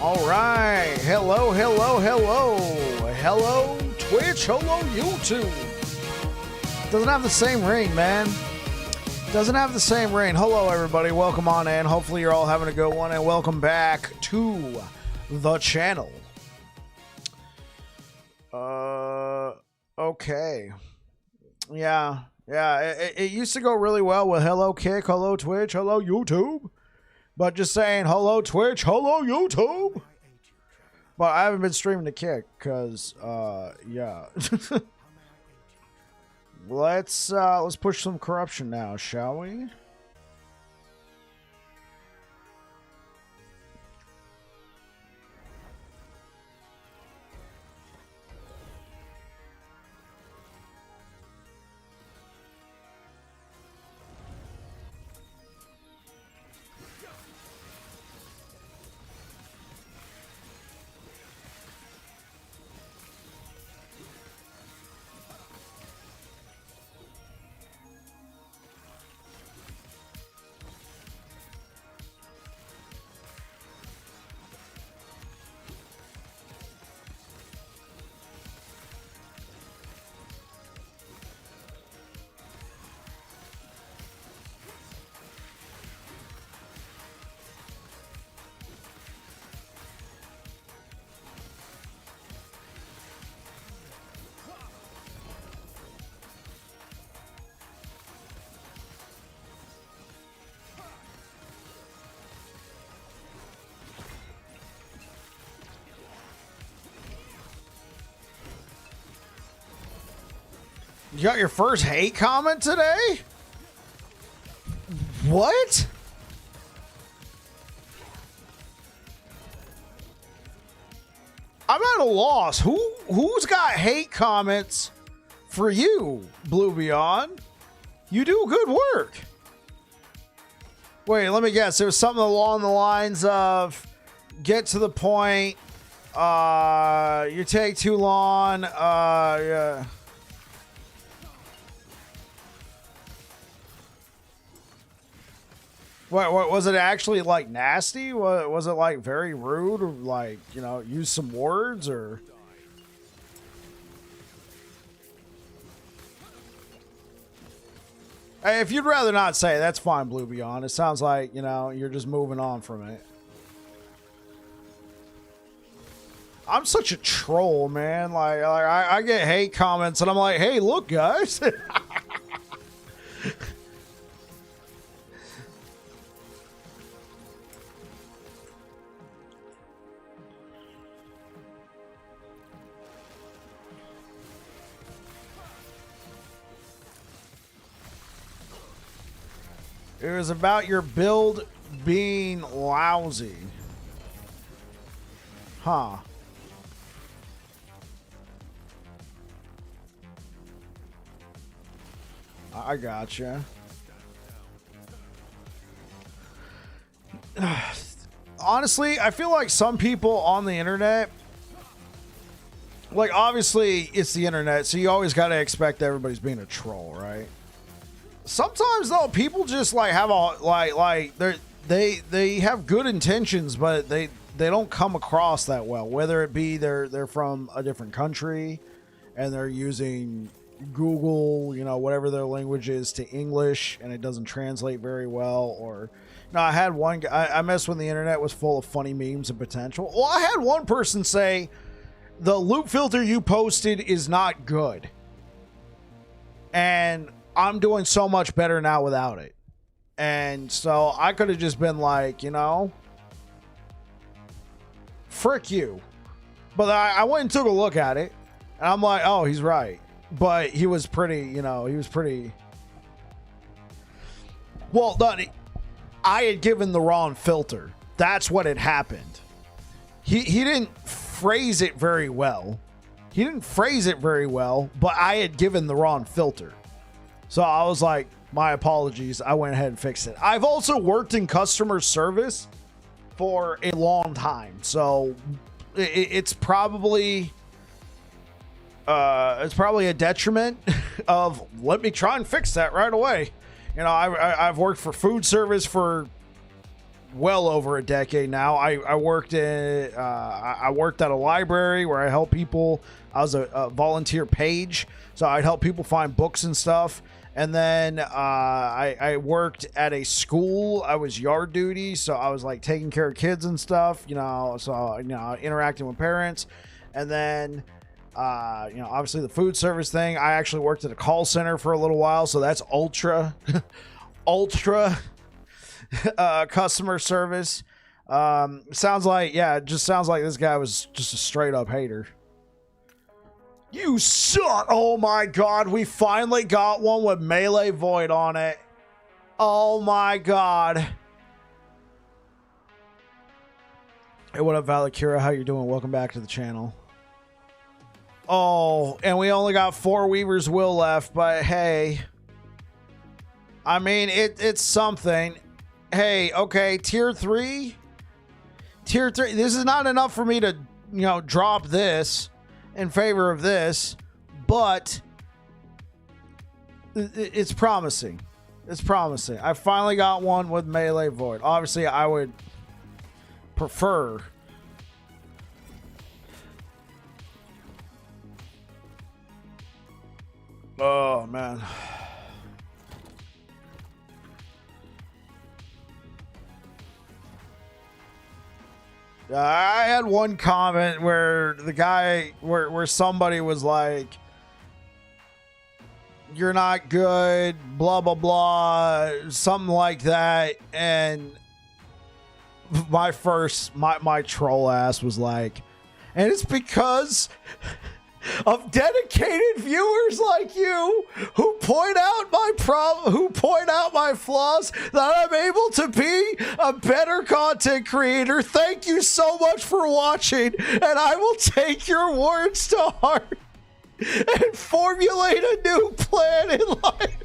All right. Hello, hello, hello. Hello, Twitch. Hello, YouTube. Doesn't have the same ring, man. Doesn't have the same ring. Hello, everybody. Welcome on in. Hopefully, you're all having a good one, and welcome back to the channel. Okay. Yeah. It used to go really well with hello, Kick, hello, Twitch, hello, YouTube. But just saying hello, Twitch, hello, YouTube. But I haven't been streaming to Kick because, yeah. Let's push some corruption now, shall we? You got your first hate comment today? What? I'm at a loss. Who's got hate comments for you, Blue Beyond? You do good work. Wait, let me guess. There was something along the lines of get to the point. You take too long. Yeah. What was it actually like nasty? Was it like very rude or like, you know, use some words or? Hey, if you'd rather not say, that's fine, Blue Beyond. It sounds like, you know, you're just moving on from it. I'm such a troll, man. Like I get hate comments and I'm like, hey, look, guys. It was about your build being lousy. Huh. I gotcha. Honestly, I feel like some people on the internet, like obviously it's the internet, so you always got to expect everybody's being a troll, right? Sometimes though, people just like have a like they have good intentions, but they don't come across that well. Whether it be they're from a different country, and they're using Google, you know, whatever their language is, to English, and it doesn't translate very well. Or, no, I had one guy. I messed when the internet was full of funny memes and potential. Well, I had one person say the loop filter you posted is not good, and I'm doing so much better now without it. And so I could have just been like, you know, frick you. But I went and took a look at it, and I'm like, oh, he's right. But he was pretty, you know, he was pretty well done. I had given the wrong filter. That's what had happened. He didn't phrase it very well. But I had given the wrong filter. So I was like, my apologies. I went ahead and fixed it. I've also worked in customer service for a long time. So it's probably a detriment of let me try and fix that right away. You know, I've worked for food service for well over a decade now. I worked in I worked at a library where I help people. I was a volunteer page, so I'd help people find books and stuff. And then I worked at a school. I was yard duty, so I was like taking care of kids and stuff, interacting with parents. And then obviously the food service thing. I actually worked at a call center for a little while, so that's ultra customer service. Sounds like, it just sounds like this guy was just a straight up hater. You suck. Oh my god, we finally got one with Melee Void on it. Oh my god. Hey, what up, Valakira? How you doing? Welcome back to the channel. Oh, and we only got 4 Weaver's Will left, but hey, I mean, it's something. Hey, okay, tier 3. This is not enough for me to, drop this in favor of this, but it's promising. It's promising. I finally got one with Melee Void. Obviously, I would prefer. Oh, man. I had one comment where the guy, where somebody was like, "You're not good," blah, blah, blah, something like that. And my troll ass was like, "And it's because of dedicated viewers like you who point out my flaws, that I'm able to be a better content creator. Thank you so much for watching, and I will take your words to heart and formulate a new plan in life."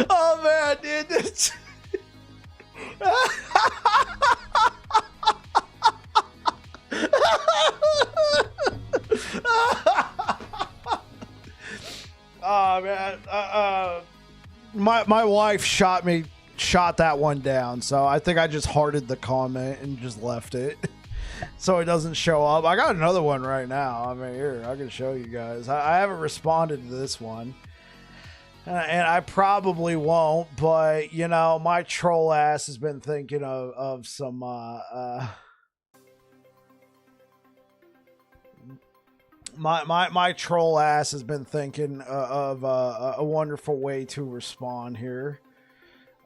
Oh man, dude, it's oh man, my wife shot that one down, so I think I just hearted the comment and just left it so it doesn't show up. I got another one right now. I mean, here, I can show you guys. I haven't responded to this one. And I probably won't, but my troll ass has been thinking of some my troll ass has been thinking of a wonderful way to respond here.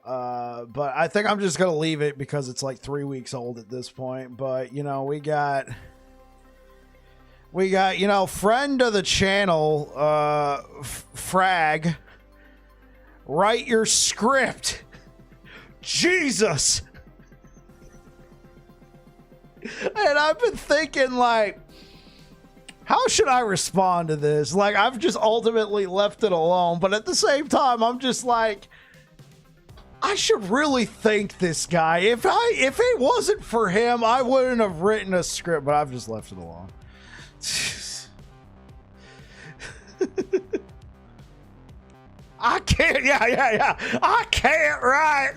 But I think I'm just gonna leave it because it's like 3 weeks old at this point. But we got friend of the channel, Frag. Write your script. Jesus. And I've been thinking, like, how should I respond to this? Like, I've just ultimately left it alone. But at the same time, I'm just like, I should really thank this guy. If it wasn't for him, I wouldn't have written a script, but I've just left it alone. I can't, yeah. I can't write.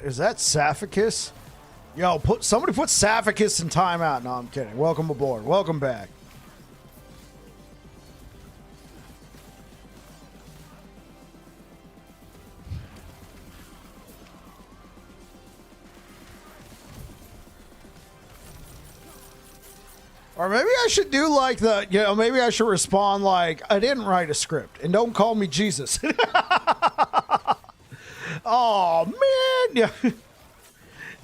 Is that Saphicus? Yo, somebody put Saphicus in timeout. No, I'm kidding. Welcome aboard. Welcome back. Or maybe I should do like maybe I should respond like, I didn't write a script and don't call me Jesus. Oh, man. Yeah.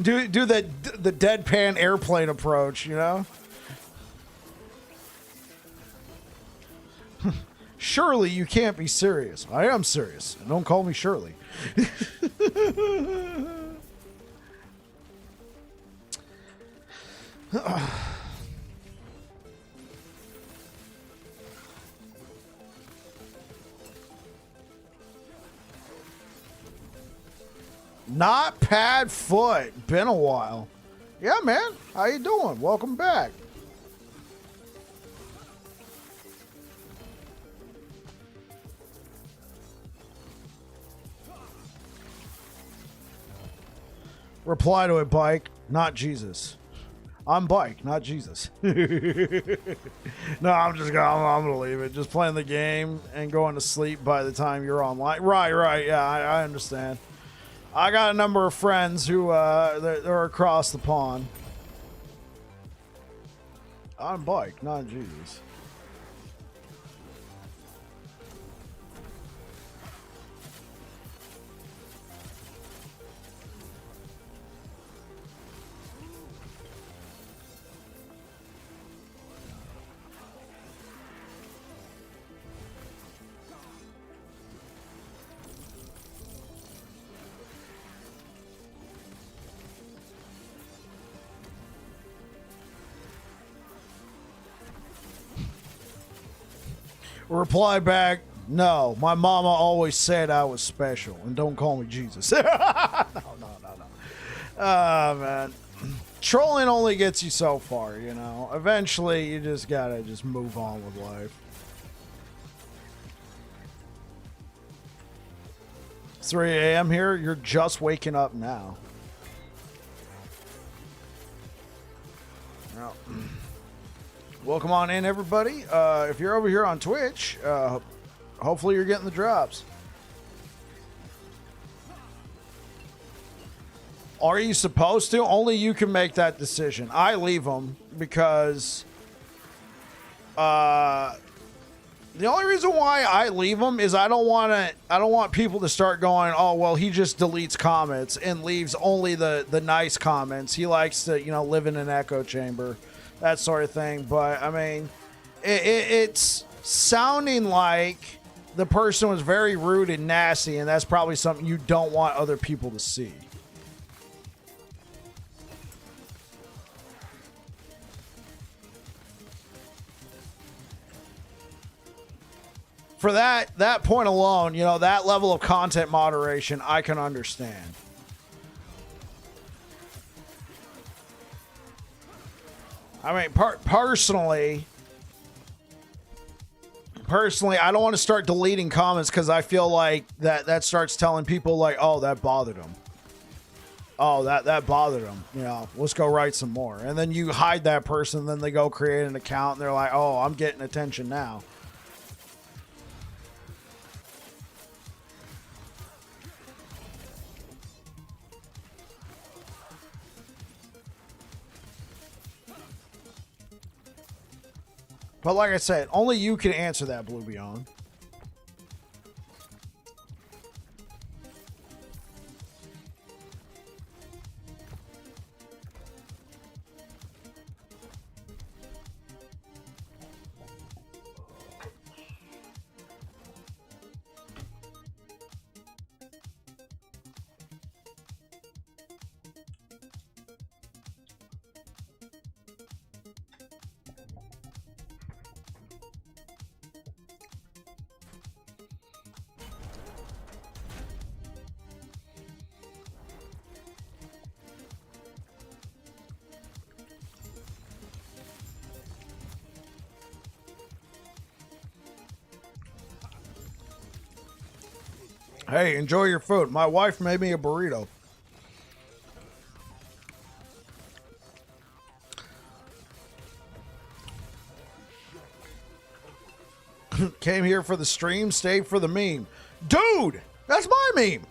Do the deadpan airplane approach, you know? Surely you can't be serious. I am serious. Don't call me Shirley. Not Pad Foot. Been a while. Yeah, man. How you doing? Welcome back. Reply to it, Bike. Not Jesus. I'm Bike, not Jesus. No, I'm gonna leave it. Just playing the game and going to sleep by the time you're online. Right. Yeah, I understand. I got a number of friends who they're across the pond. I'm Bike, not Jesus. Reply back, no, my mama always said I was special, and don't call me Jesus. No. Oh, man. Trolling only gets you so far, you know. Eventually, you just gotta move on with life. It's 3 a.m. here. You're just waking up now. Well, welcome on in, everybody. If you're over here on Twitch, hopefully you're getting the drops. Are you supposed to? Only you can make that decision. I leave them because the only reason why I leave them is I don't want people to start going, oh well, he just deletes comments and leaves only the nice comments. He likes to live in an echo chamber, that sort of thing. But I mean, it's sounding like the person was very rude and nasty, and that's probably something you don't want other people to see. For that point alone, that level of content moderation, I can understand. I mean, personally, I don't want to start deleting comments because I feel like that starts telling people like, oh, that bothered them. Oh, that bothered them. Let's go write some more. And then you hide that person, and then they go create an account, and they're like, oh, I'm getting attention now. But like I said, only you can answer that, Blue Beyond. Hey, enjoy your food. My wife made me a burrito. Came here for the stream, stayed for the meme. Dude, that's my meme.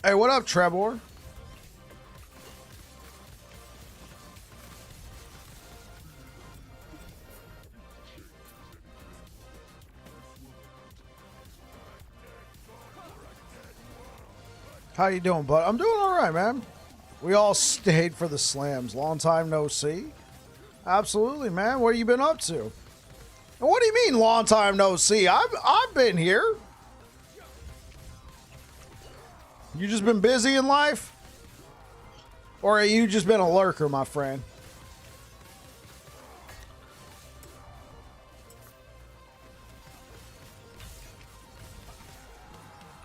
Hey, what up, Trevor? How you doing, bud? I'm doing all right, man. We all stayed for the slams. Long time no see. Absolutely, man. What have you been up to? What do you mean, long time no see? I've been here. You just been busy in life? Or have you just been a lurker, my friend?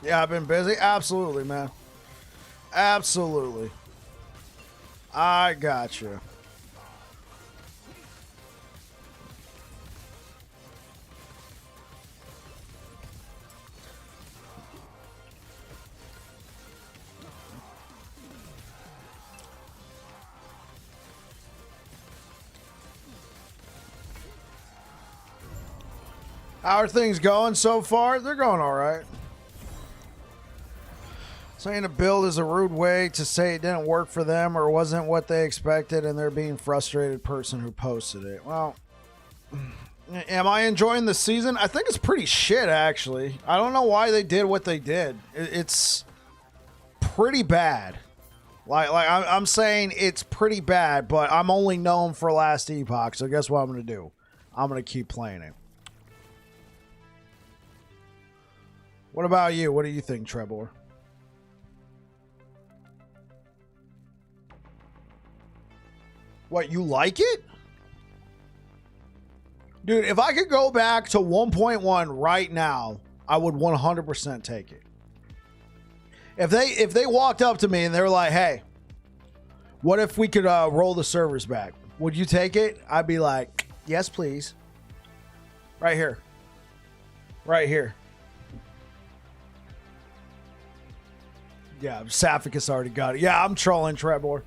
Yeah, I've been busy. Absolutely, man. Absolutely. I got you. How are things going so far? They're going all right. Saying a build is a rude way to say it didn't work for them or wasn't what they expected and they're being frustrated person who posted it. Well, am I enjoying the season? I think it's pretty shit, actually. I don't know why they did what they did. It's pretty bad. Like I'm saying it's pretty bad, but I'm only known for last Epoch, so guess what I'm going to do? I'm going to keep playing it. What about you? What do you think, Trevor? What, you like it? Dude, if I could go back to 1.1 right now, I would 100% take it. If they walked up to me and they were like, hey, what if we could roll the servers back? Would you take it? I'd be like, yes, please. Right here. Right here. Yeah, Saphicus already got it. Yeah, I'm trolling, Trevor.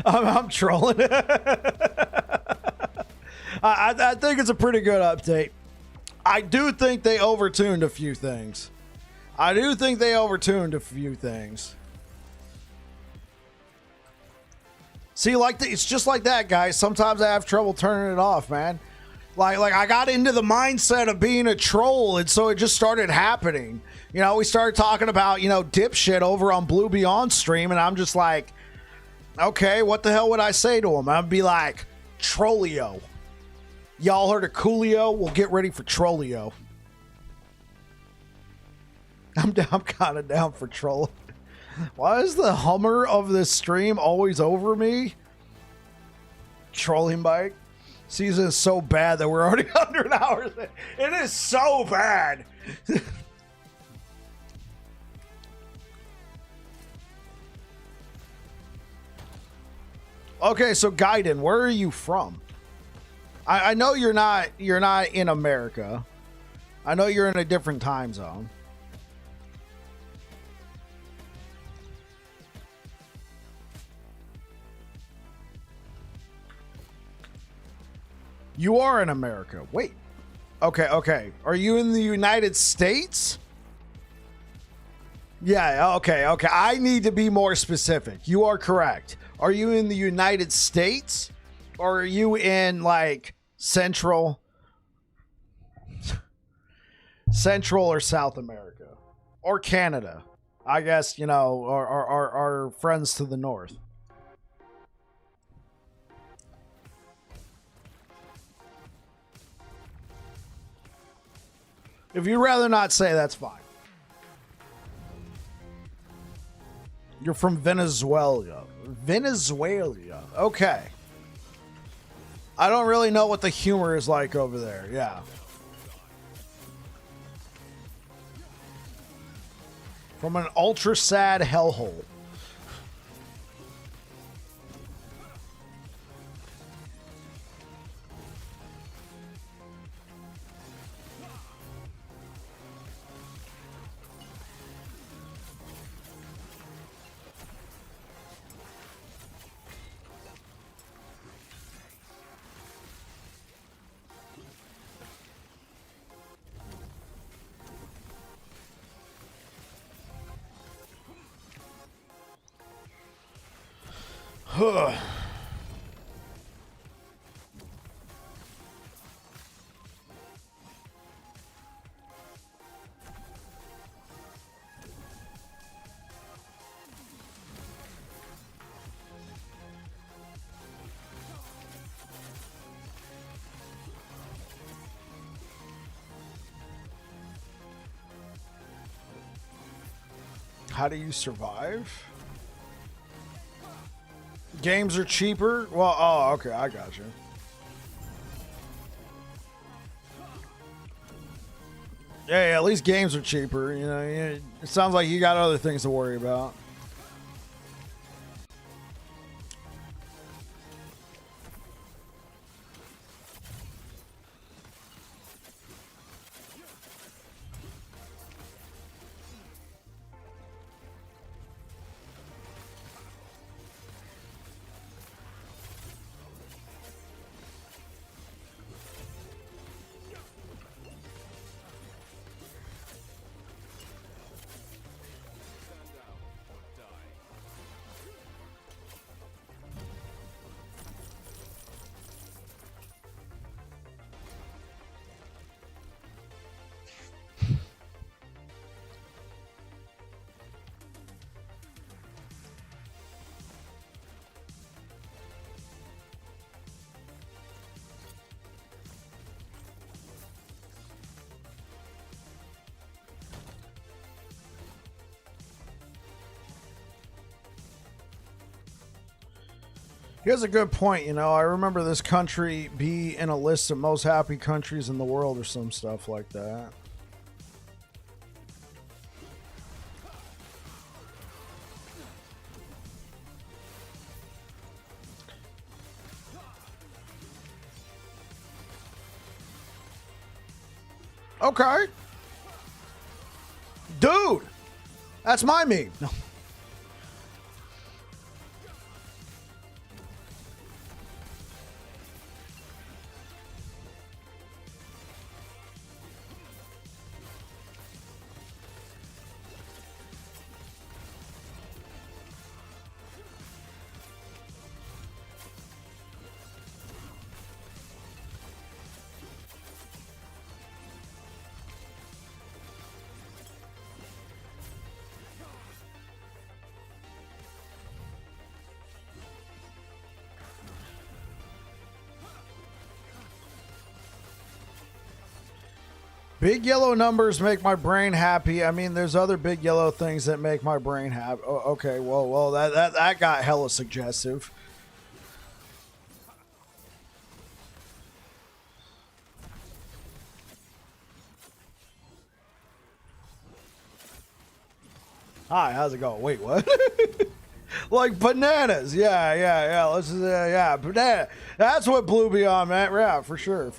I'm trolling. I think it's a pretty good update. I do think they overtuned a few things. See, like it's just like that, guys. Sometimes I have trouble turning it off, man. Like I got into the mindset of being a troll, and so it just started happening. You know, we started talking about, you know, dipshit over on Blue Beyond stream, and I'm just like, okay, what the hell would I say to him? I'd be like, Trollio. Y'all heard of Coolio? Well, get ready for Trollio. I'm kind of down for troll. Why is the Hummer of this stream always over me? Trolling bike. Season is so bad that we're already 100 hours in. It is so bad. Okay, so Gaiden, where are you from? I know you're not in America. I know you're in a different time zone. You are in America. Wait. Okay. Are you in the United States? Yeah, okay. I need to be more specific. You are correct. Are you in the United States? Or are you in, like, Central or South America? Or Canada? I guess, you know, our friends to the north. If you'd rather not say, that's fine. You're from Venezuela. Okay. I don't really know what the humor is like over there. Yeah. From an ultra sad hellhole. How do you survive? Games are cheaper? Well, oh, okay, I got you. Yeah, at least games are cheaper. You know, it sounds like you got other things to worry about. He has a good point, you know. I remember this country be in a list of most happy countries in the world or some stuff like that. Okay. Dude, that's my meme. No. Big yellow numbers make my brain happy. I mean, there's other big yellow things that make my brain happy. Oh, okay, well, that got hella suggestive. Hi, how's it going? Wait, what? Like bananas. Yeah. Let's just, yeah, banana. That's what blew me on, man. Yeah, for sure.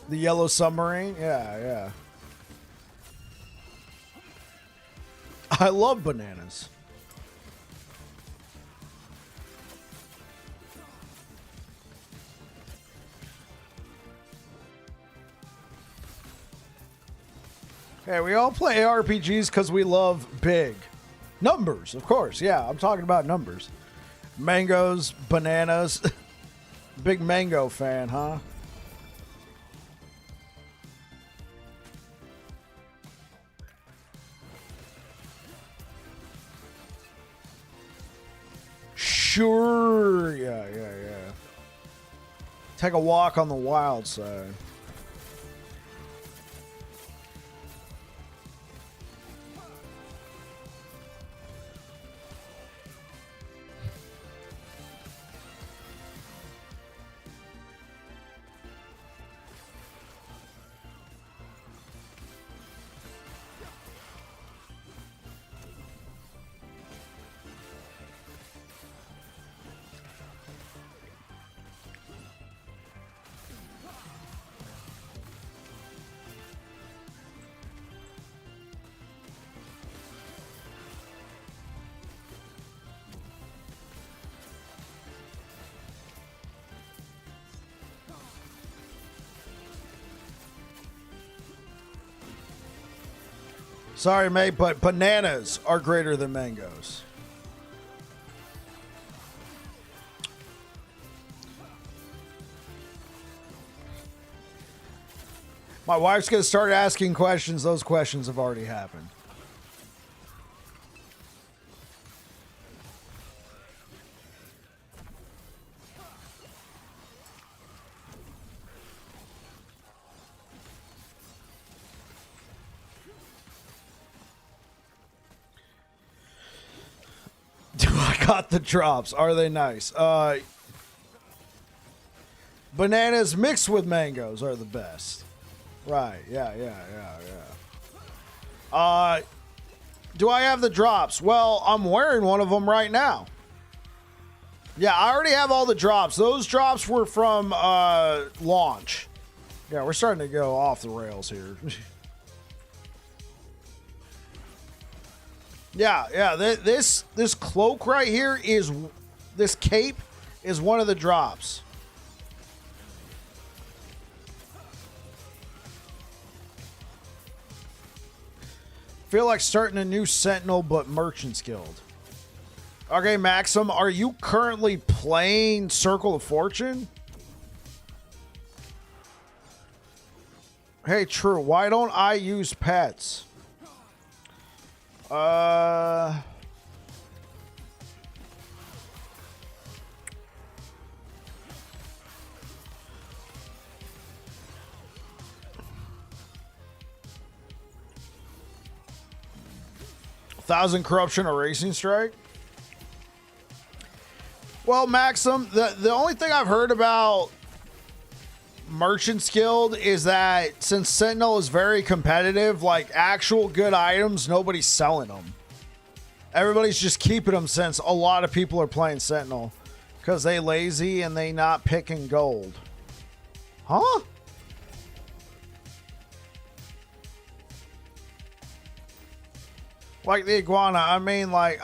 The yellow submarine? Yeah. I love bananas. Hey, we all play RPGs because we love big numbers, of course. Yeah, I'm talking about numbers. Mangoes, bananas. Big mango fan, huh? Sure. Yeah. Take a walk on the wild side. Sorry, mate, but bananas are greater than mangoes. My wife's going to start asking questions. Those questions have already happened. I got the drops. Are they nice? Bananas mixed with mangoes are the best. Right. Yeah. Do I have the drops? Well, I'm wearing one of them right now. Yeah, I already have all the drops. Those drops were from launch. Yeah, we're starting to go off the rails here. Yeah. This cloak right here is, this cape is one of the drops. Feel like starting a new Sentinel, but Merchant's Guild. Okay, Maxim, are you currently playing Circle of Fortune? Hey, true. Why don't I use pets? 1,000 corruption or racing strike? Well, Maxim, the only thing I've heard about Merchant's Guild is that since Sentinel is very competitive, like actual good items, nobody's selling them. Everybody's just keeping them since a lot of people are playing Sentinel because they lazy and they not picking gold. Huh? Like the iguana. I mean, like,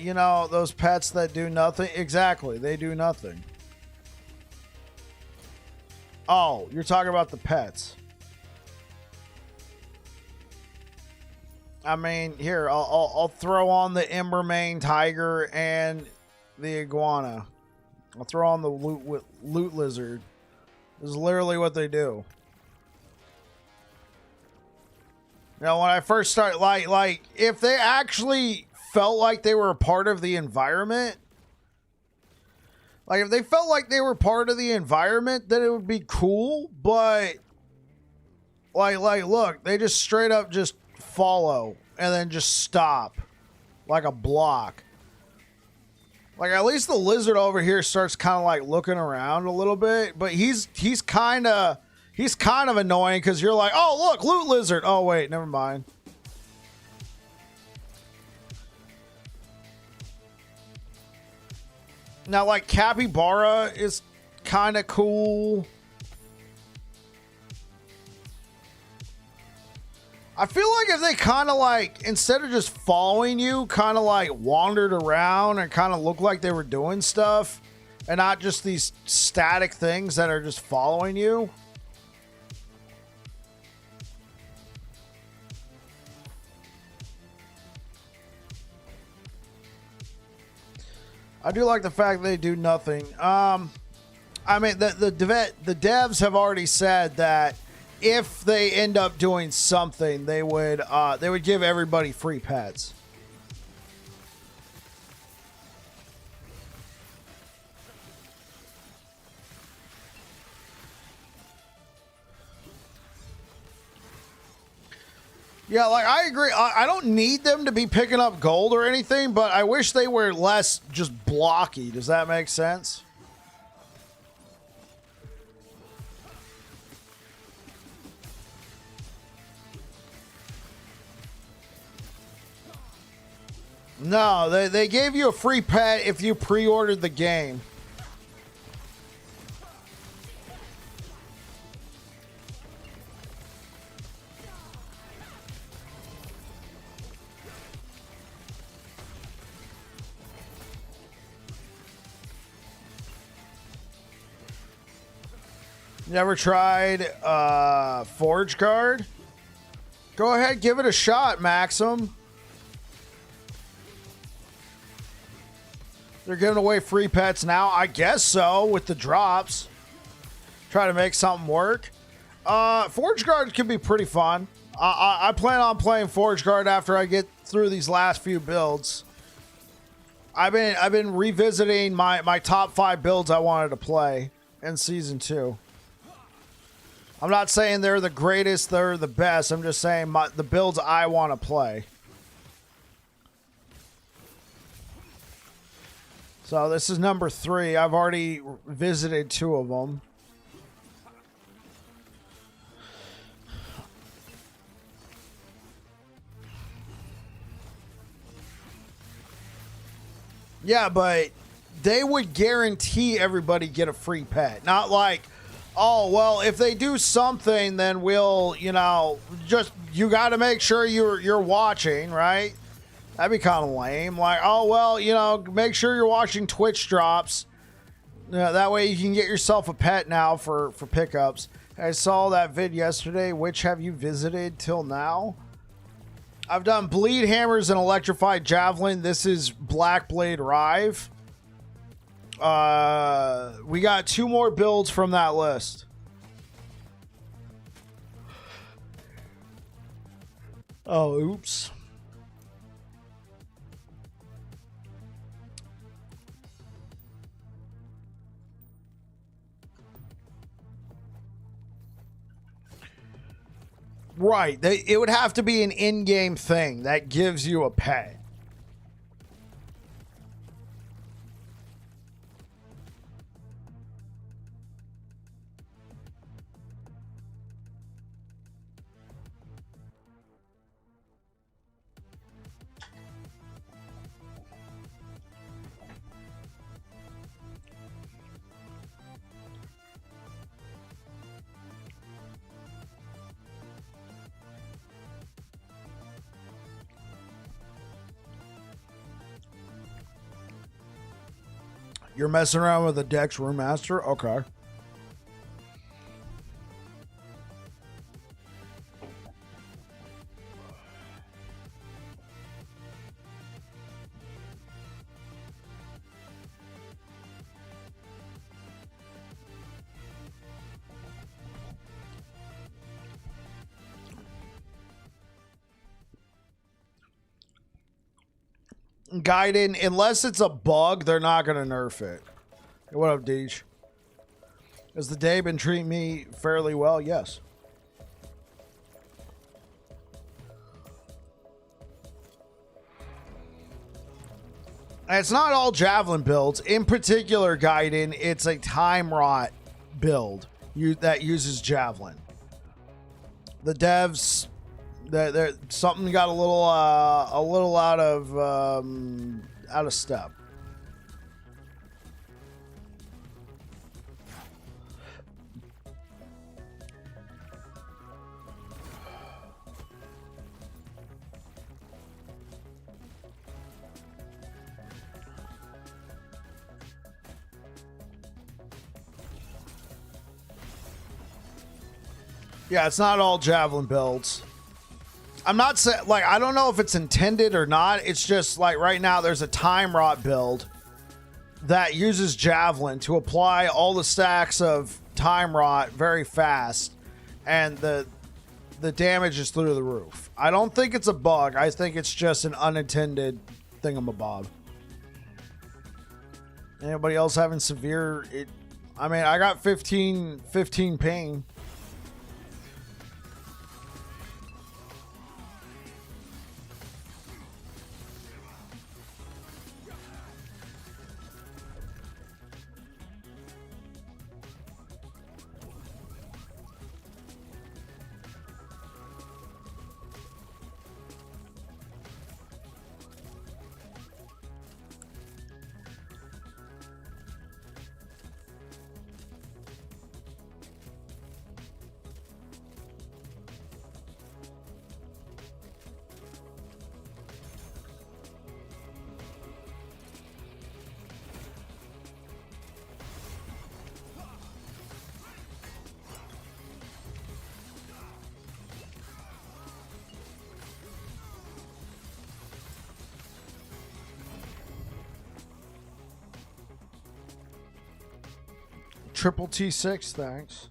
you know, those pets that do nothing. Exactly. They do nothing. Oh, you're talking about the pets. I mean, here, I'll throw on the Embermane tiger and the iguana. I'll throw on the loot lizard. This is literally what they do. You know, when I first started, like, if they actually felt like they were a part of the environment, like, if they felt like they were part of the environment, then it would be cool, but, like, look, they just straight up just follow and then just stop like a block. Like, at least the lizard over here starts kind of, like, looking around a little bit, but he's kind of annoying because you're like, oh, look, loot lizard. Oh, wait, never mind. Now, like, capybara is kind of cool. I feel like if they kind of, like, instead of just following you, kind of, like, wandered around and kind of looked like they were doing stuff and not just these static things that are just following you. I do like the fact they do nothing. I mean, the devs have already said that if they end up doing something, they would give everybody free pets. Yeah, like, I agree. I don't need them to be picking up gold or anything, but I wish they were less just blocky. Does that make sense? No, they gave you a free pet if you pre-ordered the game. Never tried Forge Guard? Go ahead, give it a shot, Maxim. They're giving away free pets now. I guess so, with the drops. Try to make something work. Forge Guard can be pretty fun. I plan on playing Forge Guard after I get through these last few builds. I've been revisiting my top 5 builds I wanted to play in Season 2. I'm not saying they're the greatest, they're the best. I'm just saying the builds I want to play. So this is number 3. I've already visited 2 of them. Yeah, but they would guarantee everybody get a free pet. Not like, oh, well, if they do something, then we'll, you know, just, you got to make sure you're watching, right? That'd be kind of lame. Like, oh, well, you know, make sure you're watching Twitch drops. That way you can get yourself a pet now for pickups. I saw that vid yesterday. Which have you visited till now? I've done Bleed Hammers and Electrified Javelin. This is Black Blade Rive. We got 2 more builds from that list. Oh, oops. Right. It would have to be an in-game thing that gives you a pet. You're messing around with a Dex Remaster? Okay. Gaiden, unless it's a bug, they're not going to nerf it. Hey, what up, Deej? Has the day been treating me fairly well? Yes. And it's not all Javelin builds. In particular, Gaiden, it's a Time Rot build that uses Javelin. The devs... something got a little out of step. Yeah, it's not all Javelin builds. I'm not saying, like, I don't know if it's intended or not. It's just, like, right now there's a Time Rot build that uses Javelin to apply all the stacks of Time Rot very fast, and the damage is through the roof. I don't think it's a bug. I think it's just an unintended thingamabob. Anybody else having severe... I mean, I got 15 ping. Triple T6, thanks.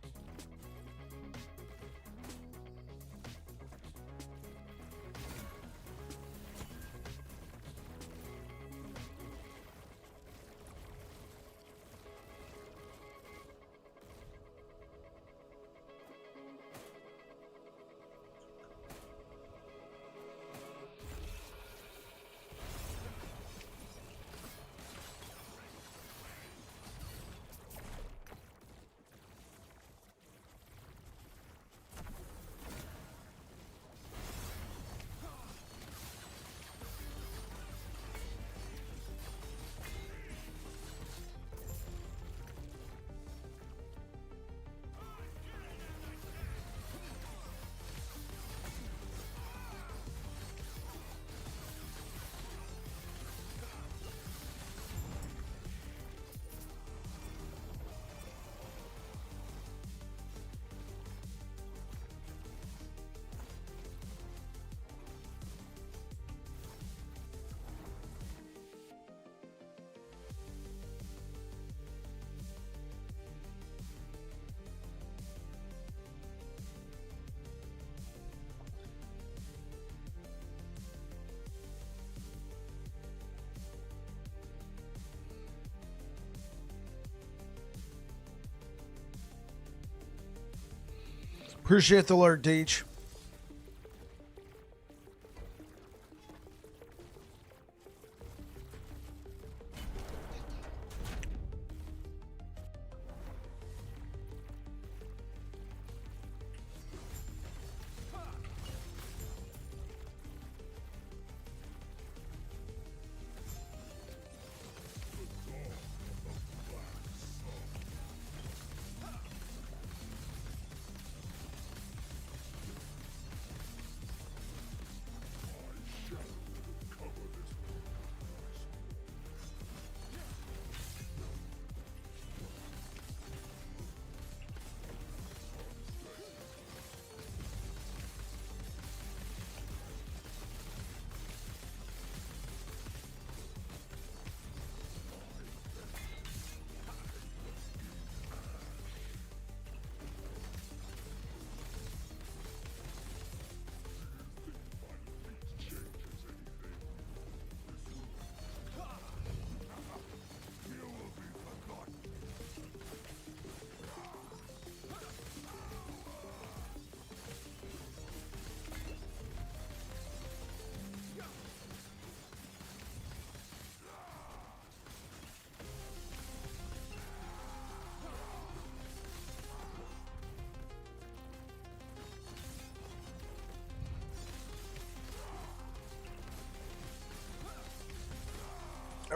Appreciate the alert, Deech.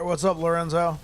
What's up, Lorenzo?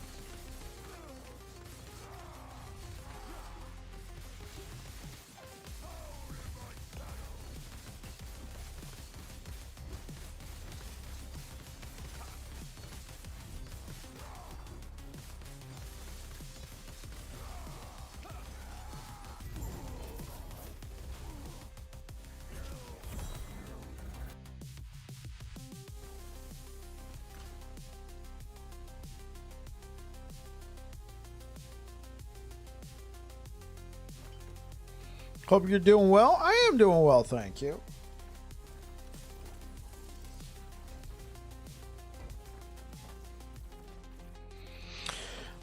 Hope you're doing well. I am doing well, thank you.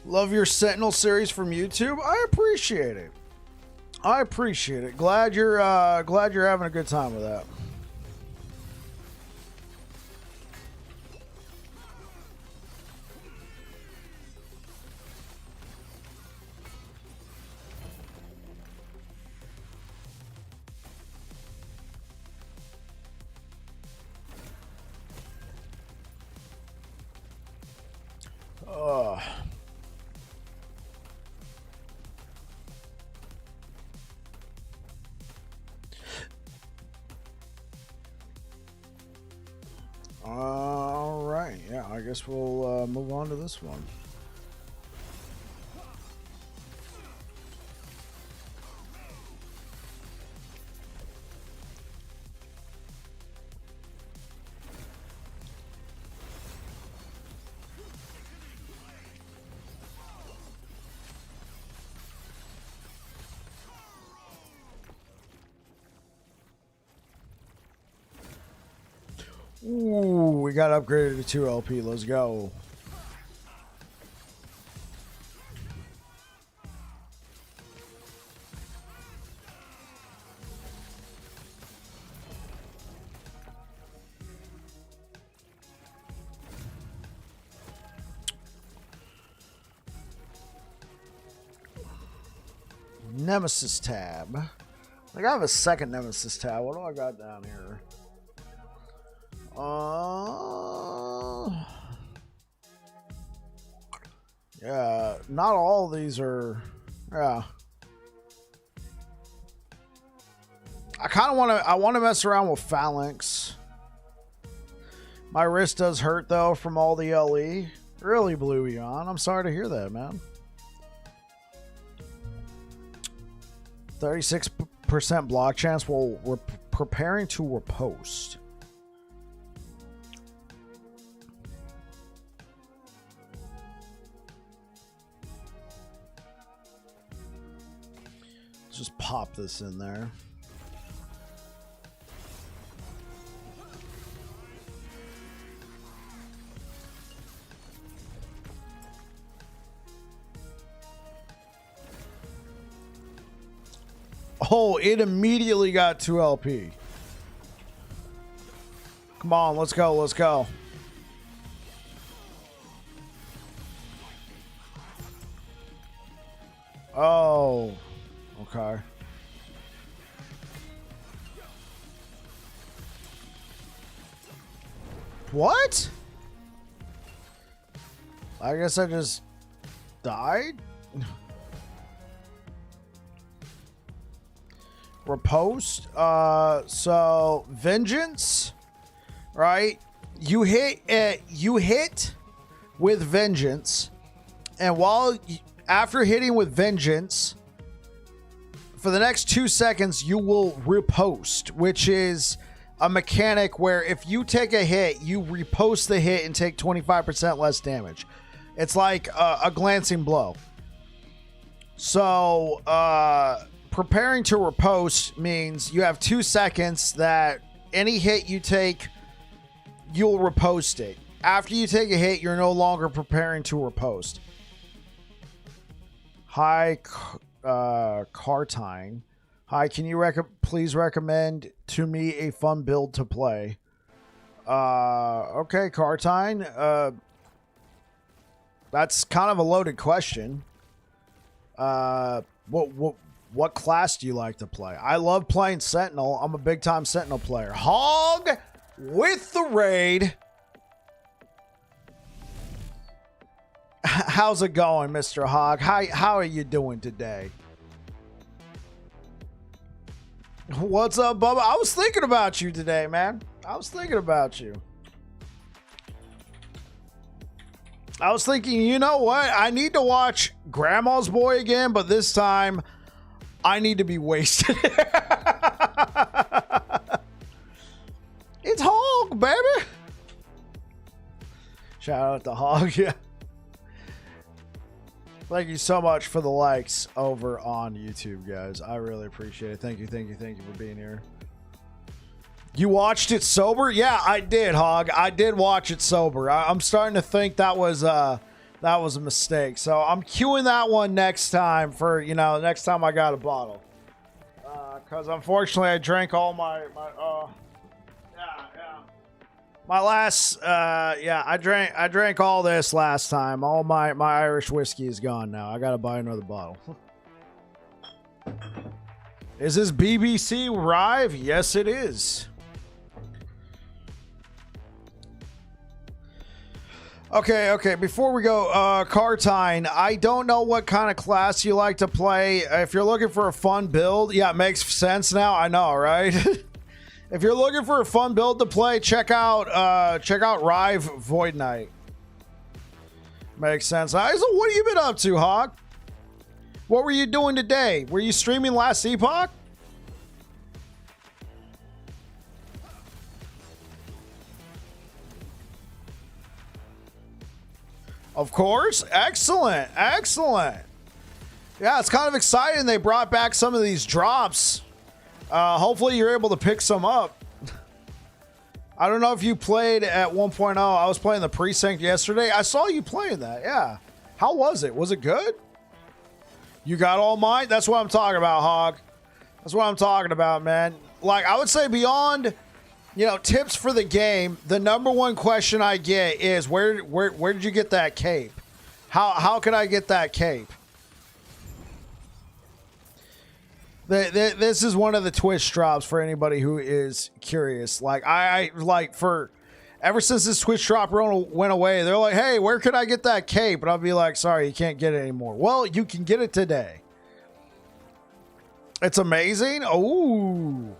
Love your Sentinel series from YouTube. I appreciate it. I appreciate it. Glad you're having a good time with that. All right, yeah, I guess we'll move on to this one. Ooh, we got upgraded to 2 LP. Let's go. Nemesis tab. Like, I have a second Nemesis tab. What do I got down here? Yeah, not all of these are. Yeah, I kind of want to. I want to mess around with Phalanx. My wrist does hurt though from all the LE. Really, Blue Eon. I'm sorry to hear that, man. 36% block chance while we're preparing to riposte. Let's just pop this in there. Oh, it immediately got 2 LP. Come on, let's go, let's go. Oh, okay. What? I guess I just died? Riposte. So Vengeance, right? You hit with Vengeance, and after hitting with Vengeance, for the next 2 seconds, you will riposte, which is a mechanic where if you take a hit, you riposte the hit and take 25% less damage. It's like a glancing blow. So, preparing to riposte means you have 2 seconds that any hit you take, you'll riposte it. After you take a hit, you're no longer preparing to riposte. Hi, Cartine. Hi, can you please recommend to me a fun build to play? Okay, Cartine. That's kind of a loaded question. What class do you like to play? I love playing Sentinel. I'm a big time Sentinel player. Hog with the raid. How's it going, Mr. Hog? How are you doing today? What's up, Bubba? I was thinking about you today, man. I was thinking about you. I was thinking, you know what? I need to watch Grandma's Boy again, but this time I need to be wasted. It's Hog, baby. Shout out to Hog, yeah. Thank you so much for the likes over on YouTube, guys. I really appreciate it. Thank you for being here. You watched it sober? Yeah, I did, Hog. I did watch it sober. I'm starting to think that was a mistake. So I'm queuing that one next time for, next time I got a bottle. Because unfortunately I drank all my last, I drank all this last time. All my Irish whiskey is gone now. I gotta buy another bottle. Is this BBC Rive? Yes, it is. Okay. Before we go, Cartine, I don't know what kind of class you like to play. If you're looking for a fun build, yeah, it makes sense now. I know, right? If you're looking for a fun build to play, check out Rive Void Knight. Makes sense. So what have you been up to, Hawk? What were you doing today? Were you streaming last Epoch? Of course. Excellent. Yeah, it's kind of exciting they brought back some of these drops. Hopefully you're able to pick some up. I don't know if you played at 1.0. I was playing the Precinct yesterday. I saw you playing that. Yeah. How was it? Was it good? You got all mine? That's what I'm talking about, Hog. That's what I'm talking about, man. Like, I would say beyond, you know, tips for the game, the number one question I get is where did you get that cape? How can I get that cape? This is one of the Twitch drops for anybody who is curious. Like, ever since this Twitch drop went away, they're like, hey, where can I get that cape? And I'll be like, sorry, you can't get it anymore. Well, you can get it today. It's amazing. Ooh.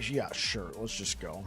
Yeah, sure. Let's just go.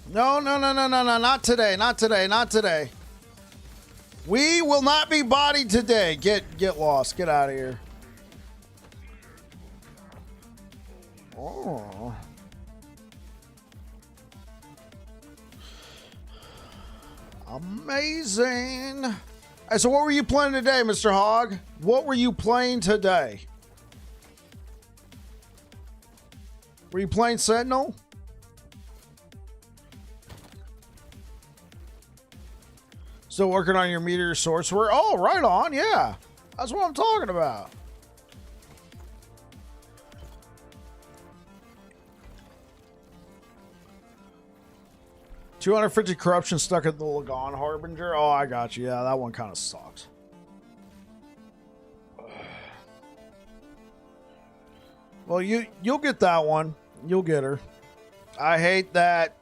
No, not today, not today, not today. We will not be bodied today. Get lost. Get out of here. Oh. Amazing. Hey, so what were you playing today, Mr. Hog? What were you playing today? Were you playing Sentinel? Still working on your meteor sorcerer? Oh, right on, yeah. That's what I'm talking about. $250 corruption stuck at the Lagon Harbinger. Oh, I got you. Yeah, that one kind of sucks. Well, you'll get that one. You'll get her. I hate that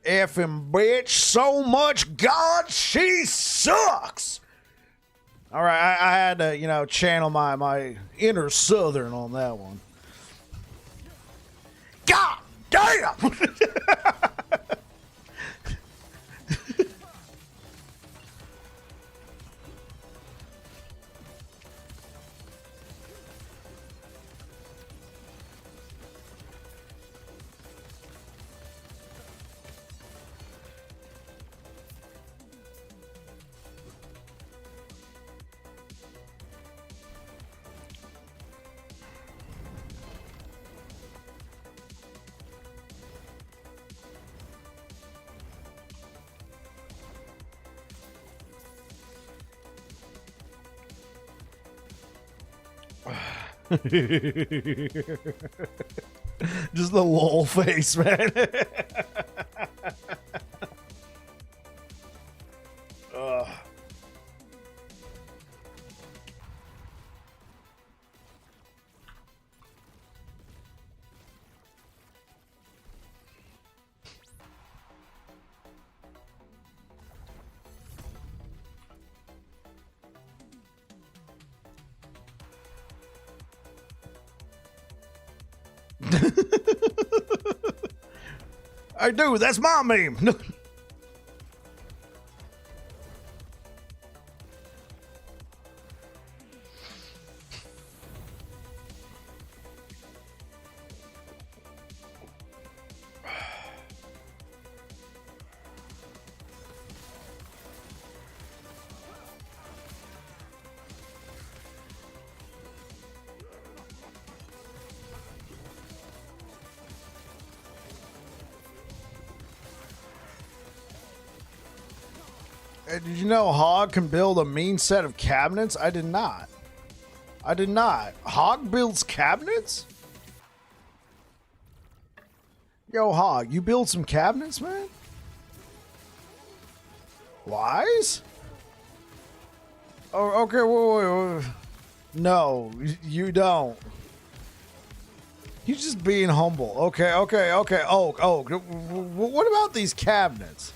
effing bitch so much. God, she sucks. All right, I had to, you know, channel my inner Southern on that one. God damn. Just the lol face, man. I do. That's my meme. Did you know Hog can build a mean set of cabinets? I did not. I did not. Hog builds cabinets? Yo, Hog, you build some cabinets, man? Wise? Oh, okay, wait. No, you don't. He's just being humble. Okay. Oh, what about these cabinets?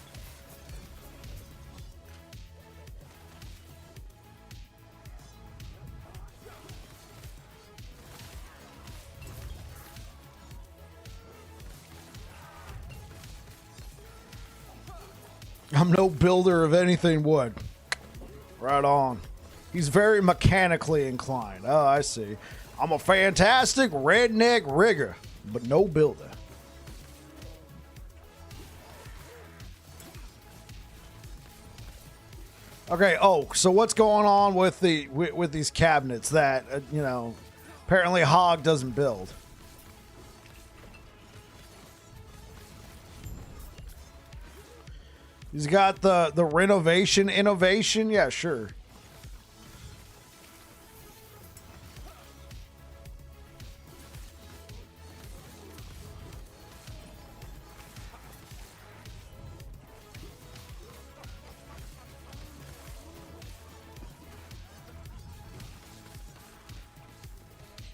I'm no builder of anything wood. Right on. He's very mechanically inclined. Oh, I see. I'm a fantastic redneck rigger, but no builder. Okay. Oh, so what's going on with with these cabinets that you know? Apparently, Hog doesn't build. He's got the renovation innovation. Yeah, sure.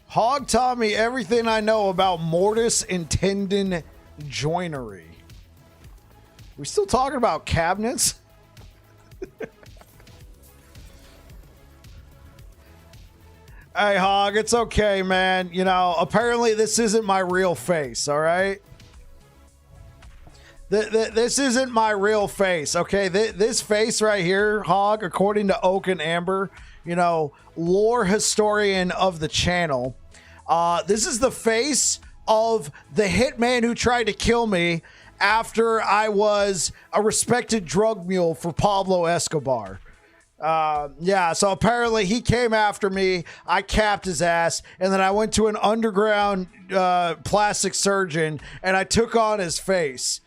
Hog taught me everything I know about mortise and tendon joinery. We still talking about cabinets? Hey, Hog, it's okay, man. You know, apparently this isn't my real face, all right? This isn't my real face, okay? This face right here, Hog, according to Oak and Amber, you know, lore historian of the channel, this is the face of the hitman who tried to kill me after I was a respected drug mule for Pablo Escobar. Yeah, so apparently he came after me, I capped his ass, and then I went to an underground plastic surgeon and I took on his face.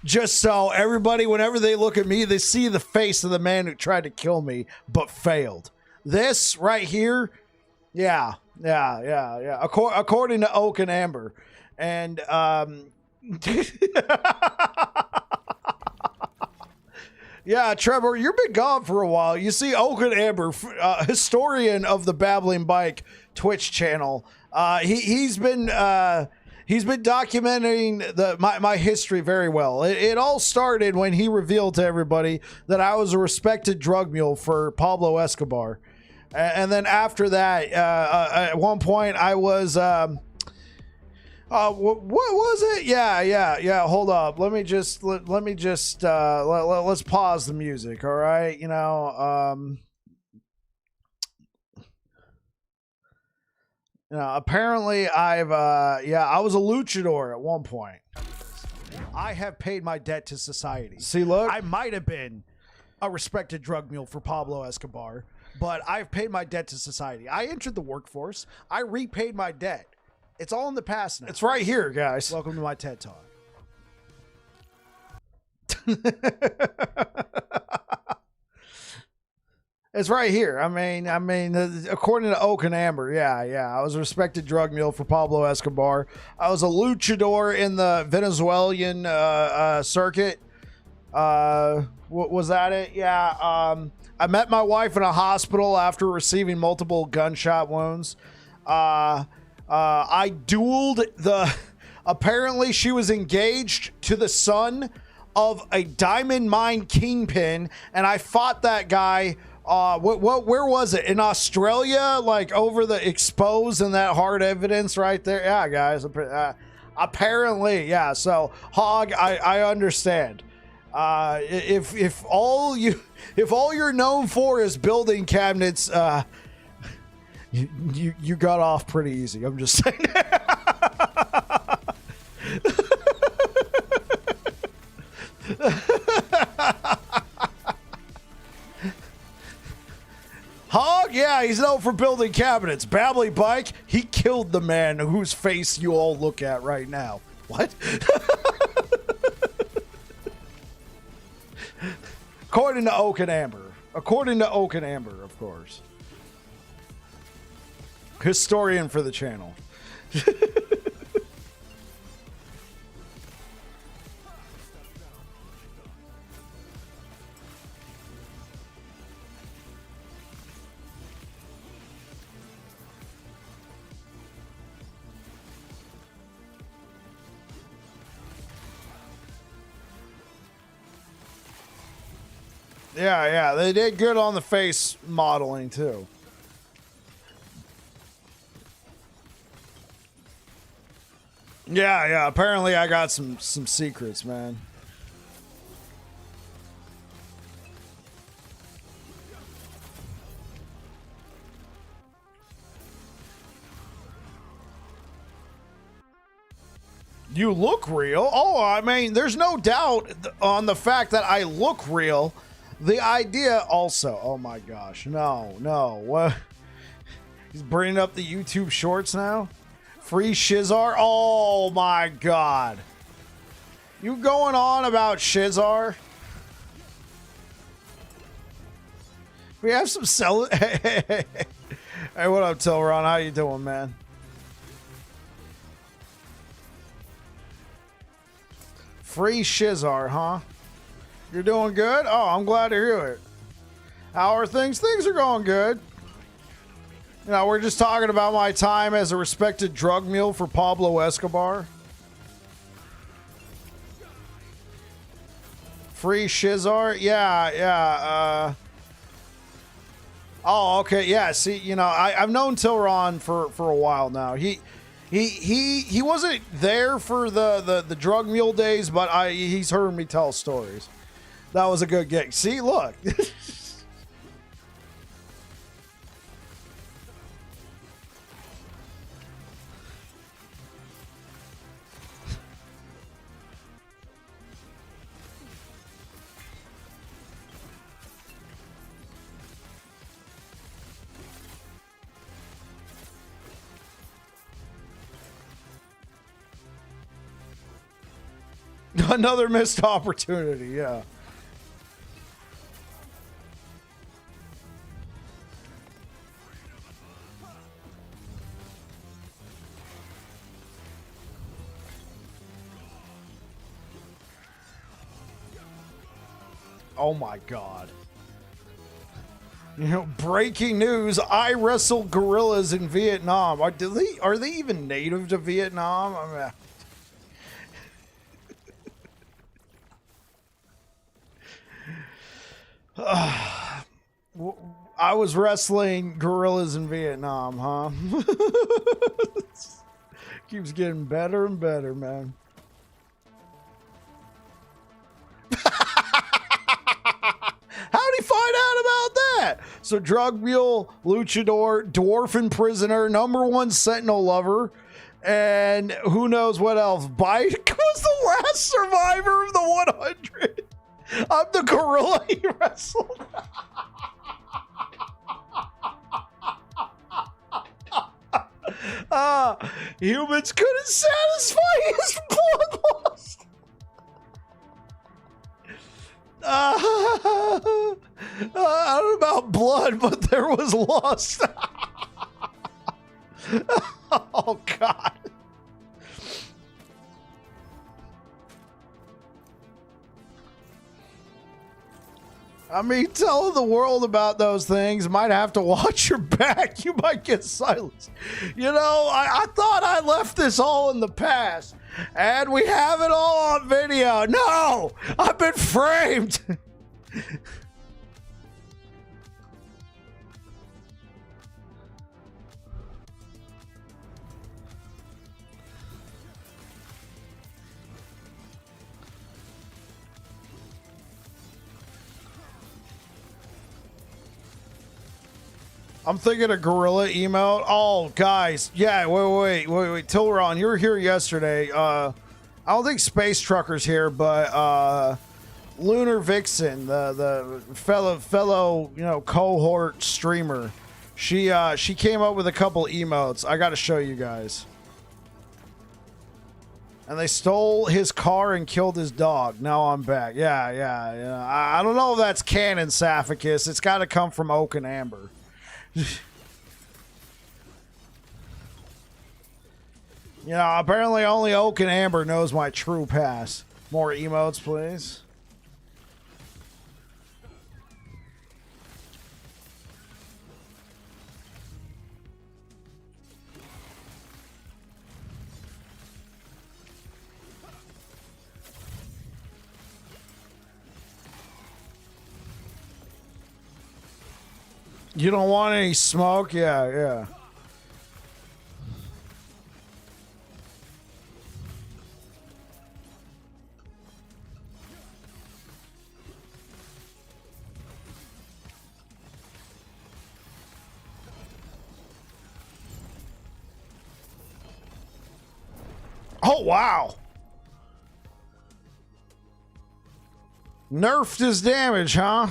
Just so everybody, whenever they look at me, they see the face of the man who tried to kill me but failed. This right here, yeah. According to Oak and Amber. And yeah, Trevor, you've been gone for a while. You see, Oak and Amber, historian of the Babbling Bike Twitch channel, he's been documenting my history very well. It all started when he revealed to everybody that I was a respected drug mule for Pablo Escobar. And then after that, at one point I was, what was it? Yeah. Hold up. Let's pause the music. All right. You know, apparently I was a luchador at one point. I have paid my debt to society. See, look, I might have been a respected drug mule for Pablo Escobar, but I've paid my debt to society. I entered the workforce. I repaid my debt. It's all in the past now. It's right here, guys. Welcome to my TED Talk. It's right here. I mean, according to Oak and Amber, yeah. I was a respected drug mule for Pablo Escobar. I was a luchador in the Venezuelan circuit. Was that it? Yeah. I met my wife in a hospital after receiving multiple gunshot wounds. I dueled apparently she was engaged to the son of a diamond mine kingpin, and I fought that guy. Where was it? In Australia, like over the expose and that hard evidence right there. Yeah, guys. Apparently, yeah. So, Hog, I understand. If all you're known for is building cabinets, you got off pretty easy. I'm just saying. Hog, yeah, he's known for building cabinets. Babbly Bike, he killed the man whose face you all look at right now. What? According to Oak and Amber. According to Oak and Amber, of course. Historian for the channel. Yeah, they did good on the face modeling too. Yeah, apparently I got some secrets, man. You look real. Oh, I mean, there's no doubt on the fact that I look real. The idea also, oh my gosh, no, what? He's bringing up the YouTube shorts now? Free Shizar? Oh my god. You going on about Shizar? We have some sell. Hey, what up, Tilron? How you doing, man? Free Shizar, huh? You're doing good? Oh, I'm glad to hear it. How are things? Things are going good. You know, we're just talking about my time as a respected drug mule for Pablo Escobar. Free Shizar? Yeah. Oh, okay. Yeah, see, you know, I've known Tilron for a while now. He wasn't there for the drug mule days, but he's heard me tell stories. That was a good gig. See, look. Another missed opportunity, yeah. Oh my god. You know, breaking news, I wrestled gorillas in Vietnam. Are they even native to Vietnam? I mean, I was wrestling gorillas in Vietnam, huh? Keeps getting better and better, man. How'd he find out about that? So drug mule, luchador, dwarfen prisoner, #1 sentinel lover, and who knows what else. Bike was the last survivor of the 100. I'm the gorilla he wrestled. Humans couldn't satisfy his bloodlust. I don't know about blood, but there was lust. Oh, God. I mean, telling the world about those things might have to watch your back. You might get silenced. You know, I thought I left this all in the past, and we have it all on video. No, I've been framed. I'm thinking a gorilla emote. Oh, guys. Yeah, wait. Tilron, you were here yesterday. I don't think Space Trucker's here, but Lunar Vixen, the fellow, you know, cohort streamer, she came up with a couple emotes. I got to show you guys. And they stole his car and killed his dog. Now I'm back. Yeah. I don't know if that's canon, Saphicus. It's got to come from Oak and Amber. You know, apparently only Oak and Amber knows my true past. More emotes, please. You don't want any smoke? Yeah. Oh, wow. Nerfed his damage, huh?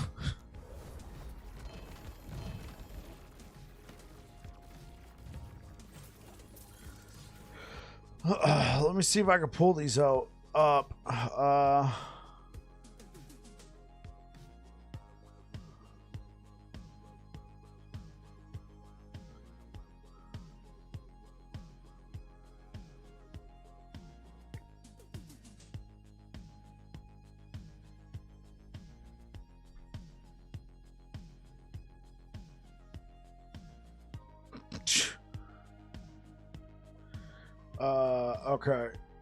Let me see if I can pull these out up.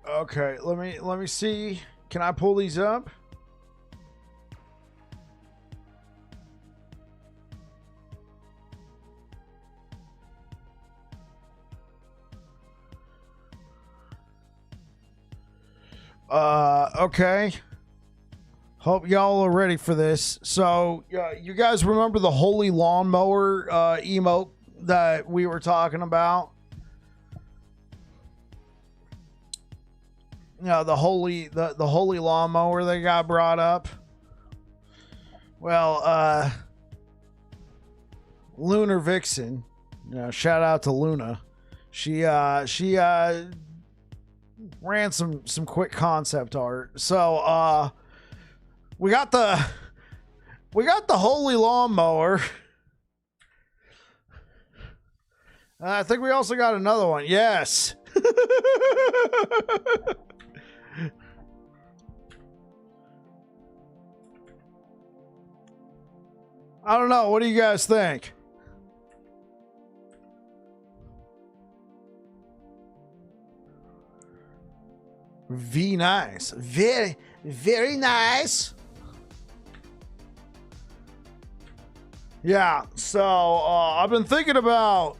Okay. Let me see. Can I pull these up? Okay. Hope y'all are ready for this. So, you guys remember the Holy Lawnmower emote that we were talking about? You know, the holy lawnmower that got brought up. Well, Lunar Vixen, you know, shout out to Luna. She ran some quick concept art. So we got the holy lawnmower. I think we also got another one. Yes. I don't know. What do you guys think? Nice. Very nice. Yeah. So I've been thinking about.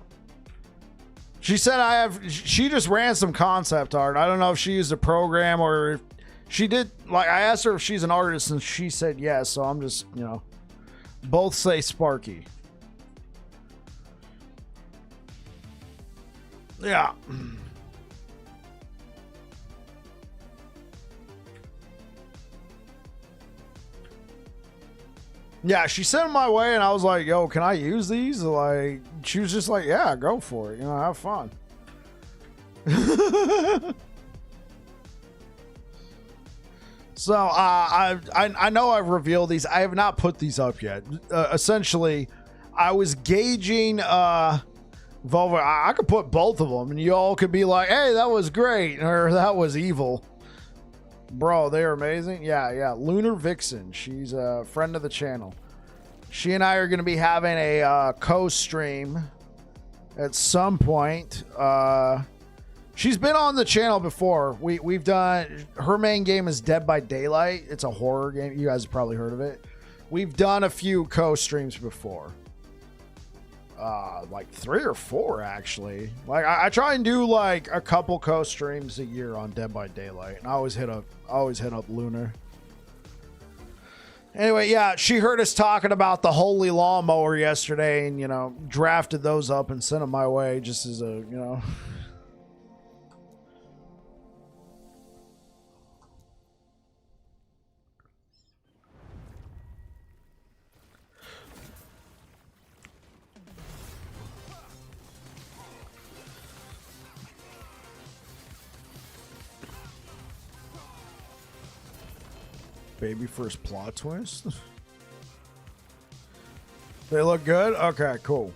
She said she just ran some concept art. I don't know if she used a program or if she did. Like, I asked her if she's an artist and she said yes. So I'm just, you know. Both say Sparky. Yeah. Yeah, she sent them my way and I was like, yo, can I use these? Like, she was just like, yeah, go for it. You know, have fun. So I know I've revealed these. I have not put these up yet. Essentially, I was gauging Volvo. I could put both of them, and you all could be like, "Hey, that was great," or "That was evil." Bro, they're amazing. Yeah. Lunar Vixen. She's a friend of the channel. She and I are going to be having a co-stream at some point. She's been on the channel before. We've done, her main game is Dead by Daylight. It's a horror game. You guys have probably heard of it. We've done a few co-streams before. Like 3 or 4 actually. Like I try and do like a couple co-streams a year on Dead by Daylight, and I always hit up Lunar. Anyway, yeah, she heard us talking about the Holy Lawnmower yesterday, and you know, drafted those up and sent them my way just as a, you know. Baby first plot twist. They look good? Okay, cool.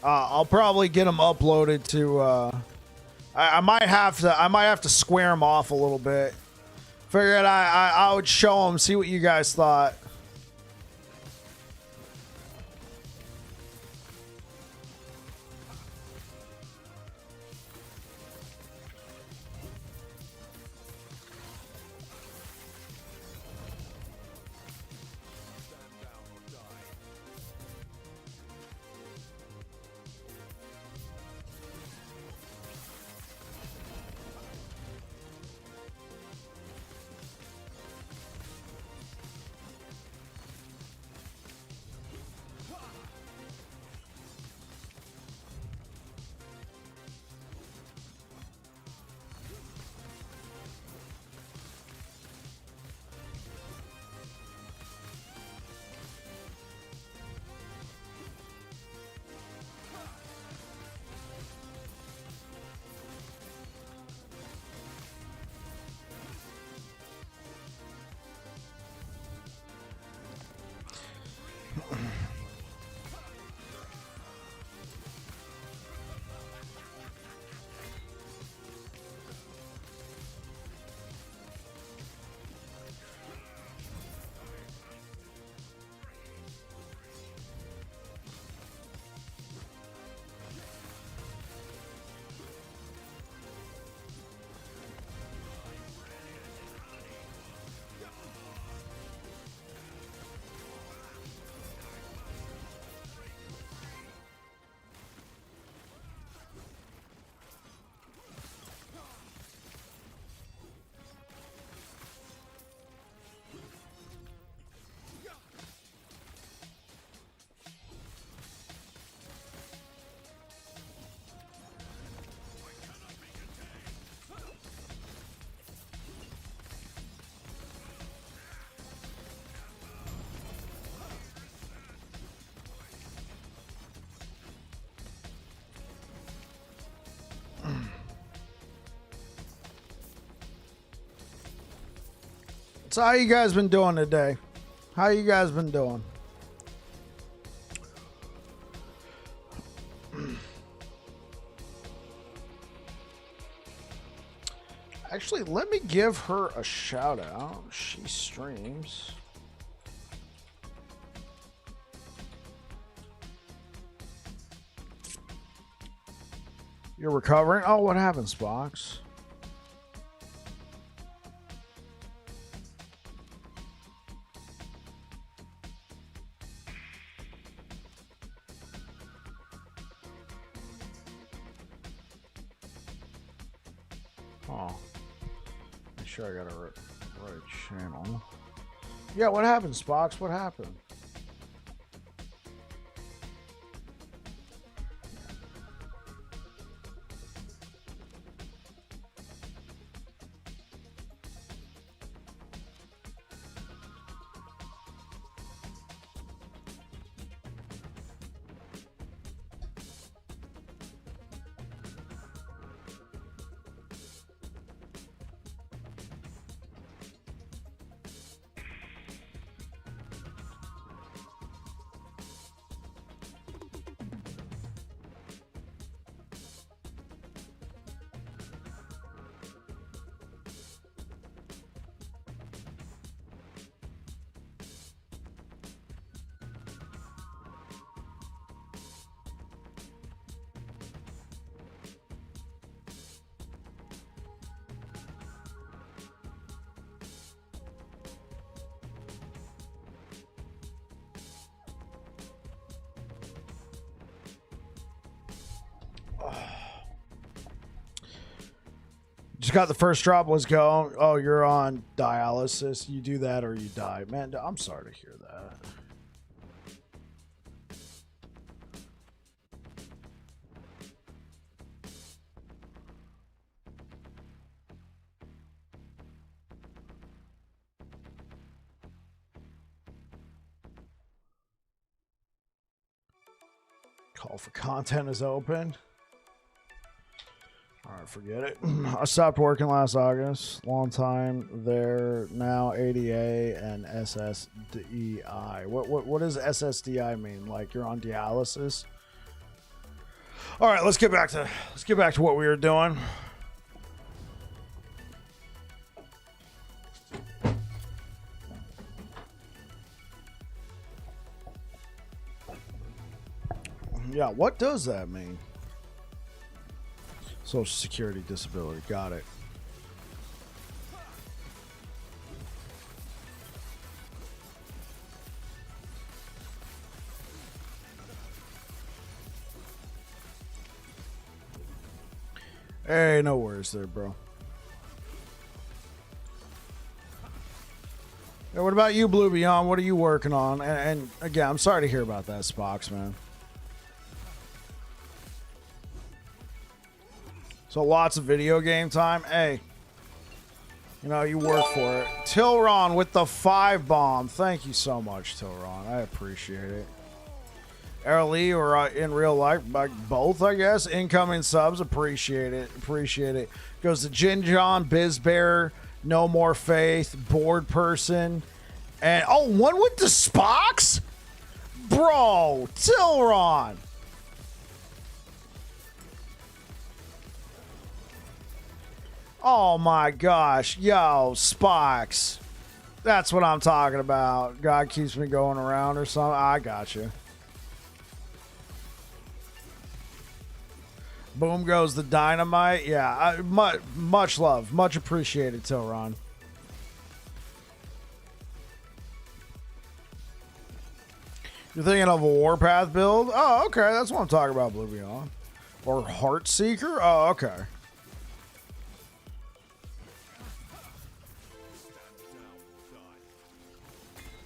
I'll probably get them uploaded to I might have to square them off a little bit. Figured I would show them, see what you guys thought. So how you guys been doing today? How you guys been doing? Actually, let me give her a shout out. She streams. You're recovering? Oh, what happened, Spox? Oh, make sure I got a right channel. Yeah, what happened, Spox? What happened? Just got the first drop. Let's go. Oh, you're on dialysis. You do that or you die. Man, I'm sorry to hear that. Call for content is open. All right, forget it. I stopped working last August. Long time there now. ADA and SSDI. What does SSDI mean? Like you're on dialysis? All right, let's get back to what we were doing. Yeah, what does that mean? Social Security disability. Got it. Hey, no worries there, bro. Hey, what about you, Blue Beyond? What are you working on? And again, I'm sorry to hear about that, Spox, man. So lots of video game time. Hey, you know, you work for it. Tilron with the 5 bomb. Thank you so much, Tilron. I appreciate it. Lee or in real life, like both, I guess. Incoming subs, appreciate it. Appreciate it. Goes to Jin John, Bizbear, No More Faith, Bored Person, and one with the Spox? Bro, Tilron. Oh my gosh. Yo, Spox. That's what I'm talking about. God keeps me going around or something. I got you. Boom goes the dynamite. Yeah, much love. Much appreciated, Tilron. You're thinking of a Warpath build? Oh, okay. That's what I'm talking about, Blue Beyond. Or Heartseeker? Oh, okay.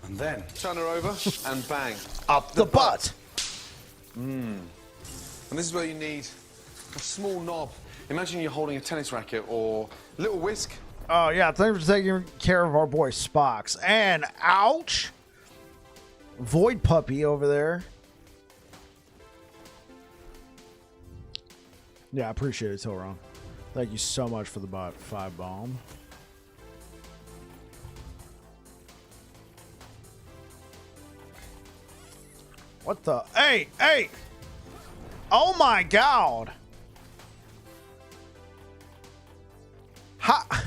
And then turn her over and bang. Up the butt. And this is where you need a small knob. Imagine you're holding a tennis racket or a little whisk. Oh, yeah. Thanks for taking care of our boy Spox. And ouch. Void Puppy over there. Yeah, I appreciate it, Tilron. Thank you so much for the 5 bomb. What the? Hey, hey. Oh, my God. Ha.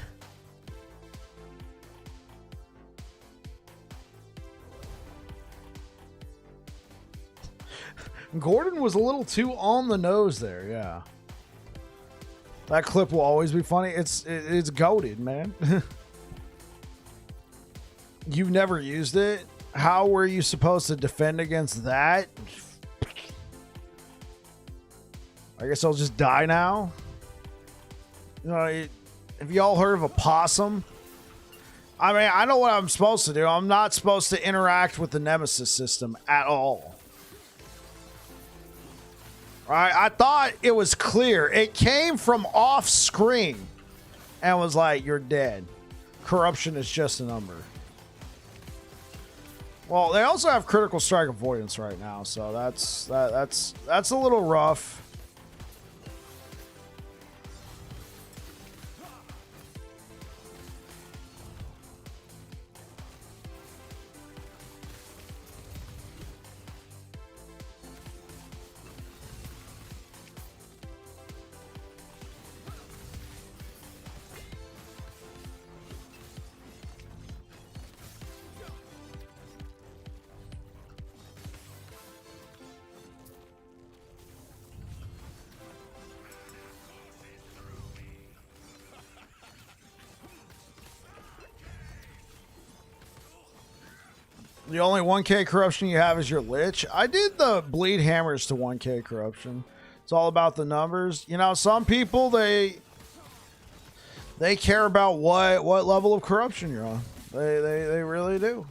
Gordon was a little too on the nose there, yeah. That clip will always be funny. It's goated, man. You've never used it? How were you supposed to defend against that? I guess I'll just die now. You know, have you all heard of a possum? I mean, I know what I'm supposed to do. I'm not supposed to interact with the Nemesis system at all. Right? I thought it was clear. It came from off screen and was like, you're dead. Corruption is just a number. Well, they also have critical strike avoidance right now, so that's a little rough. The only 1K corruption you have is your Lich. I did the bleed hammers to 1K corruption. It's all about the numbers. You know, some people, they care about what level of corruption you're on. They really do.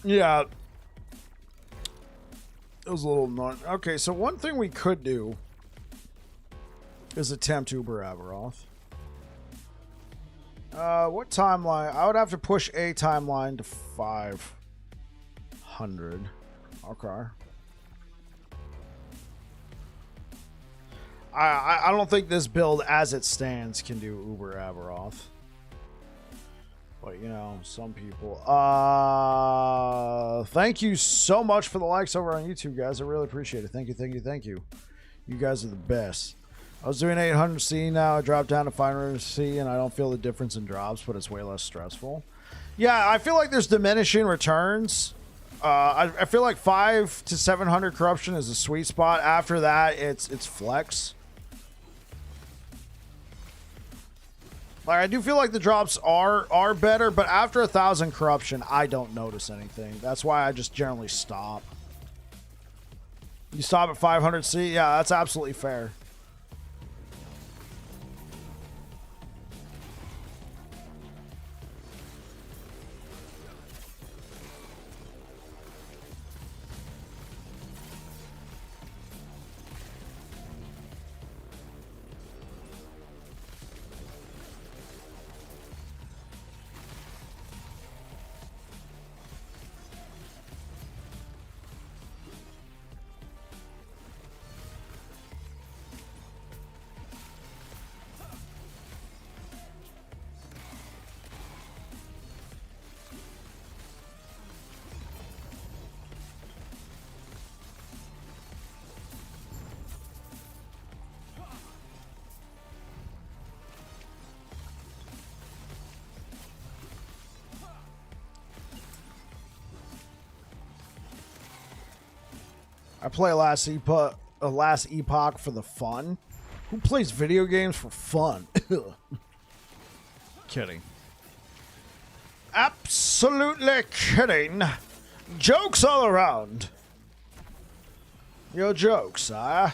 Yeah. It was a little annoying. Okay, so one thing we could do is attempt Uber Averoth. What timeline? I would have to push a timeline to 500. Okay. I don't think this build as it stands can do Uber Aberoth. But, you know, some people. Thank you so much for the likes over on YouTube, guys. I really appreciate it. Thank you, thank you, thank you. You guys are the best. I was doing 800C now. I dropped down to 500C, and I don't feel the difference in drops, but it's way less stressful. Yeah, I feel like there's diminishing returns. I feel like 500 to 700 corruption is a sweet spot. After that, it's flex. Like, I do feel like the drops are better, but after 1,000 corruption, I don't notice anything. That's why I just generally stop. You stop at 500C? Yeah, that's absolutely fair. I play last Epoch for the fun. Who plays video games for fun? Kidding. Absolutely kidding. Jokes all around. Your jokes, huh?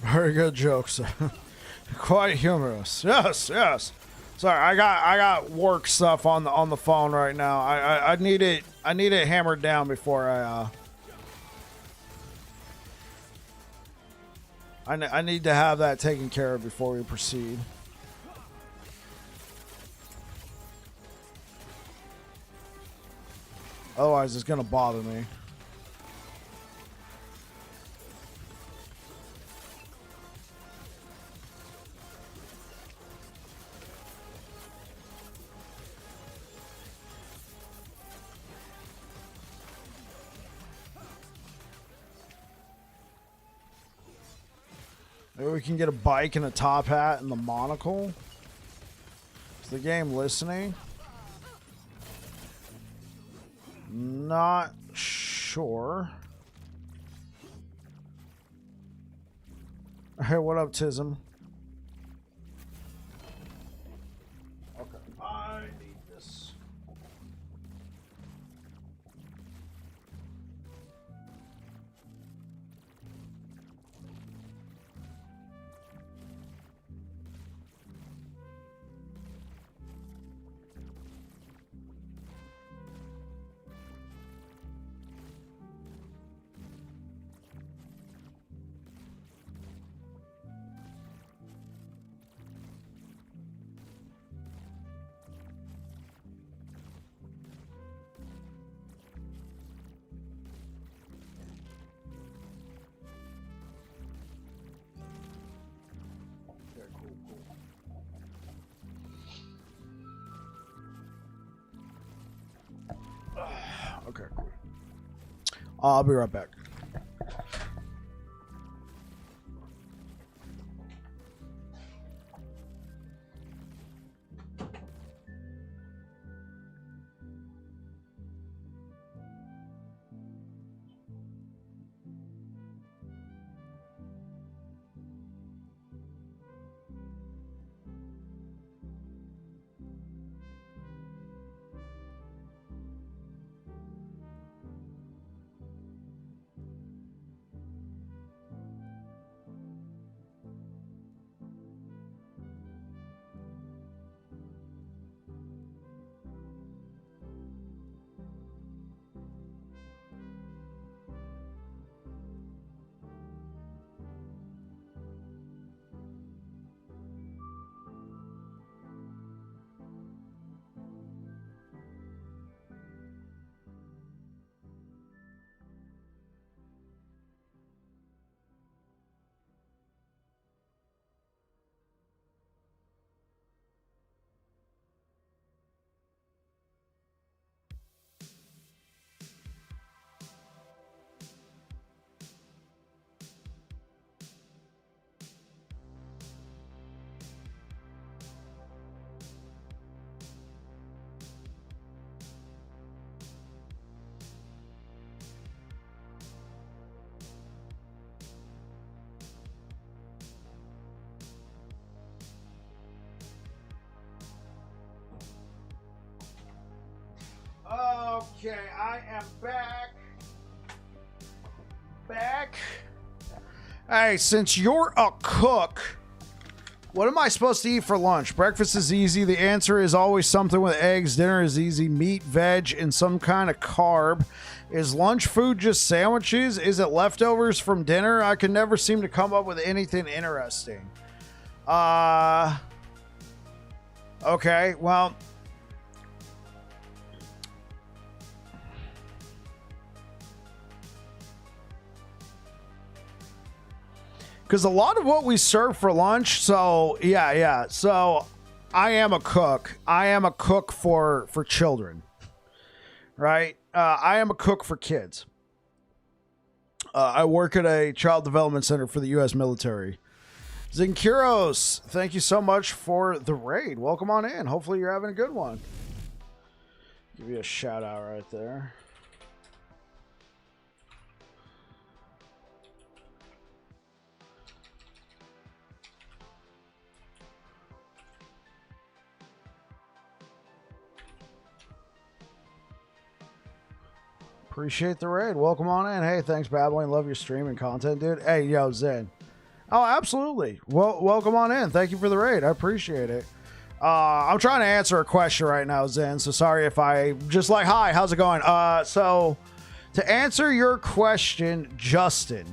Very good jokes. Quite humorous. Yes, yes. Sorry, I got work stuff on the phone right now. I need it hammered down before I need to have that taken care of before we proceed. Otherwise, it's gonna bother me. Maybe we can get a bike and a top hat and the monocle. Is the game listening? Not sure. Hey, what up, Tism? Okay, I need this. Okay, cool. I'll be right back. Okay, I am back. Hey, since you're a cook, what am I supposed to eat for lunch? Breakfast is easy. The answer is always something with eggs. Dinner is easy. Meat, veg, and some kind of carb. Is lunch food just sandwiches? Is it leftovers from dinner? I can never seem to come up with anything interesting. Okay, well... Because a lot of what we serve for lunch, so yeah. So I am a cook. I am a cook for children, right? I am a cook for kids. I work at a child development center for the U.S. military. Zinkiros, thank you so much for the raid. Welcome on in. Hopefully you're having a good one. Give you a shout out right there. Appreciate the raid. Welcome on in. Hey, thanks, Babbling. Love your stream and content, dude. Hey, yo, Zen. Oh, absolutely. Well, welcome on in. Thank you for the raid. I appreciate it. I'm trying to answer a question right now, Zen. So sorry if I just like, hi, how's it going? So to answer your question, Justin,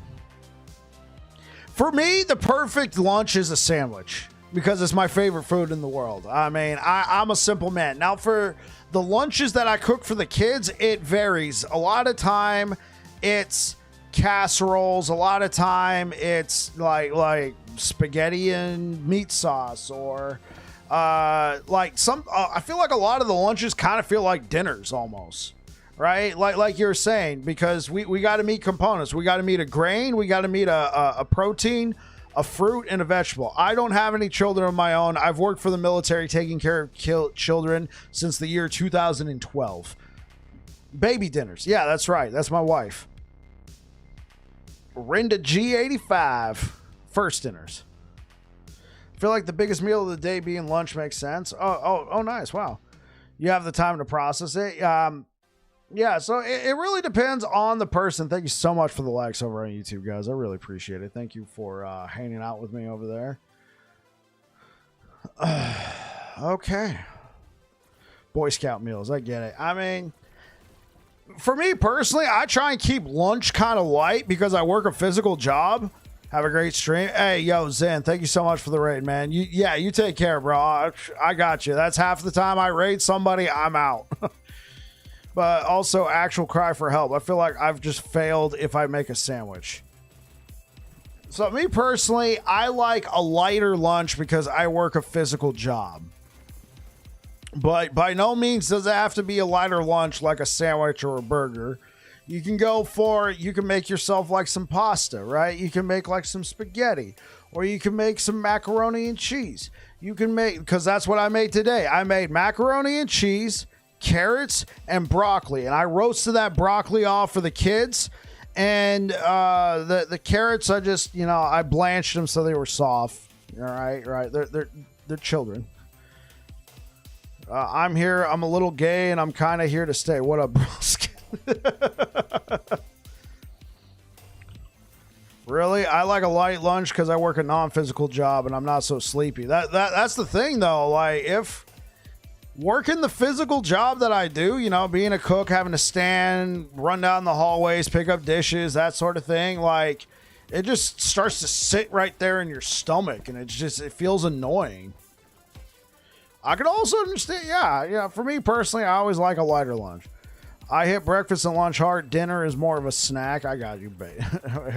for me, the perfect lunch is a sandwich because it's my favorite food in the world. I mean, I'm a simple man. Now, for the lunches that I cook for the kids, it varies. A lot of time, it's casseroles. A lot of time, it's like spaghetti and meat sauce, or like some. I feel like a lot of the lunches kind of feel like dinners almost, right? Like you're saying, because we got to meet components. We got to meet a grain. We got to meet a protein, a fruit, and a vegetable. I don't have any children of my own. I've worked for the military taking care of children since the year 2012. Baby dinners. Yeah, that's right. That's my wife. Rinda G85. First dinners. I feel like the biggest meal of the day being lunch makes sense. Oh, nice. Wow. You have the time to process it. Yeah, so it really depends on the person. Thank you so much for the likes over on YouTube, guys. I really appreciate it. Thank you for hanging out with me over there. Okay. Boy Scout meals. I get it. I mean, for me personally, I try and keep lunch kind of light because I work a physical job. Have a great stream. Hey, yo, Zen, thank you so much for the raid, man. You take care, bro. I got you. That's half the time I raid somebody, I'm out. But also actual cry for help. I feel like I've just failed if I make a sandwich. So me personally, I like a lighter lunch because I work a physical job. But by no means does it have to be a lighter lunch like a sandwich or a burger. You can you can make yourself like some pasta, right? You can make like some spaghetti, or you can make some macaroni and cheese. You can make, because that's what I made today. I made macaroni and cheese, carrots, and broccoli. And I roasted that broccoli off for the kids. And the carrots, I just, I blanched them so they were soft. All right, right. They're children. I'm here. I'm a little gay, and I'm kind of here to stay. What up, broski? Really? I like a light lunch because I work a non-physical job, and I'm not so sleepy. That's the thing, though. Like, if working the physical job that I do, being a cook, having to stand, run down the hallways, pick up dishes, that sort of thing, like, it just starts to sit right there in your stomach, and it feels annoying. I could also understand, yeah. For me personally, I always like a lighter lunch. I hit breakfast and lunch hard. Dinner is more of a snack. I got you,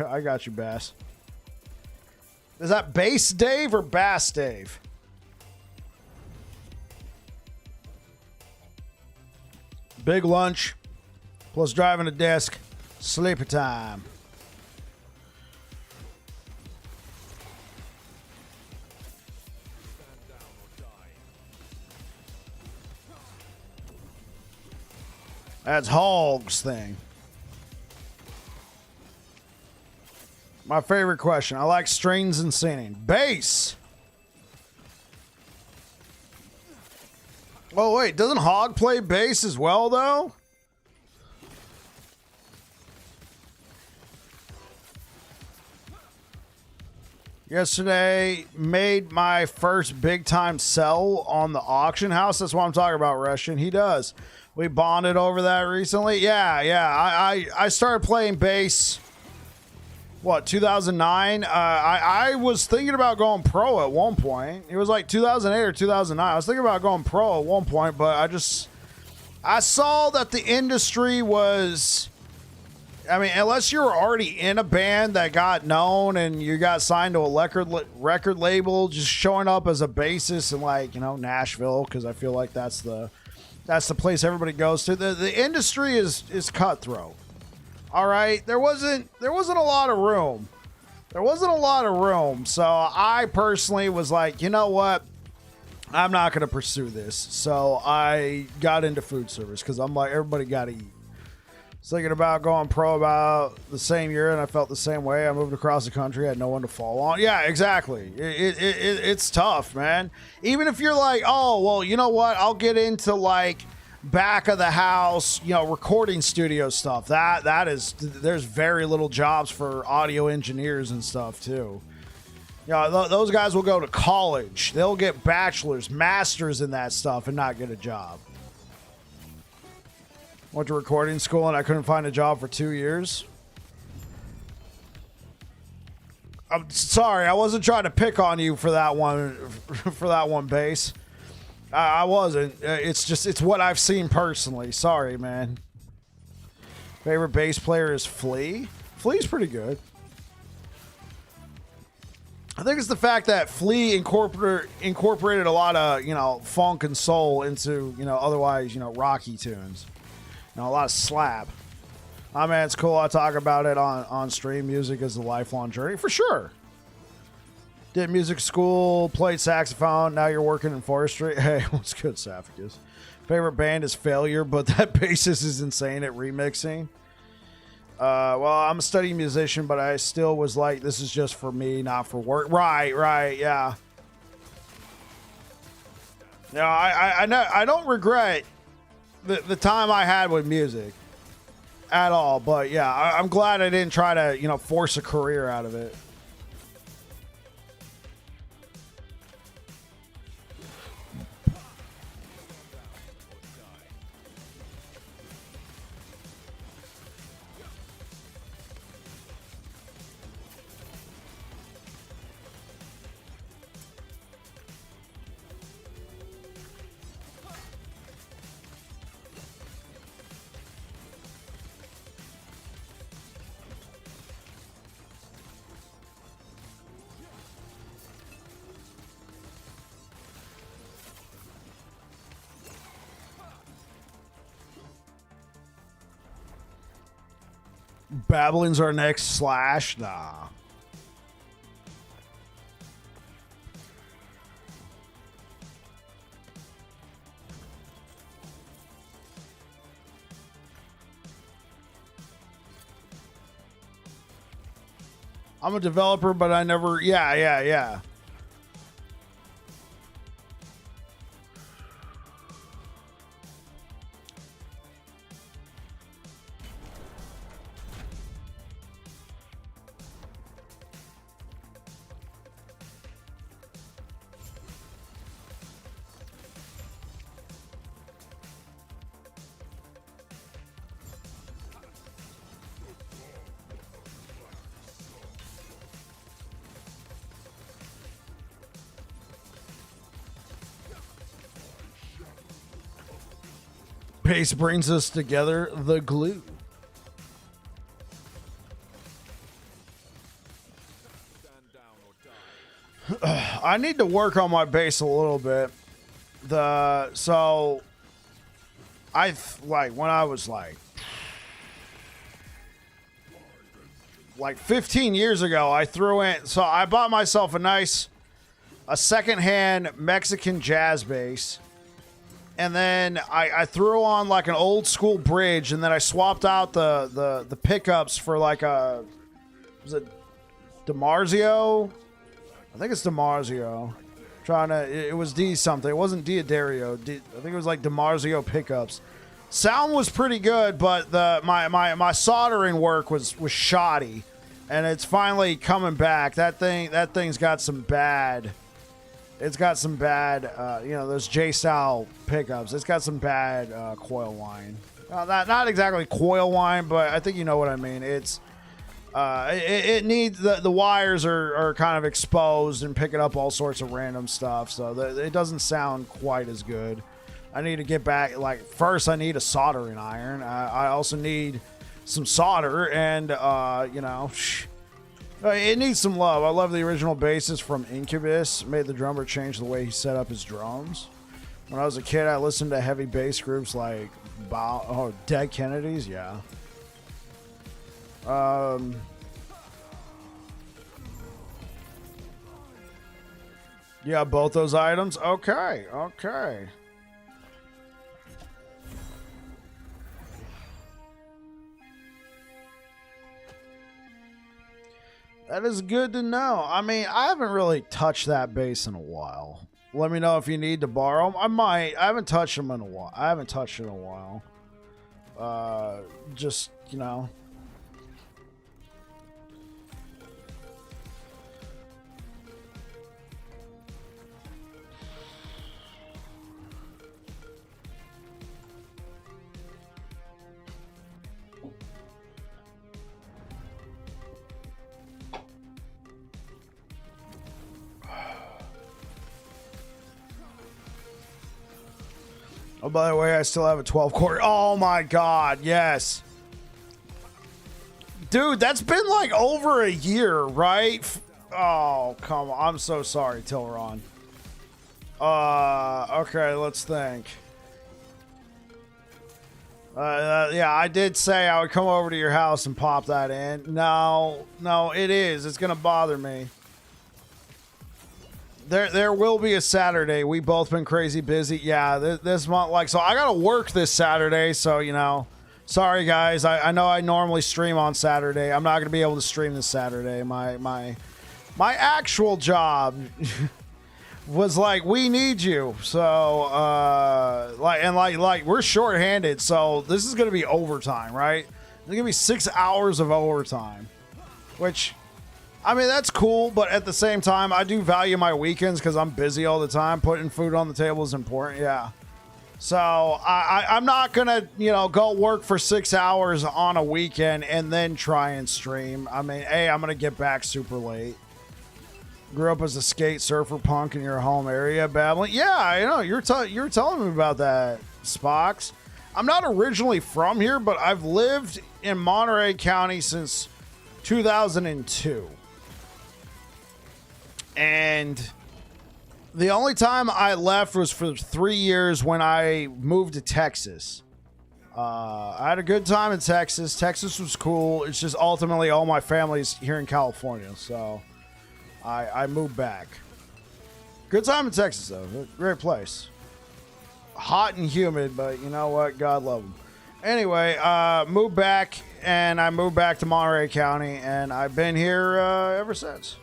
I got you, Bass. Is that Bass Dave or Bass Dave? Big lunch, plus driving a desk, sleepy time. That's Hog's thing. My favorite question. I like strings and singing. Bass. Oh, wait. Doesn't Hog play bass as well, though? Yesterday, made my first big-time sell on the auction house. That's what I'm talking about, Russian. He does. We bonded over that recently. Yeah. I started playing bass, 2009? I was thinking about going pro at one point. It was like 2008 or 2009. I was thinking about going pro at one point, but I saw that the industry was, unless you were already in a band that got known and you got signed to a record label, just showing up as a bassist in Nashville, because I feel like that's the place everybody goes to. The industry is cutthroat. All right, there wasn't a lot of room. So I personally was like, you know what? I'm not going to pursue this. So I got into food service because I'm like, everybody got to eat. I was thinking about going pro about the same year, and I felt the same way. I moved across the country, had no one to fall on. Yeah, exactly. It's tough, man. Even if you're like, oh, well, you know what? I'll get into back of the house, recording studio stuff. There's very little jobs for audio engineers and stuff too. Those guys will go to college. They'll get bachelors, masters in that stuff and not get a job. Went to recording school and I couldn't find a job for 2 years. I'm sorry, I wasn't trying to pick on you for that one, Bass. I wasn't. It's what I've seen personally. Sorry, man. Favorite bass player is Flea. Flea's pretty good. I think it's the fact that Flea incorporated a lot of, funk and soul into, otherwise, rocky tunes. A lot of slap. It's cool. I talk about it on stream. Music is a lifelong journey, for sure. Did music school, played saxophone. Now you're working in forestry. Hey, what's good, Saphicus? Favorite band is Failure, but that bassist is insane at remixing. Well, I'm a studying musician, but I still was like, this is just for me, not for work. Right, yeah. I don't regret the time I had with music at all, but yeah, I'm glad I didn't try to, force a career out of it. Babylon's our next Slash? Nah. I'm a developer, but I never... Yeah. Pace brings us together, the glue. I need to work on my base a little bit. So I like when I was like 15 years ago, I threw in, so I bought myself a secondhand Mexican jazz bass. And then I threw on like an old school bridge, and then I swapped out the pickups for like was it DiMarzio? I think it's DiMarzio. It was D something. It wasn't D'Addario. I think it was like DiMarzio pickups. Sound was pretty good, but my soldering work was shoddy, and it's finally coming back. That thing's got some bad. It's got some bad, those J-style pickups. It's got some bad coil whine. Not exactly coil whine, but I think you know what I mean. It's it needs the wires are kind of exposed and picking up all sorts of random stuff, so it doesn't sound quite as good. I need to get back. Like first, I need a soldering iron. I also need some solder, and it needs some love. I love the original bassist from Incubus. Made the drummer change the way he set up his drums. When I was a kid, I listened to heavy bass groups like Dead Kennedys. Yeah. Yeah, both those items. Okay. That is good to know. I mean, I haven't really touched that bass in a while. Let me know if you need to borrow them. I might. I haven't touched them in a while. Just, Oh, by the way, I still have a 12 core. Oh my God, yes. Dude, that's been like over a year, right? Oh, come on. I'm so sorry, Tilron. Okay, let's think. Yeah, I did say I would come over to your house and pop that in. No, it is. It's going to bother me. There will be a Saturday. We both been crazy busy. Yeah, this month, so I gotta work this Saturday. So sorry guys. I know I normally stream on Saturday. I'm not gonna be able to stream this Saturday. My actual job was like, we need you. So we're shorthanded. So this is gonna be overtime, right? There's gonna be 6 hours of overtime, which. I mean, that's cool, but at the same time, I do value my weekends because I'm busy all the time. Putting food on the table is important, yeah. So I'm not going to, go work for 6 hours on a weekend and then try and stream. I mean, I'm going to get back super late. Grew up as a skate surfer punk in your home area, Babylon. Yeah, I know. You're telling me about that, Spox. I'm not originally from here, but I've lived in Monterey County since 2002. And the only time I left was for 3 years when I moved to Texas. I had a good time in Texas. Texas was cool. It's just ultimately all my family's here in California, so I moved back. Good time in Texas, though. Great place. Hot and humid, but you know what? God love them. Anyway, moved back, and I moved back to Monterey County, and I've been here ever since.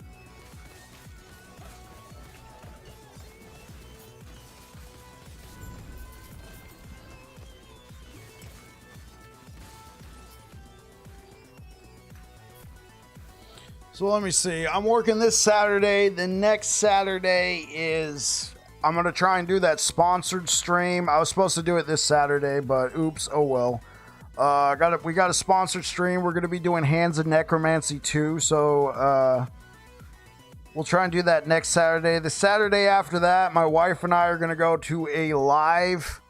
So let me see. I'm working this Saturday. The next Saturday is I'm going to try and do that sponsored stream. I was supposed to do it this Saturday, but oops, oh well. We got a sponsored stream. We're going to be doing Hands of Necromancy 2, so we'll try and do that next Saturday. The Saturday after that, my wife and I are going to go to a live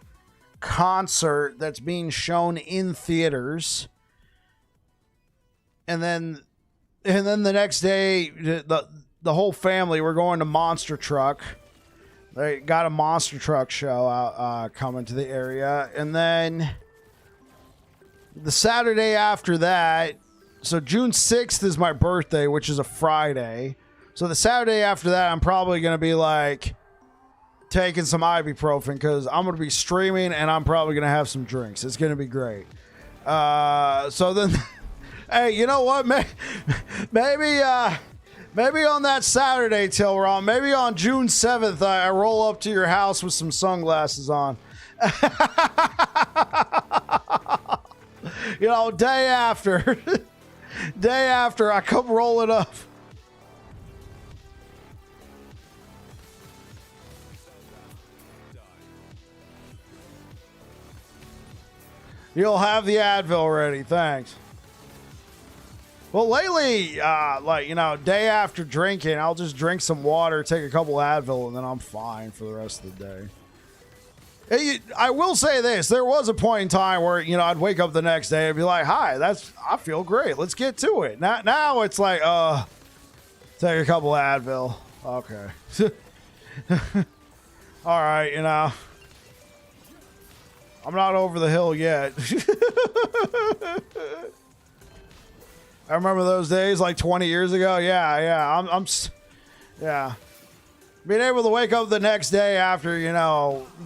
concert that's being shown in theaters. And then the next day, the whole family, we're going to Monster Truck. They got a Monster Truck show coming to the area. And then the Saturday after that, so June 6th is my birthday, which is a Friday. So the Saturday after that, I'm probably going to be like taking some ibuprofen because I'm going to be streaming and I'm probably going to have some drinks. It's going to be great. So then... Hey, you know what? Maybe on that Saturday, Tilron, maybe on June 7th, I roll up to your house with some sunglasses on. You know, day after I come rolling up. You'll have the Advil ready. Thanks. Well, lately, day after drinking, I'll just drink some water, take a couple Advil, and then I'm fine for the rest of the day. I will say this. There was a point in time where, I'd wake up the next day and be like, hi, I feel great. Let's get to it. Now it's like, take a couple Advil. Okay. All right, I'm not over the hill yet. I remember those days like 20 years ago. Yeah. Yeah. Being able to wake up the next day after,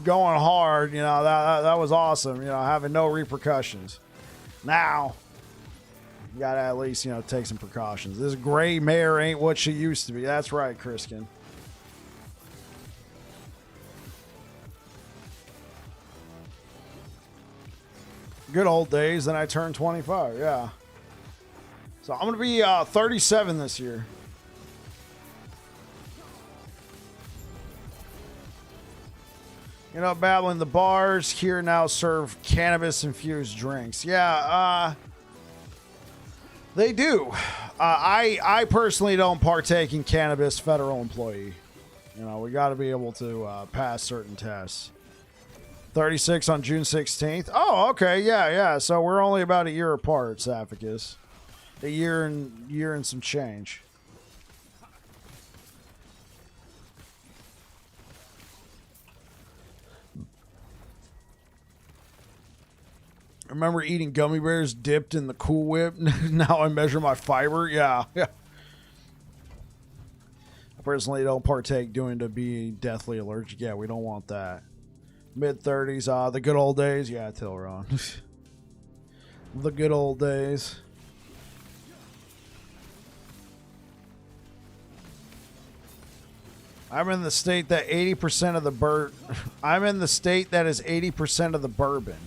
going hard, that was awesome, having no repercussions. Now, you got to at least, take some precautions. This gray mare ain't what she used to be. That's right, Chriskin. Good old days, then I turned 25, yeah. So I'm going to be 37 this year. Battling the bars here now serve cannabis-infused drinks. Yeah, they do. I personally don't partake in cannabis, federal employee. We got to be able to pass certain tests. 36 on June 16th. Oh, okay, yeah. So we're only about a year apart, Saphicus. A year and some change. I remember eating gummy bears dipped in the Cool Whip. Now I measure my fiber. Yeah. I personally don't partake doing to be deathly allergic. Yeah, we don't want that. Mid-30s. The good old days. Yeah, Tilron. The good old days. I'm in the state that 80% of the I'm in the state that is 80% of the bourbon.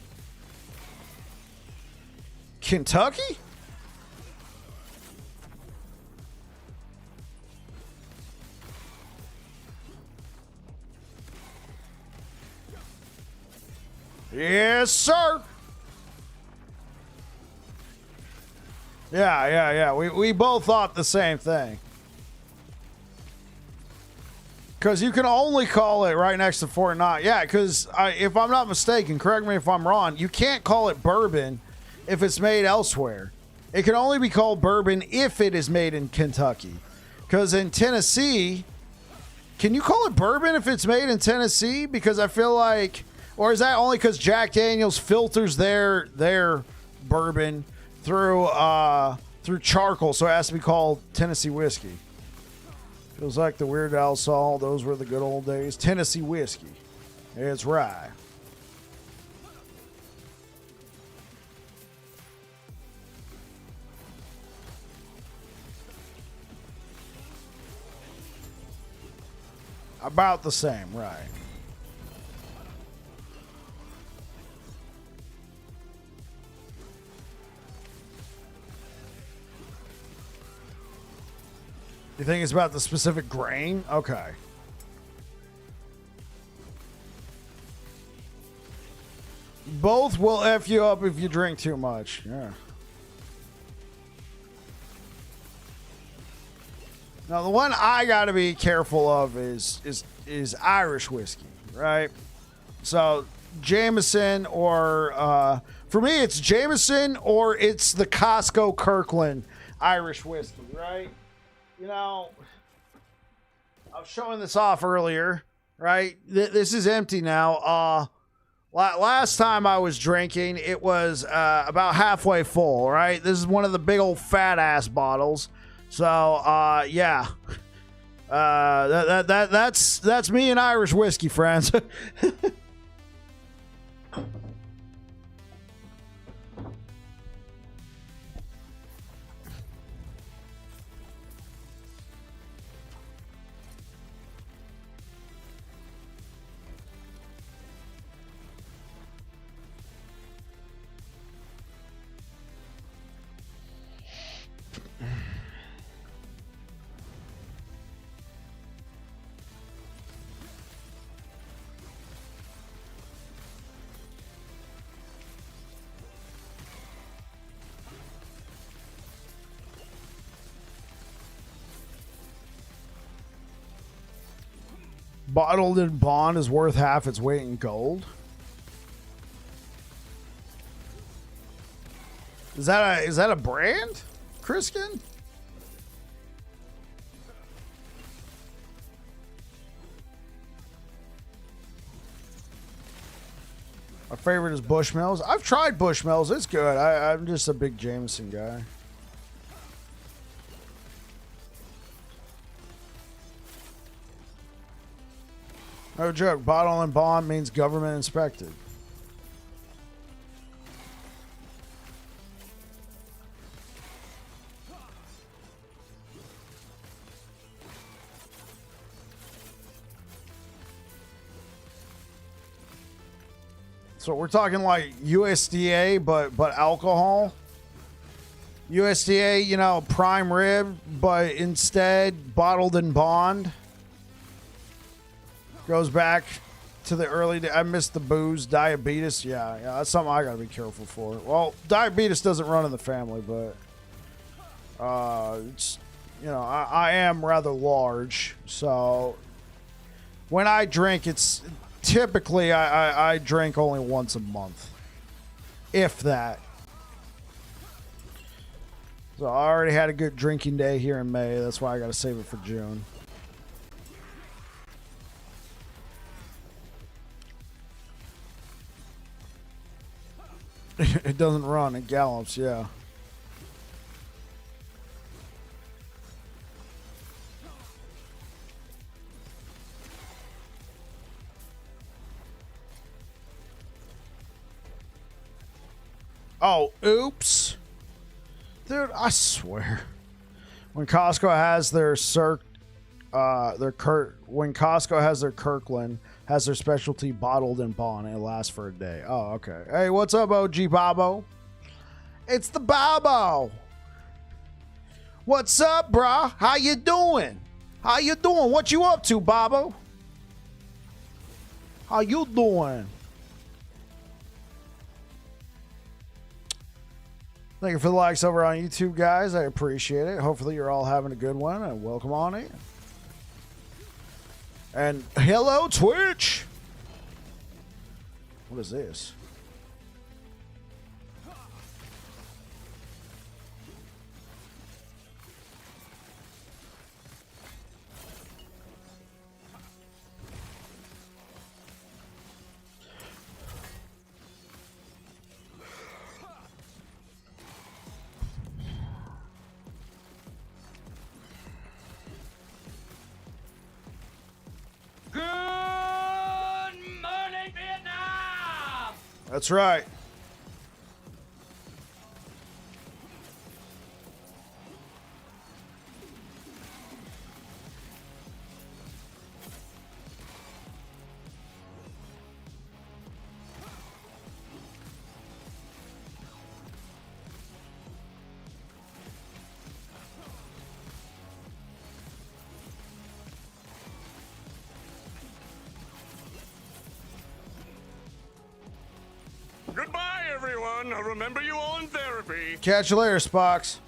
Kentucky? Yes, sir. Yeah. We both thought the same thing. Because you can only call it right next to Fort Knox. Yeah, because if I'm not mistaken, correct me if I'm wrong, you can't call it bourbon if it's made elsewhere. It can only be called bourbon if it is made in Kentucky. Because in Tennessee, can you call it bourbon if it's made in Tennessee? Because I feel like Or is that only because Jack Daniels filters their bourbon through charcoal, so it has to be called Tennessee whiskey? Feels like the Weird Al song. Those were the good old days. Tennessee whiskey. It's right. About the same, right. You think it's about the specific grain? Okay. Both will F you up if you drink too much. Yeah. Now the one I gotta be careful of is Irish whiskey, right? So Jameson or for me it's Jameson or it's the Costco Kirkland Irish whiskey, right? You know, I was showing this off earlier, right? This is empty now. Last time I was drinking, it was about halfway full, right? This is one of the big old fat ass bottles. So, yeah. That's me and Irish whiskey, friends. Bottled in Bond is worth half its weight in gold. Is that a brand, Criskin? My favorite is Bushmills. I've tried Bushmills. It's good. I'm just a big Jameson guy. No joke. Bottle and bond means government inspected. So we're talking like USDA, but alcohol. USDA, you know, prime rib, but instead bottled in bond. Goes back to the early days. I missed the booze. Diabetes. Yeah, that's something I gotta be careful for. Well, diabetes doesn't run in the family, but it's, you know, I am rather large, so when I drink, it's typically I drink only once a month, if that. So I already had a good drinking day here in May. That's why I gotta save it for June. It doesn't run, it gallops, yeah. Oh, oops. Dude, I swear. When Costco has their when Costco has their Kirkland, has their specialty bottled in bond, and it lasts for a day. Oh, okay. Hey, what's up, OG Bobo? It's the Bobo. What's up, brah? How you doing? How you doing? What you up to, Bobo? How you doing? Thank you for the likes over on YouTube, guys. I appreciate it. Hopefully you're all having a good one, and welcome on in. And hello, Twitch. What is this? That's right. Goodbye, everyone. I'll remember you all in therapy. Catch you later, Spox.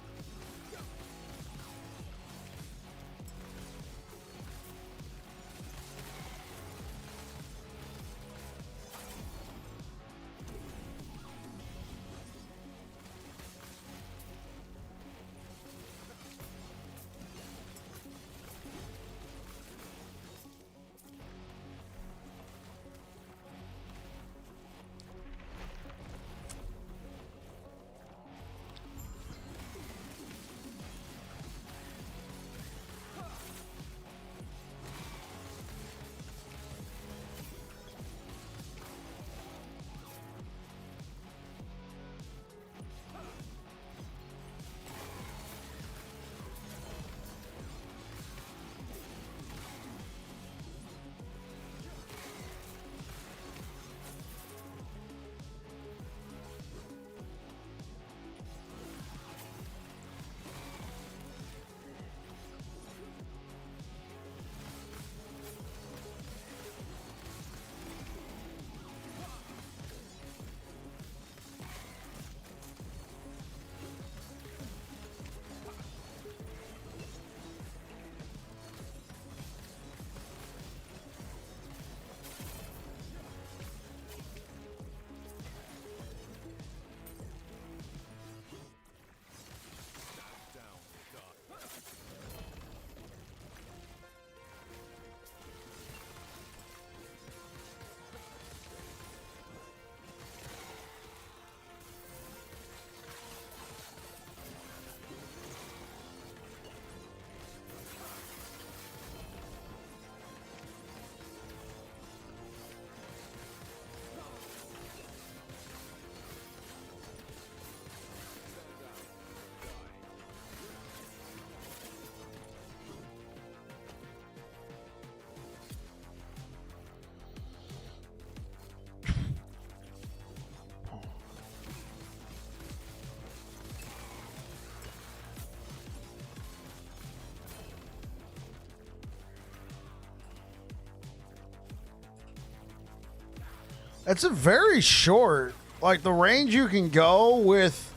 It's a very short, like the range you can go with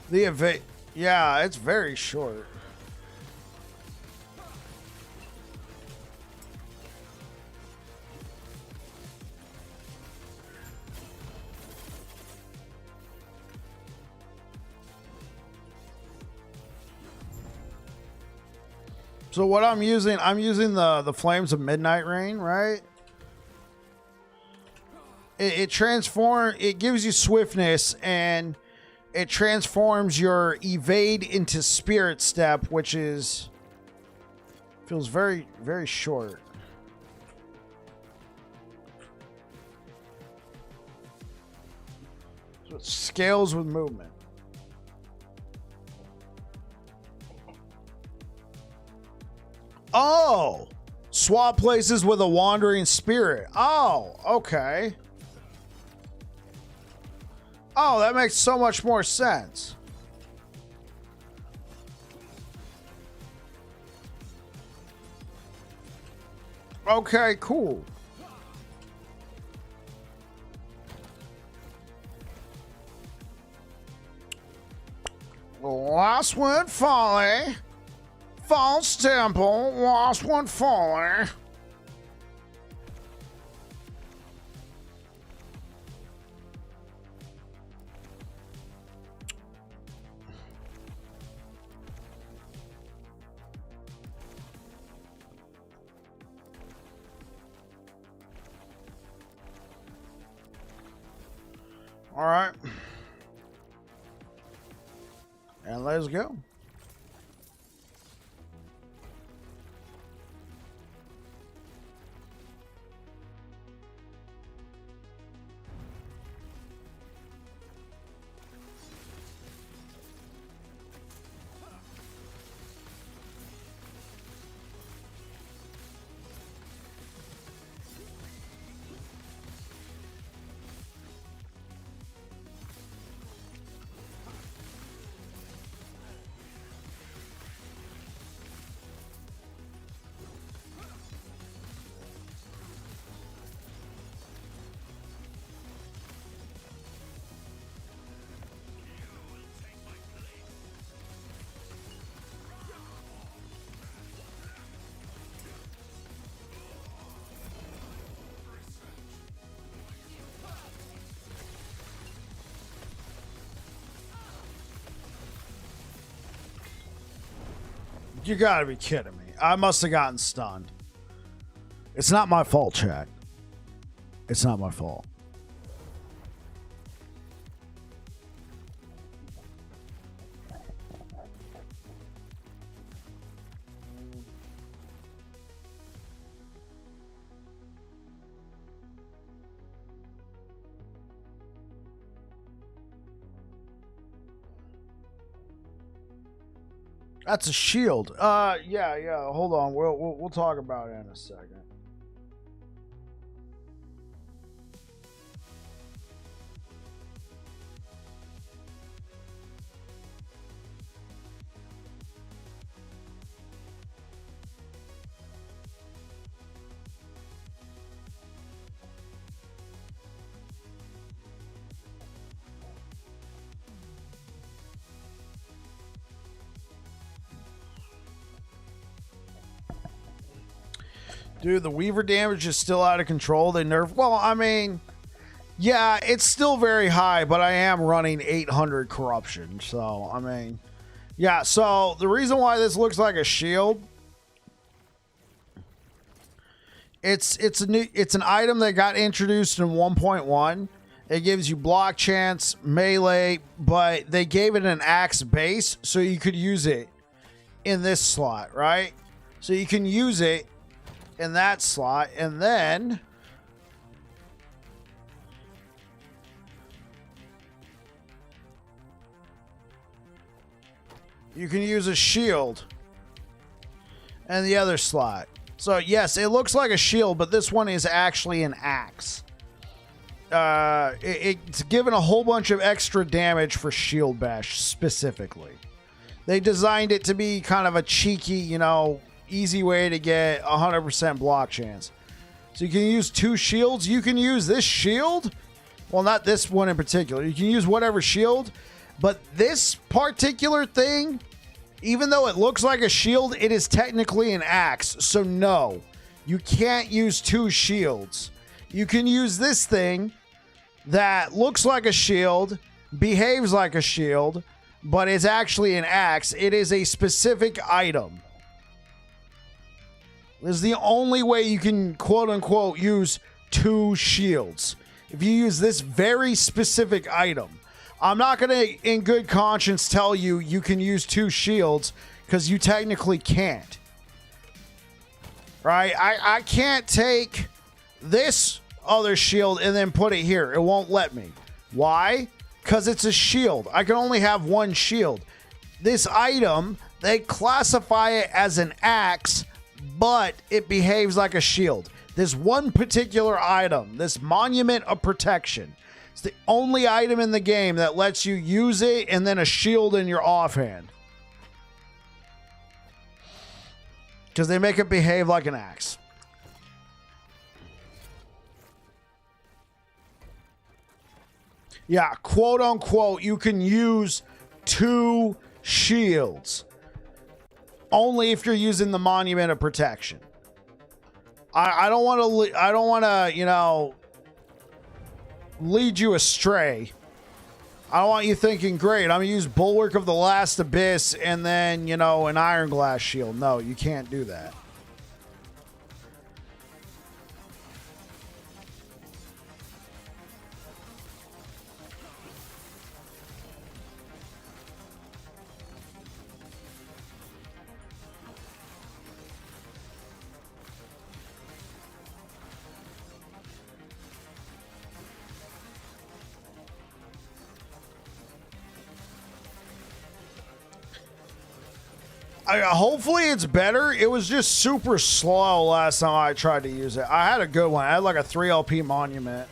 the evade. Yeah, it's very short. So what I'm using the Flames of Midnight Rain, right? It gives you swiftness, and it transforms your evade into Spirit Step, which feels very, very short. So it scales with movement. Oh! Swap places with a Wandering Spirit. Oh, okay. Oh, that makes so much more sense. Okay, cool. Last One Folly. False Temple. Last One Folly. All right. And let's go. You gotta be kidding me. I must have gotten stunned. It's not my fault, chat. It's not my fault. That's a shield. Yeah. Hold on. We'll talk about it in a second. Dude, the Weaver damage is still out of control. They nerf. Well, I mean, yeah, it's still very high, but I am running 800 corruption. So, I mean, yeah. So the reason why this looks like a shield, it's an item that got introduced in 1.1. It gives you block chance, melee, but they gave it an axe base, so you could use it in this slot, right? So you can use it in that slot, and then you can use a shield in the other slot. So yes, it looks like a shield, but this one is actually an axe. It's given a whole bunch of extra damage for shield bash specifically. They designed it to be kind of a cheeky, easy way to get 100% block chance. So you can use 2 shields. You can use this shield. Well, not this one in particular. You can use whatever shield. But this particular thing, even though it looks like a shield, it is technically an axe. So no, you can't use 2 shields. You can use this thing that looks like a shield, behaves like a shield, but is actually an axe. It is a specific item. This is the only way you can, quote unquote, use 2 shields. If you use this very specific item. I'm not going to, in good conscience, tell you you can use 2 shields, because you technically can't. Right? I can't take this other shield and then put it here. It won't let me. Why? Because it's a shield. I can only have 1 shield. This item, they classify it as an axe, but it behaves like a shield. This one particular item, this Monument of Protection, it's the only item in the game that lets you use it and then a shield in your offhand. Because they make it behave like an axe. Yeah, quote unquote, you can use 2 shields. Only if you're using the Monument of Protection. I don't want to, lead you astray. I don't want you thinking, great, I'm going to use Bulwark of the Last Abyss and then, an Iron Glass shield. No, you can't do that. Hopefully it's better. It was just super slow last time I tried to use it. I had a good one. I had like a 3 LP Monument.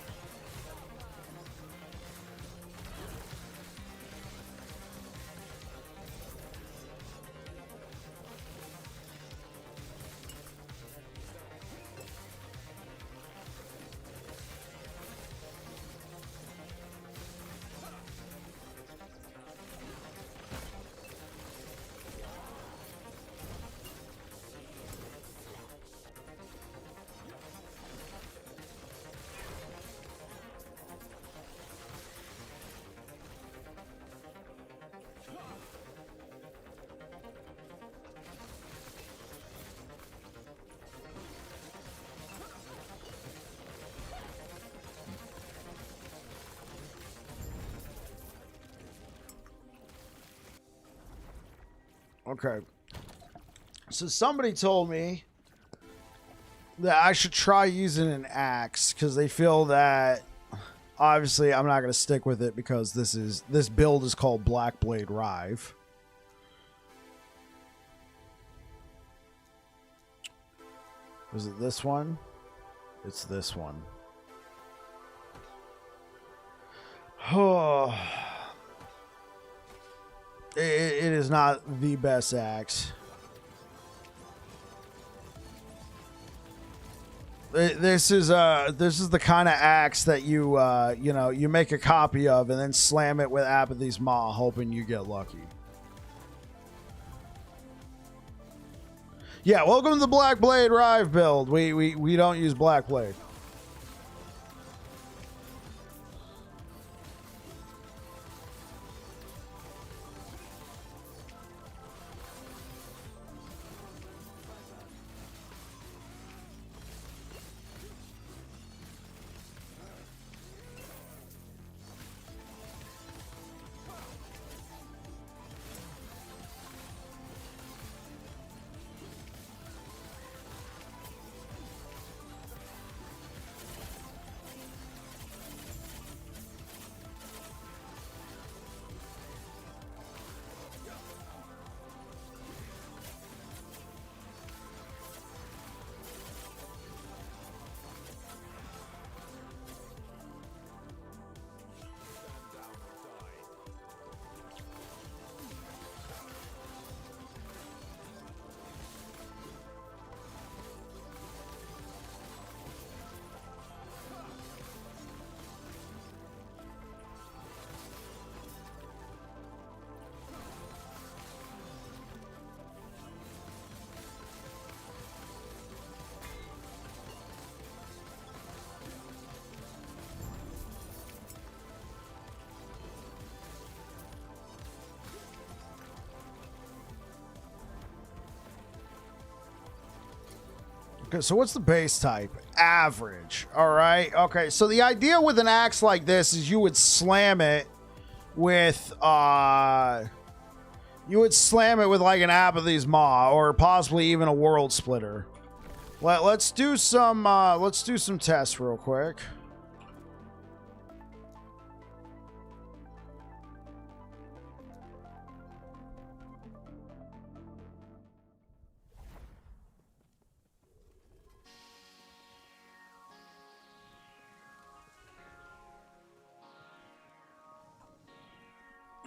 Okay. So somebody told me that I should try using an axe because they feel that obviously I'm not going to stick with it because this build is called Black Blade Rive. Was it this one? It's this one. Oh. It is not the best axe. This is the kind of axe that you you make a copy of and then slam it with Apathy's Maw, hoping you get lucky. Yeah, welcome to the Black Blade Rive build. We don't use Black Blade. Okay, so what's the base type? Average. All right. Okay, so the idea with an axe like this is you would slam it with like an Apathy's Maw or possibly even a World Splitter. Let's do some tests real quick.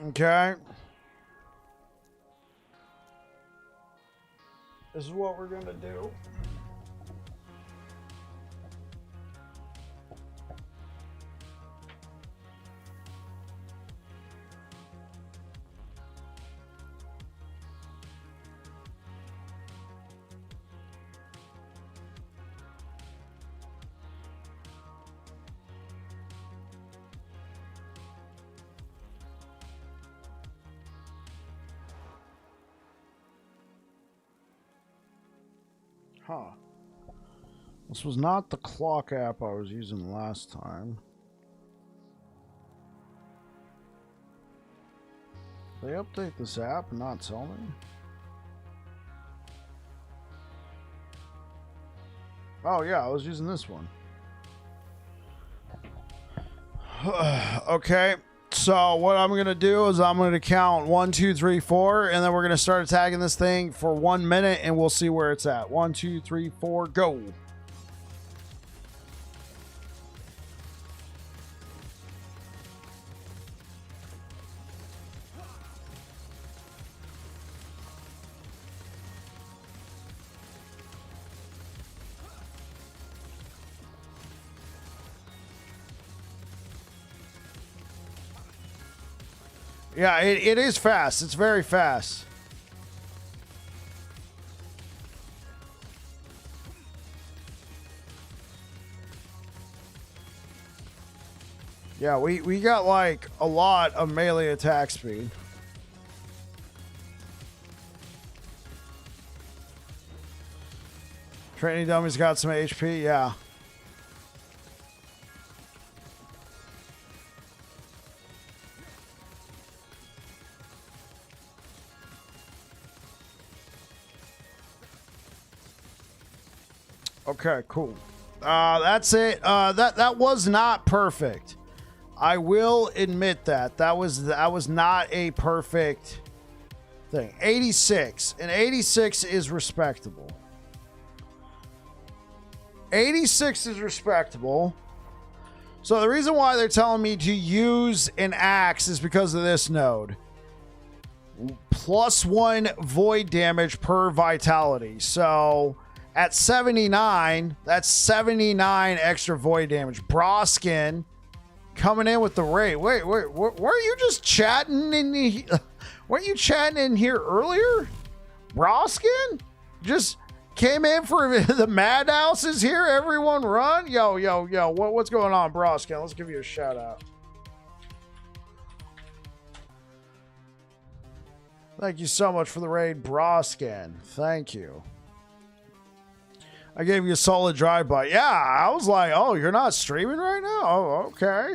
Okay. This is what we're going to do. Huh. This was not the clock app I was using last time. They update this app and not tell me? Oh yeah, I was using this one. Okay. So what I'm going to do is I'm going to count 1, 2, 3, 4, and then we're going to start attacking this thing for 1 minute, and we'll see where it's at. 1, 2, 3, 4, go. Yeah, it is fast. It's very fast. Yeah, we got like a lot of melee attack speed. Training Dummy's got some HP, yeah. Okay, cool. That's it. That was not perfect. I will admit that. That was not a perfect thing. 86. And 86 is respectable. 86 is respectable. So the reason why they're telling me to use an axe is because of this node. +1 void damage per vitality. So at 79, that's 79 extra void damage. Broskin coming in with the raid. Wait, weren't you just chatting in? Weren't you chatting in here earlier? Broskin just came in for the madhouse is here. Everyone run. Yo. What's going on, Broskin? Let's give you a shout out. Thank you so much for the raid, Broskin. Thank you. I gave you a solid drive-by. Yeah, I was like, oh, you're not streaming right now? Oh, okay.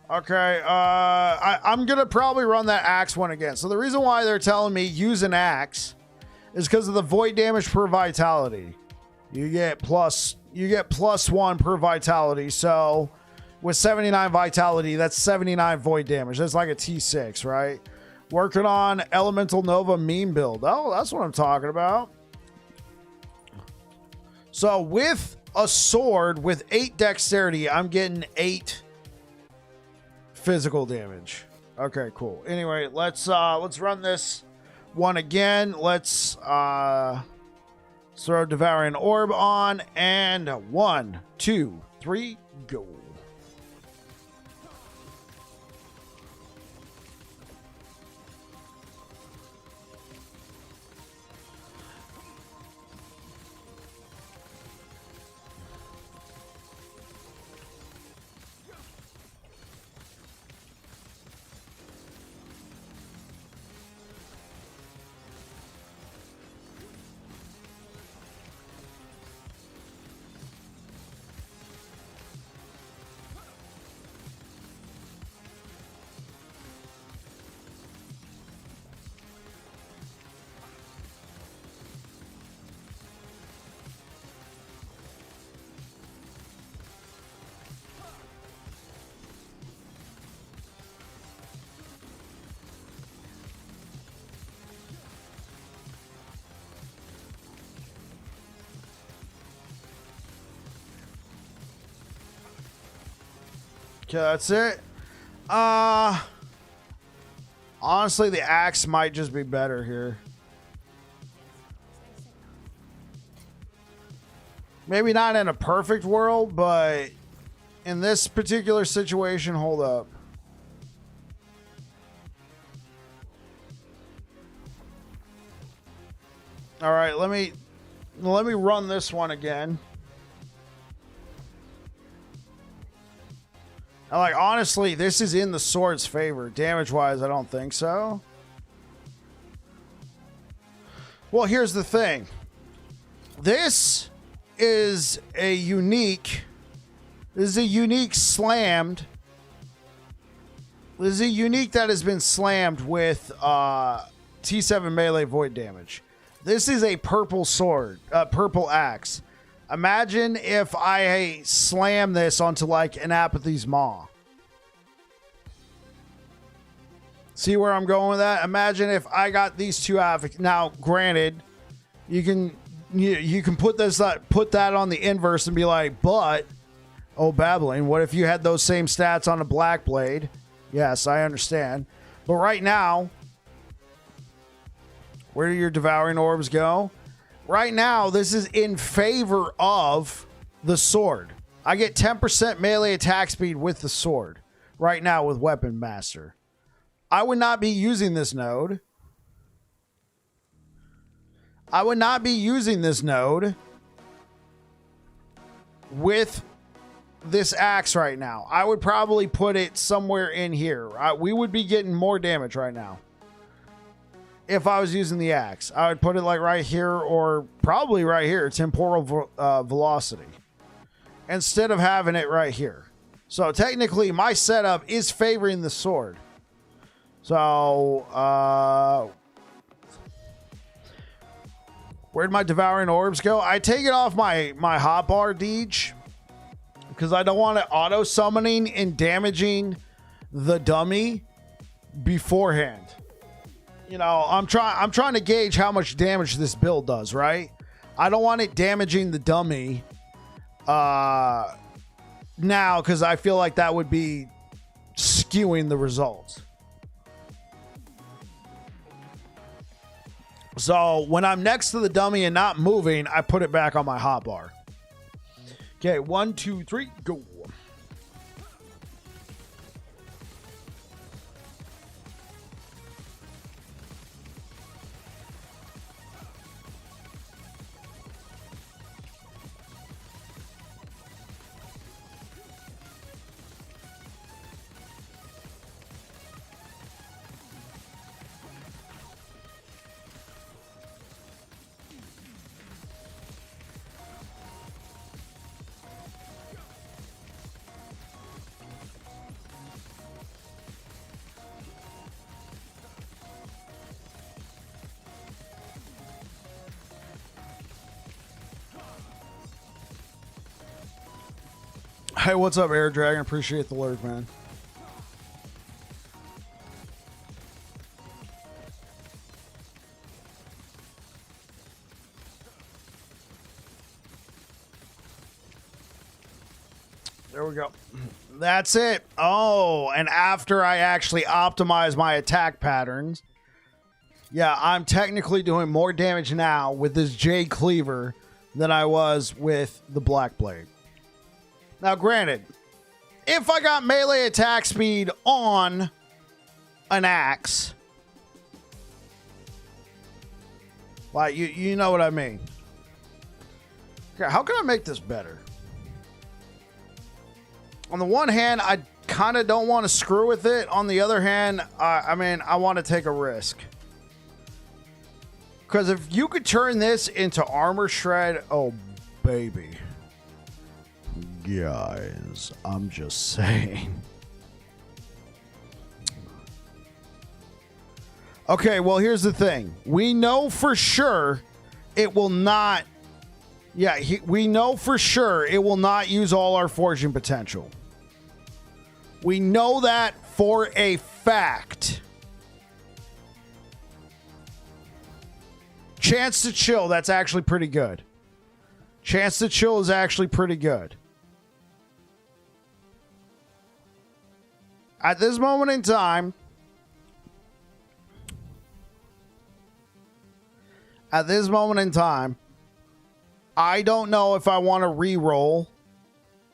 Okay, I'm going to probably run that axe one again. So the reason why they're telling me use an axe is because of the void damage per vitality. You get +1 per vitality. So with 79 vitality, that's 79 void damage. That's like a T6, right? Working on Elemental Nova meme build. Oh, that's what I'm talking about. So with a sword with 8 dexterity, I'm getting 8 physical damage. Okay, cool. Anyway, let's run this one again. Let's throw Devouring Orb on, and 1, 2, 3, go. Okay, that's it. Honestly, the axe might just be better here. Maybe not in a perfect world, but in this particular situation, hold up. All right, let me run this one again. Like, honestly, this is in the sword's favor. Damage-wise, I don't think so. Well, here's the thing. This is a unique slammed. This is a unique that has been slammed with T7 melee void damage. This is a purple sword, purple axe. Imagine if I slam this onto like an Apathy's Maw. See where I'm going with that? Imagine if I got these two out. Now, granted, you can put that on the inverse and be like, but oh, babbling. What if you had those same stats on a Black Blade? Yes, I understand. But right now, where do your Devouring Orbs go? Right now, this is in favor of the sword. I get 10% melee attack speed with the sword right now with Weapon Master. I would not be using this node. I would not be using this node with this axe right now. I would probably put it somewhere in here. We would be getting more damage right now. If I was using the axe, I would put it like right here or probably right here. Temporal velocity. Instead of having it right here. So technically my setup is favoring the sword. So, Where'd my devouring orbs go? I take it off my hotbar, Deej, because I don't want it auto summoning and damaging the dummy beforehand. You know, I'm trying to gauge how much damage this build does, right? I don't want it damaging the dummy now, because I feel like that would be skewing the results. So when I'm next to the dummy and not moving, I put it back on my hotbar. Okay, 1, 2, 3, go. Hey, what's up, Air Dragon? Appreciate the lurk, man. There we go. That's it. Oh, and after I actually optimize my attack patterns, yeah, I'm technically doing more damage now with this Jade Cleaver than I was with the Black Blade. Now, granted, if I got melee attack speed on an axe, like, you know what I mean. Okay, how can I make this better? On the one hand, I kind of don't want to screw with it. On the other hand, I mean, I want to take a risk. Because if you could turn this into armor shred, oh, baby. Guys, I'm just saying. Okay, well, here's the thing. We know for sure it will not... Yeah, we know for sure it will not use all our forging potential. We know that for a fact. Chance to chill, that's actually pretty good. Chance to chill is actually pretty good. At this moment in time, I don't know if I want to re-roll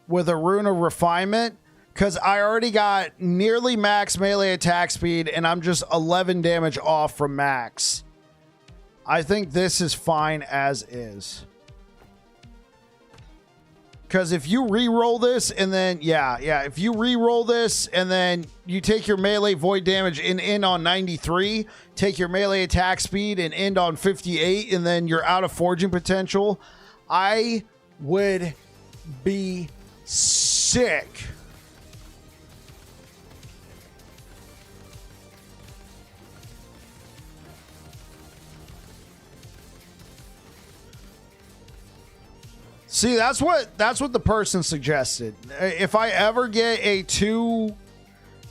with a Rune of Refinement, because I already got nearly max melee attack speed and I'm just 11 damage off from max. I think this is fine as is. Because if you re-roll this and then, if you re-roll this and then you take your melee void damage and end on 93, take your melee attack speed and end on 58, and then you're out of forging potential, I would be sick. See, that's what the person suggested. If I ever get a 2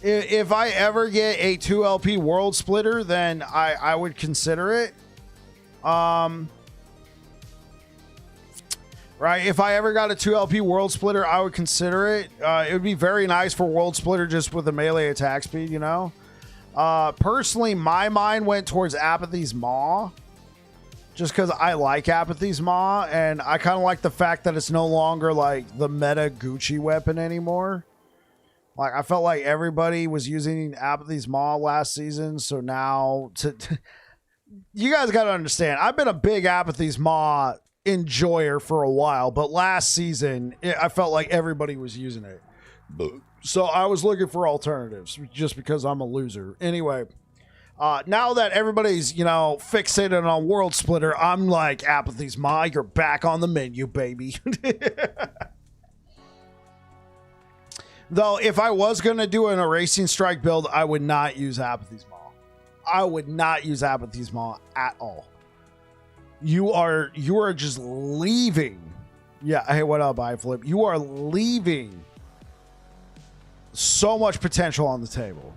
LP world splitter, then I would consider it. Right, if I ever got a 2 LP world splitter, I would consider it. It would be very nice for world splitter just with a melee attack speed, you know. Personally, my mind went towards Apathy's Maw. Just because I like Apathy's Maw, and I kind of like the fact that it's no longer like the meta Gucci weapon anymore. Like, I felt like everybody was using Apathy's Maw last season, so now you guys got to understand, I've been a big Apathy's Maw enjoyer for a while, but last season I felt like everybody was using it. So I was looking for alternatives just because I'm a loser. Anyway. Now that everybody's, fixated on World Splitter, I'm like, Apathy's Maw, you're back on the menu, baby. Though, if I was going to do an Erasing Strike build, I would not use Apathy's Maw. I would not use Apathy's Maw at all. You are just leaving. Yeah, hey, what up, iFlip? You are leaving so much potential on the table.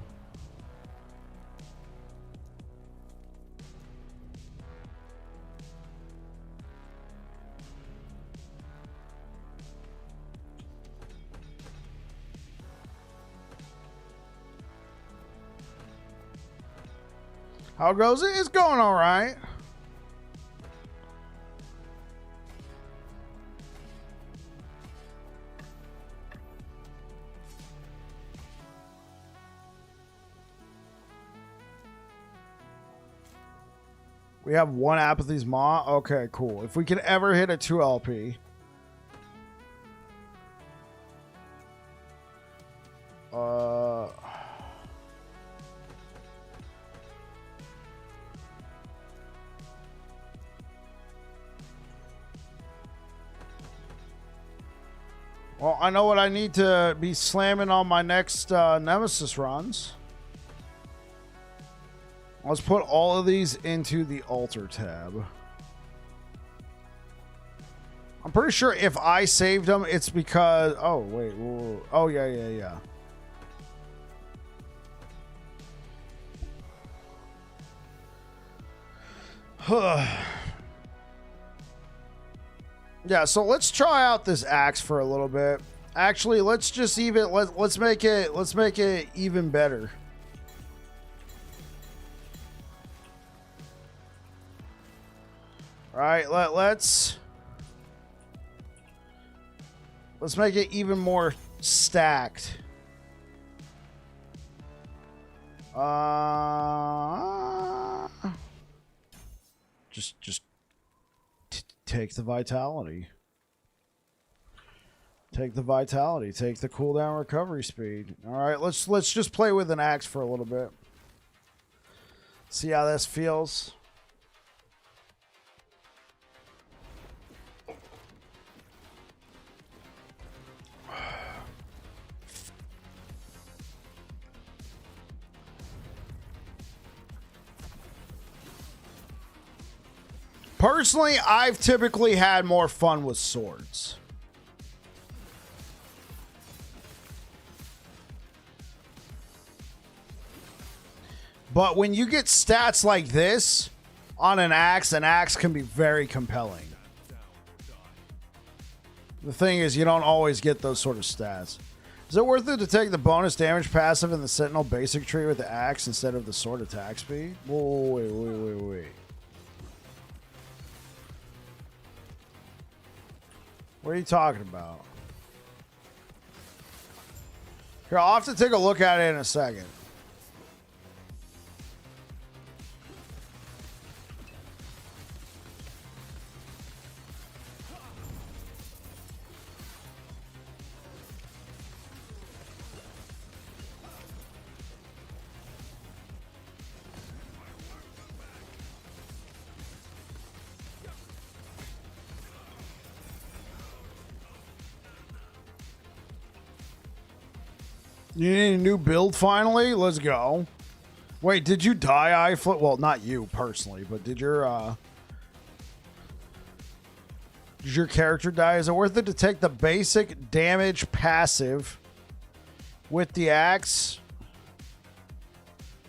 How goes it? It's going all right. We have one Apathy's Maw. Okay, cool. If we can ever hit a 2 LP. Well, I know what I need to be slamming on my next Nemesis runs. Let's put all of these into the altar tab. I'm pretty sure if I saved them, it's because... Oh, wait. Whoa. Oh, yeah. Yeah, so let's try out this axe for a little bit. Actually, let's just even... Let's make it even better. All right, let's make it even more stacked. Just take the vitality. Take the vitality. Take the cooldown recovery speed. All right, let's just play with an axe for a little bit. See how this feels. Personally, I've typically had more fun with swords. But when you get stats like this on an axe can be very compelling. The thing is, you don't always get those sort of stats. Is it worth it to take the bonus damage passive in the Sentinel basic tree with the axe instead of the sword attack speed? Whoa, wait. What are you talking about? Here, I'll have to take a look at it in a second. You need a new build finally? Let's go. Wait, did you die, iFlip? Well, not you personally, but did your character die? Is it worth it to take the basic damage passive with the axe?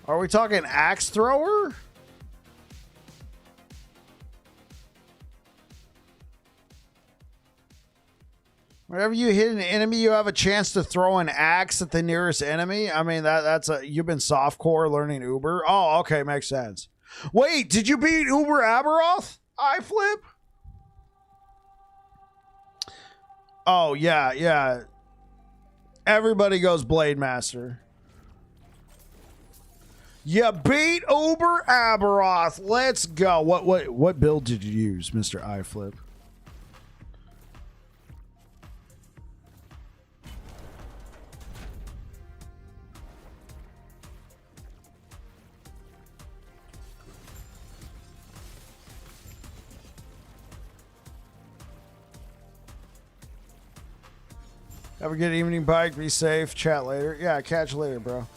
Are we talking axe thrower? Whenever you hit an enemy, you have a chance to throw an axe at the nearest enemy. I mean, you've been softcore learning Uber. Oh, okay, makes sense. Wait, did you beat Uber Aberoth? iFlip? Oh, yeah. Everybody goes Blade Master. You beat Uber Aberoth. Let's go. What build did you use, Mr. iFlip? Have a good evening, Bike. Be safe. Chat later. Yeah, catch you later, bro.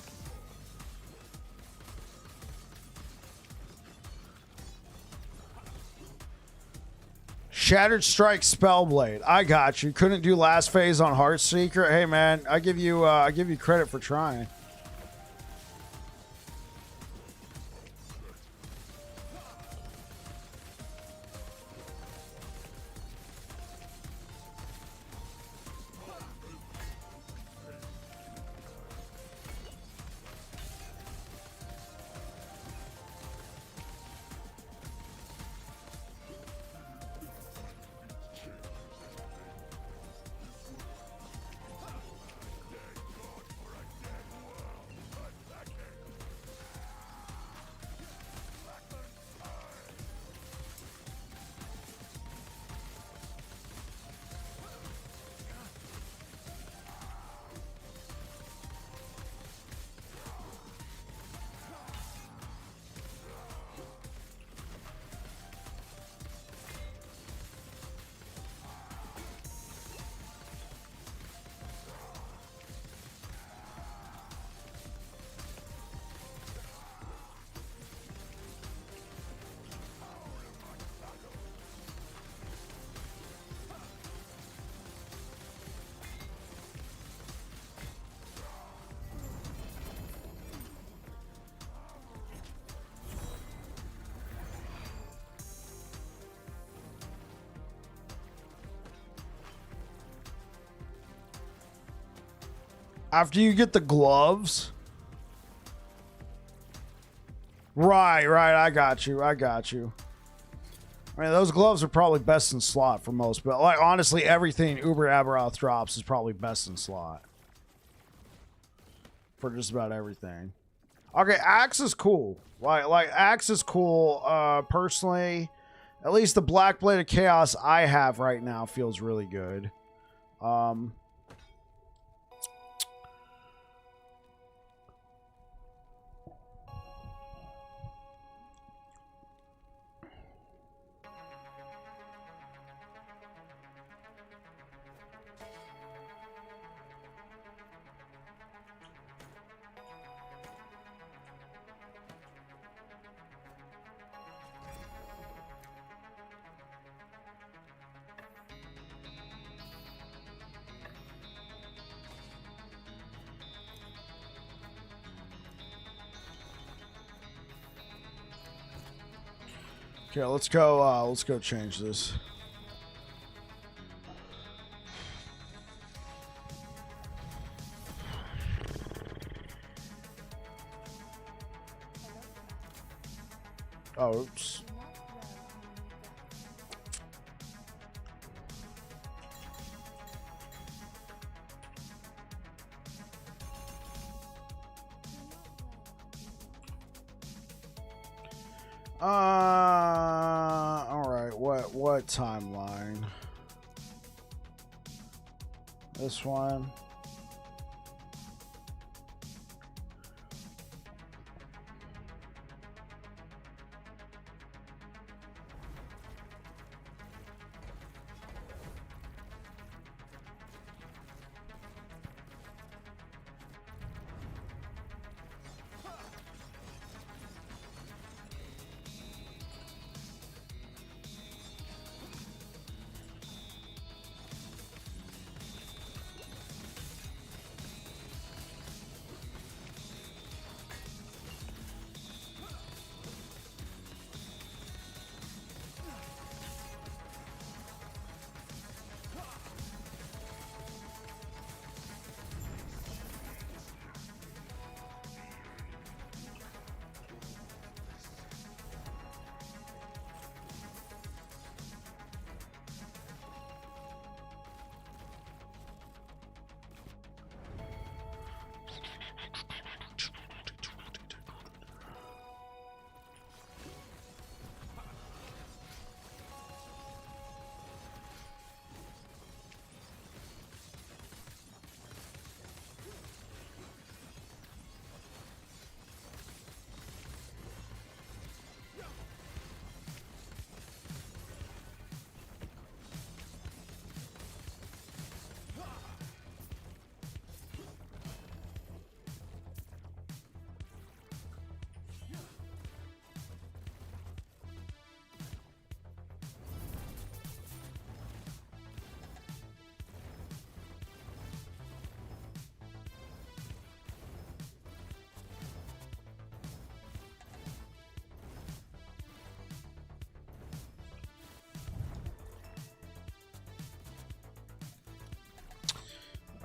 Shattered Strike Spellblade. I got you. Couldn't do last phase on Heartseeker. Hey man, I give you credit for trying. After you get the gloves. Right. I got you. I mean, those gloves are probably best in slot for most, but like honestly, everything Uber Aberoth drops is probably best in slot. For just about everything. Okay, Axe is cool. Like Axe is cool. Personally, at least the Black Blade of Chaos I have right now feels really good. Okay, let's go change this. Oh, oops. All right. What timeline? This one.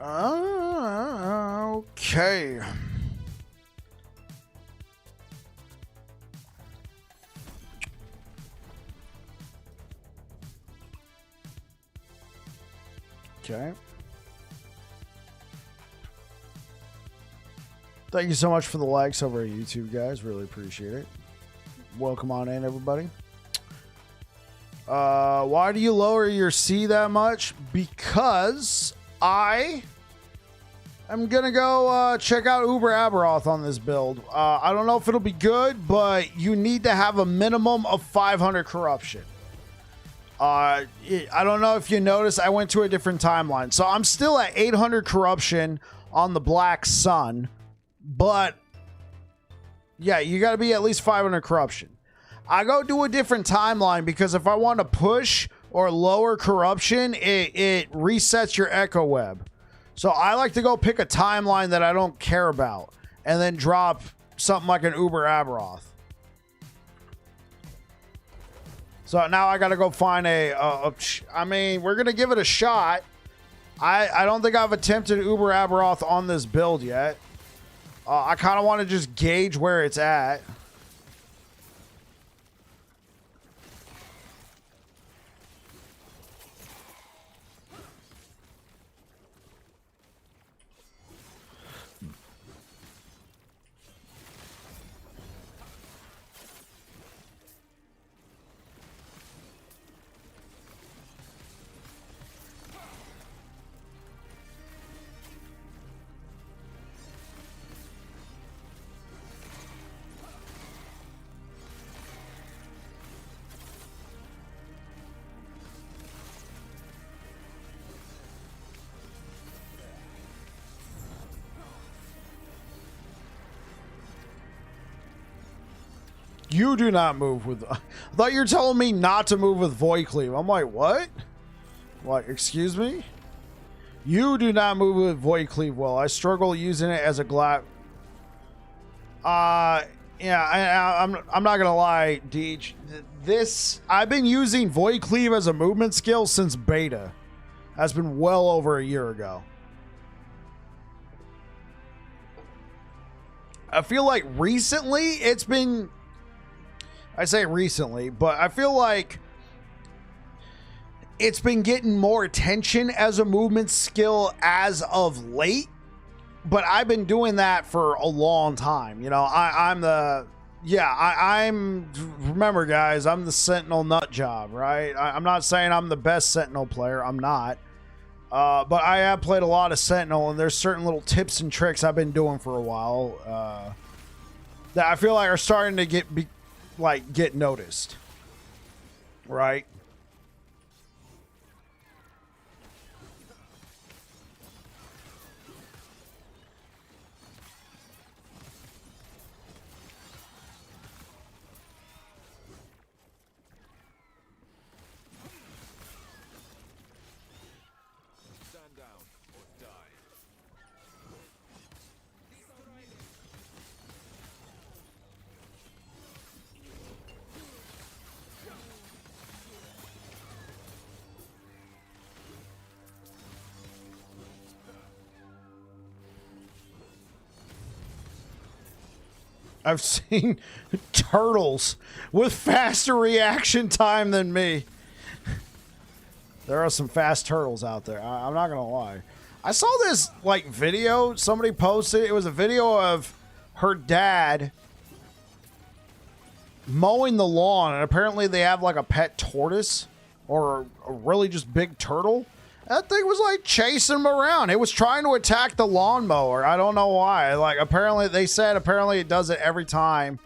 Okay. Okay. Thank you so much for the likes over at YouTube, guys. Really appreciate it. Welcome on in, everybody. Why do you lower your C that much? Because I am going to go check out Uber Aberoth on this build. I don't know if it'll be good, but you need to have a minimum of 500 corruption. I don't know if you noticed, I went to a different timeline. So I'm still at 800 corruption on the Black Sun, but yeah, you got to be at least 500 corruption. I go do a different timeline because if I want to push or lower corruption, it resets your echo web. So I like to go pick a timeline that I don't care about and then drop something like an Uber Aberoth. So now I got to go find I mean, we're going to give it a shot. I don't think I've attempted Uber Aberoth on this build yet. I kind of want to just gauge where it's at. You do not move with... I thought you were telling me not to move with Void Cleave. I'm like, what? What, excuse me? You do not move with Void Cleave well. I struggle using it as a glap. Yeah, I'm not gonna lie, Deej. I've been using Void Cleave as a movement skill since beta. That's been well over a year ago. I feel like recently it's been... I say recently, but I feel like it's been getting more attention as a movement skill as of late. But I've been doing that for a long time. You know, I'm remember guys, I'm the Sentinel nut job, right? I'm not saying I'm the best Sentinel player. I'm not. But I have played a lot of Sentinel, and there's certain little tips and tricks I've been doing for a while that I feel like are starting to get noticed, right? Stand down or die. I've seen turtles with faster reaction time than me. There are some fast turtles out there. I'm not gonna lie. I saw this video somebody posted. It was a video of her dad mowing the lawn, and apparently they have a pet tortoise or a really just big turtle. That thing was chasing him around. It was trying to attack the lawnmower. I don't know why. Apparently they said it does it every time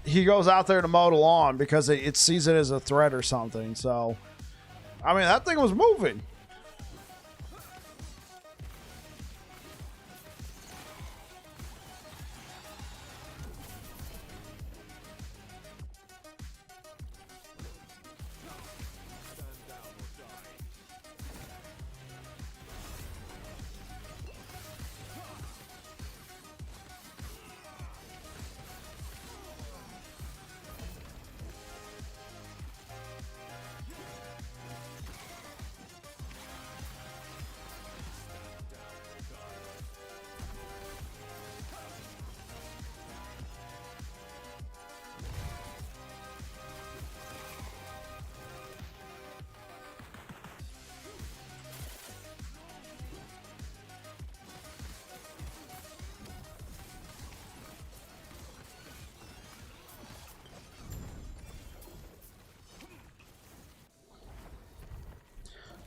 he goes out there to mow the lawn because it sees it as a threat or something. So, I mean, that thing was moving.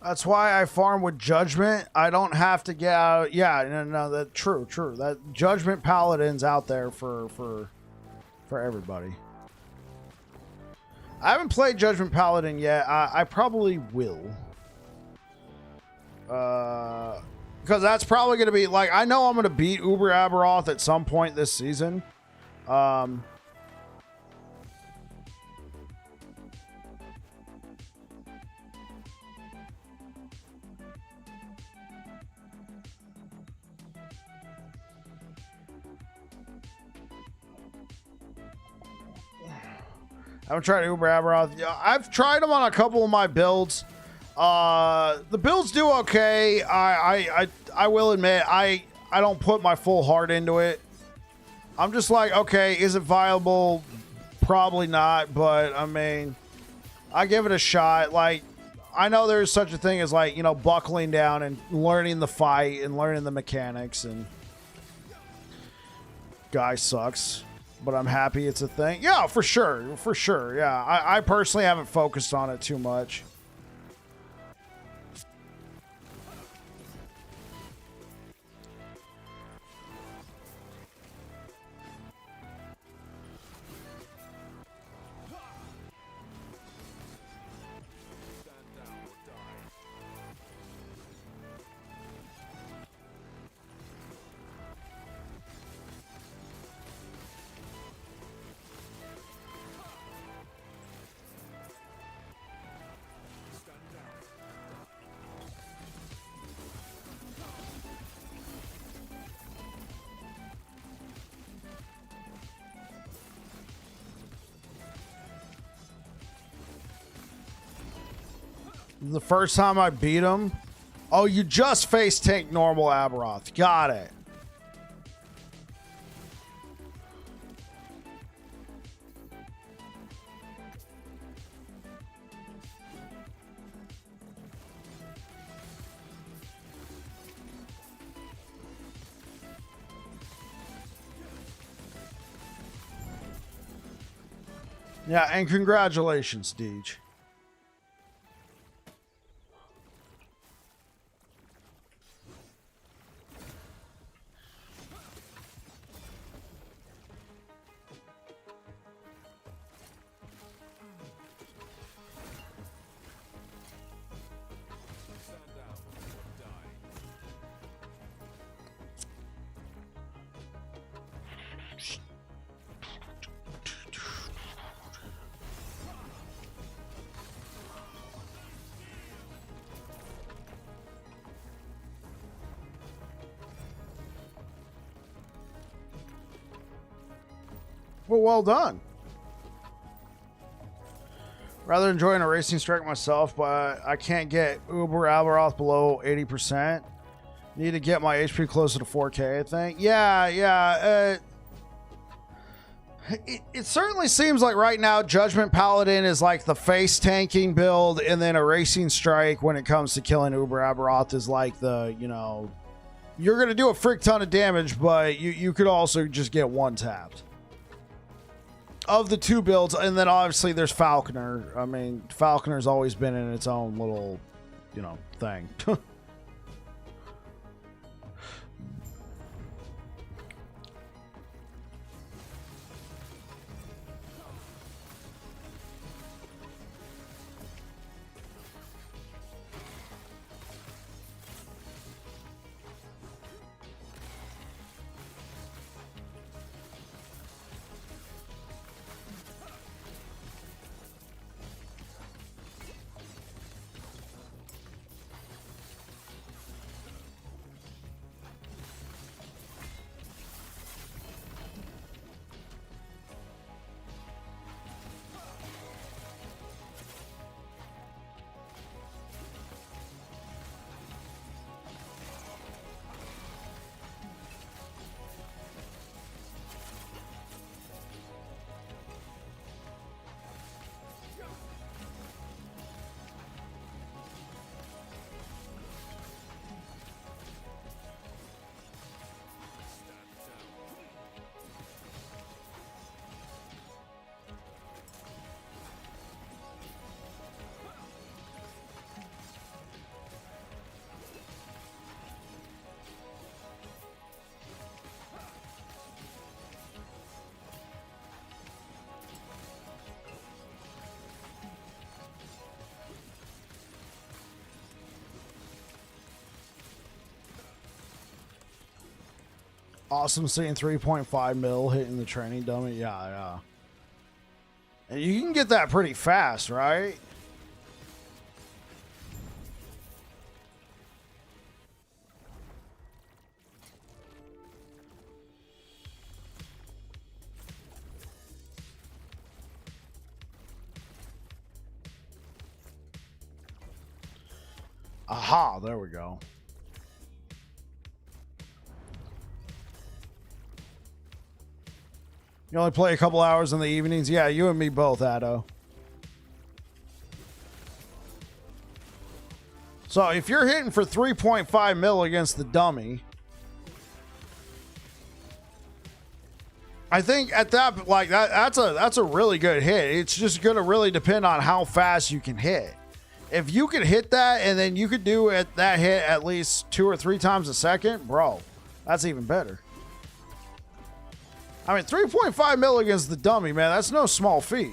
That's why I farm with Judgment. I don't have to get out. Yeah, no, that true. That Judgment Paladin's out there for everybody. I haven't played Judgment Paladin yet. I probably will. Because that's probably going to be like, I know I'm going to beat Uber Aberoth at some point this season. I haven't tried Uber Aberoth. Yeah, I've tried them on a couple of my builds. The builds do okay. I will admit I don't put my full heart into it. I'm just like, okay, is it viable? Probably not, but I mean, I give it a shot. Like, I know there's such a thing as, like, you know, buckling down and learning the fight and learning the mechanics, and guy sucks. But I'm happy it's a thing. Yeah, for sure. Yeah, I personally haven't focused on it too much. The first time I beat him. Oh, you just face tank normal Aberoth. Got it. Yeah, and congratulations, Deej. Well done. Rather enjoying a racing strike myself, but I can't get Uber Aberoth below 80%. Need to get my HP closer to 4K, I think. Yeah. It certainly seems like right now Judgment Paladin is like the face tanking build, and then a racing strike when it comes to killing Uber Aberoth is like the, you know, you're going to do a frick ton of damage, but you could also just get one tapped. Of the two builds, and then obviously there's Falconer. I mean, Falconer's always been in its own little, you know, thing. Awesome seeing 3.5 mil hitting the training dummy. Yeah, yeah. And you can get that pretty fast, right? Aha, there we go. You only play a couple hours in the evenings? Yeah, you and me both, Addo. So if you're hitting for 3.5 mil against the dummy, I think at that, like that's a really good hit. It's just going to really depend on how fast you can hit. If you could hit that and then you could do that hit at least 2 or 3 times a second, bro, that's even better. I mean, 3.5 mil against the dummy, man, that's no small feat.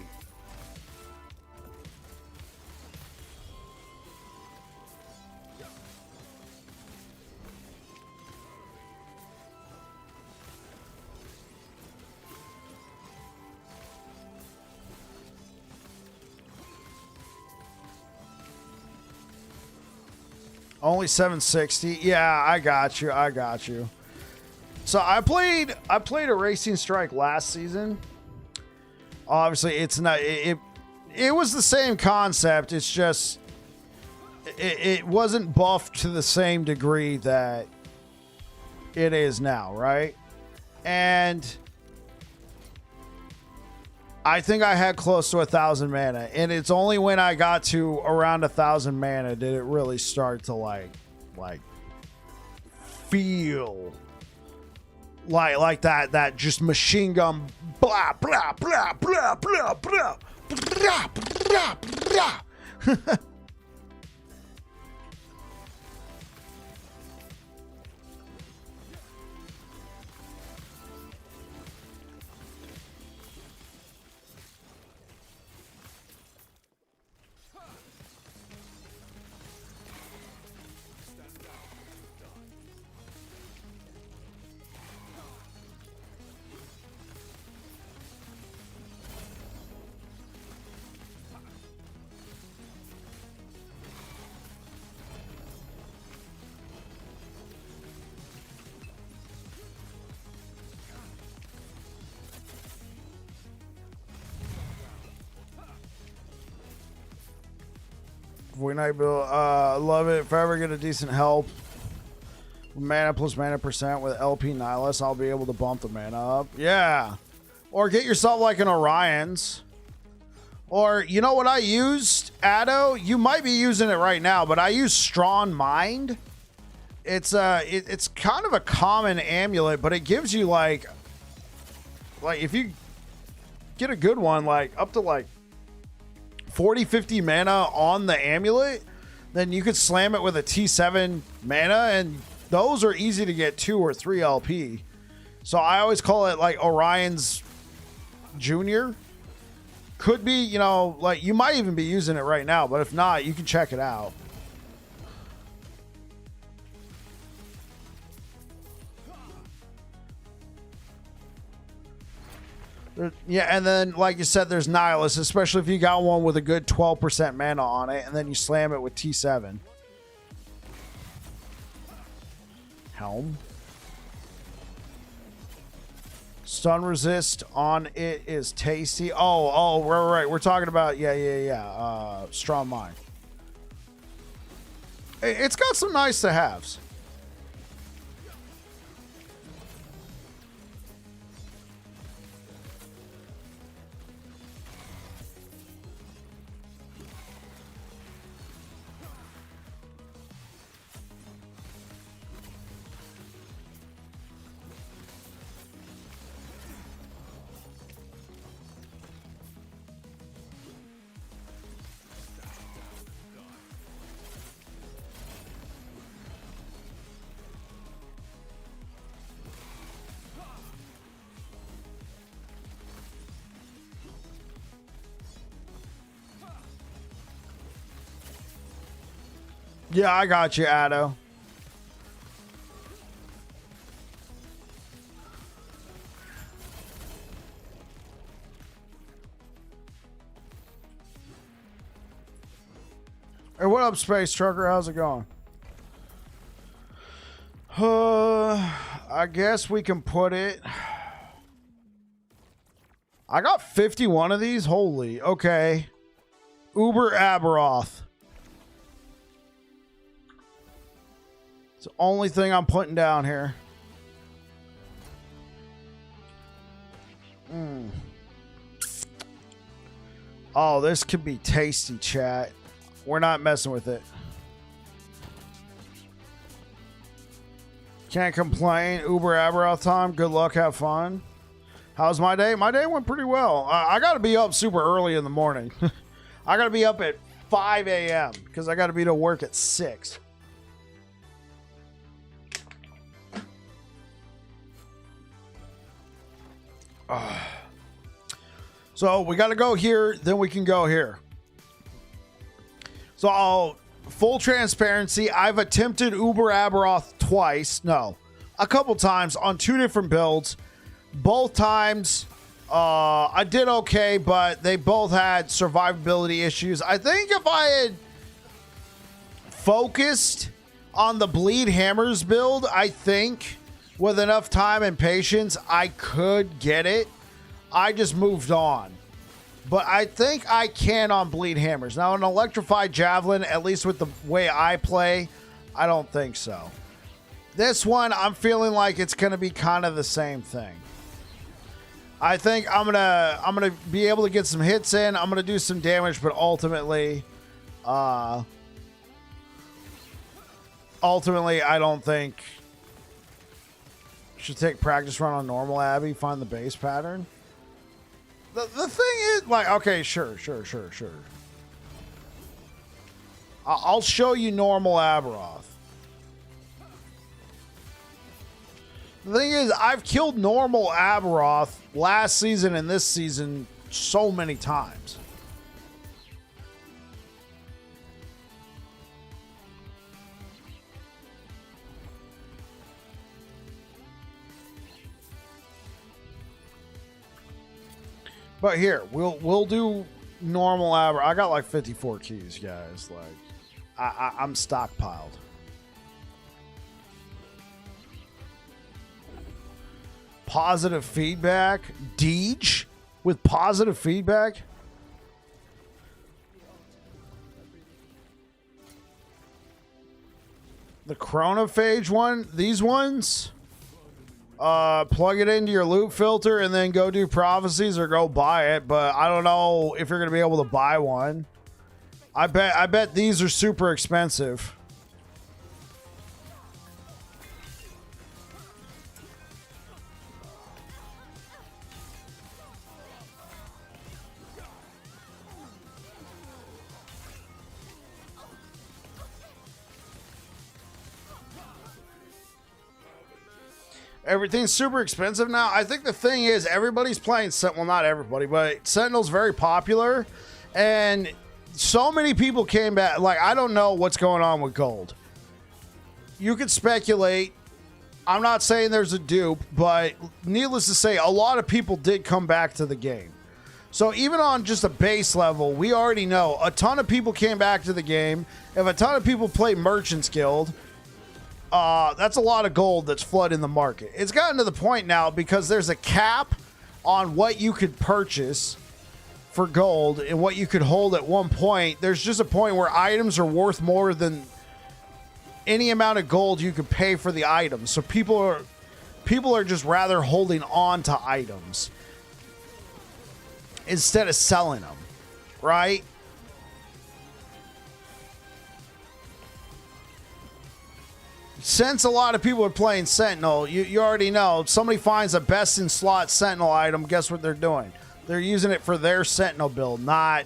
Only 760. Yeah, I got you. I got you. So I played a Racing Strike last season. Obviously, it's not it was the same concept. It's just it wasn't buffed to the same degree that it is now, right? And I think I had close to 1,000 mana, and it's only when I got to around 1,000 mana did it really start to like feel like that just machine gun blah blah blah blah blah blah blah blah blah. Void Knight build, love it. If I ever get a decent help, mana plus mana percent with LP Nihilus, I'll be able to bump the mana up. Yeah. Or get yourself like an Orion's. Or, you know what I used, Addo? You might be using it right now, but I use Strong Mind. It's it's kind of a common amulet, but it gives you like if you get a good one, like up to like 40, 50 mana on the amulet, then you could slam it with a T7 mana, and those are easy to get 2 or 3 LP. So I always call it like Orion's Junior. Could be, you know, like you might even be using it right now, but if not, you can check it out. Yeah, and then, like you said, there's Nihilus, especially if you got one with a good 12% mana on it, and then you slam it with T7. Helm. Stun resist on it is tasty. Oh, right. We're talking about, yeah. Strong Mind. It's got some nice to haves. Yeah, I got you, Addo. Hey, what up, Space Trucker? How's it going? I guess we can put it. I got 51 of these. Holy. Okay. Uber Aberoth. It's the only thing I'm putting down here. Oh, this could be tasty, chat. We're not messing with it. Can't complain. Uber Aberoth time. Good luck. Have fun. How's my day? My day went pretty well. I got to be up super early in the morning. I got to be up at 5 a.m. because I got to be to work at 6. So we got to go here, then we can go here. So full transparency, I've attempted Uber Aberoth twice. No, a couple times on 2 different builds. Both times I did okay, but they both had survivability issues. I think if I had focused on the Bleed Hammers build, I think with enough time and patience, I could get it. I just moved on. But I think I can on Bleed Hammers. Now, an Electrified Javelin, at least with the way I play, I don't think so. This one, I'm feeling like it's going to be kind of the same thing. I think I'm gonna be able to get some hits in. I'm gonna do some damage, but ultimately, I don't think should take practice run on normal Abby. Find the base pattern. The thing is, like, okay, sure. I'll show you normal Aberoth. The thing is, I've killed normal Aberoth last season and this season so many times. But here, we'll do normal Aberoth. I got like 54 keys, guys. Like, I'm stockpiled. Positive feedback. Deej with positive feedback. The chronophage one. These ones. Plug it into your loot filter and then go do prophecies or go buy it. But I don't know if you're gonna be able to buy one. I bet these are super expensive. Everything's super expensive now. I think the thing is everybody's playing Sentinel. Well, not everybody, but Sentinel's very popular. And so many people came back. Like, I don't know what's going on with gold. You could speculate. I'm not saying there's a dupe, but needless to say, a lot of people did come back to the game. So even on just a base level, we already know a ton of people came back to the game. If a ton of people play Merchant's Guild, that's a lot of gold that's flooding the market. It's gotten to the point now because there's a cap on what you could purchase for gold and what you could hold at one point. There's just a point where items are worth more than any amount of gold you could pay for the items. So people are just rather holding on to items instead of selling them, right? Since a lot of people are playing Sentinel, you already know, if somebody finds a best in slot Sentinel item, guess what they're doing? They're using it for their Sentinel build, not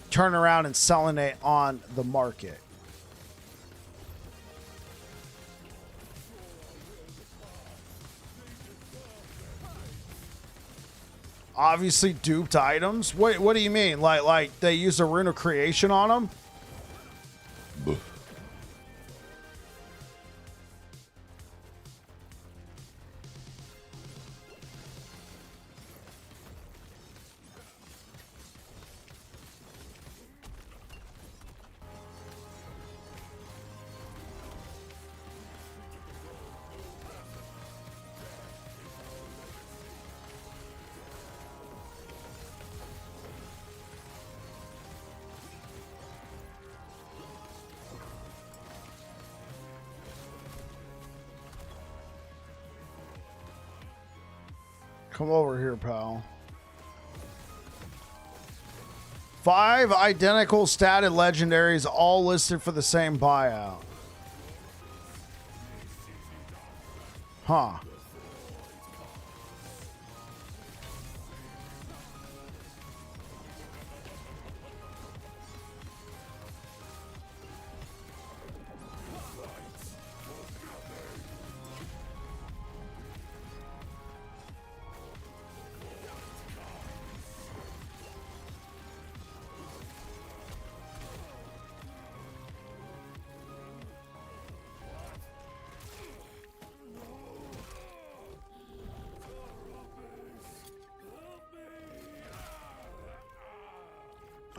turning around and selling it on the market. Obviously duped items? What do you mean? Like they use a Rune of Creation on them? Come over here, pal. 5 identical statted legendaries, all listed for the same buyout. Huh.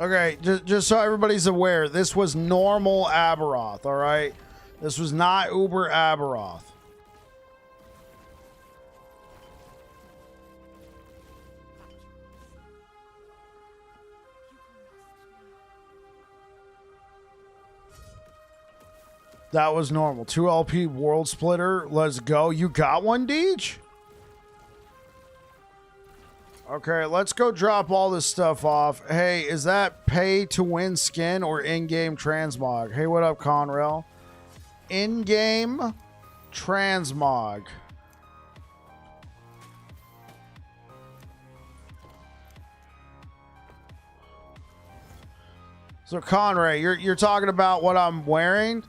Okay, just so everybody's aware, this was normal Aberoth, all right? This was not Uber Aberoth. That was normal. 2 LP World Splitter. Let's go. You got one, Deej? Okay, let's go drop all this stuff off. Hey, is that pay to win skin or in-game transmog? Hey, what up, Conrail? In-game transmog. So, Conray, you're talking about what I'm wearing?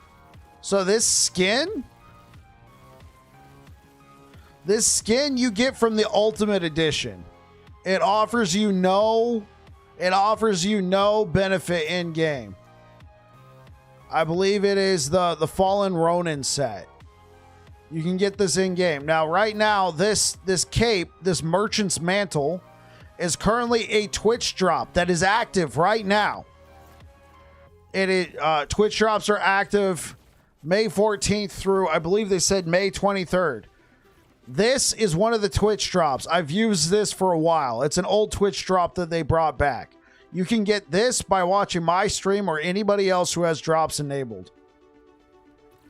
So this skin you get from the Ultimate Edition. It offers you no benefit in game. I believe it is the Fallen Ronin set. You can get this in game. Now, right now, this cape, this Merchant's Mantle, is currently a Twitch drop that is active right now. Twitch drops are active May 14th through, I believe they said May 23rd. This is one of the Twitch drops. I've used this for a while. It's an old Twitch drop that they brought back. You can get this by watching my stream or anybody else who has drops enabled.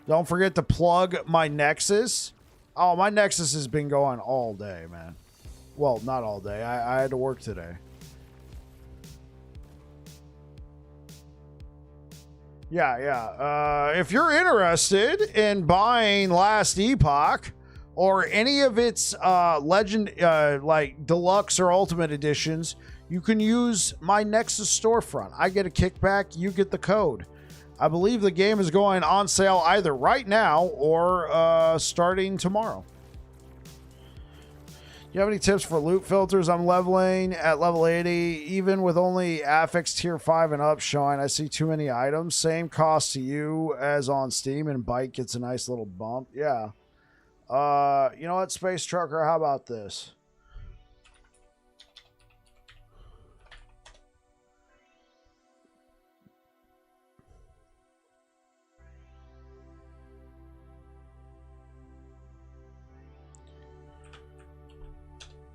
Don't forget to plug my Nexus. Oh, my Nexus has been going all day, man. Well, not all day. I had to work today. Yeah. If you're interested in buying Last Epoch or any of its legend, like deluxe or ultimate editions, you can use my Nexus storefront. I get a kickback, you get the code. I believe the game is going on sale either right now or starting tomorrow. Do you have any tips for loot filters? I'm leveling at level 80. Even with only affix tier 5 and up showing, I see too many items. Same cost to you as on Steam, and Bike gets a nice little bump. Yeah. You know what, Space Trucker? How about this?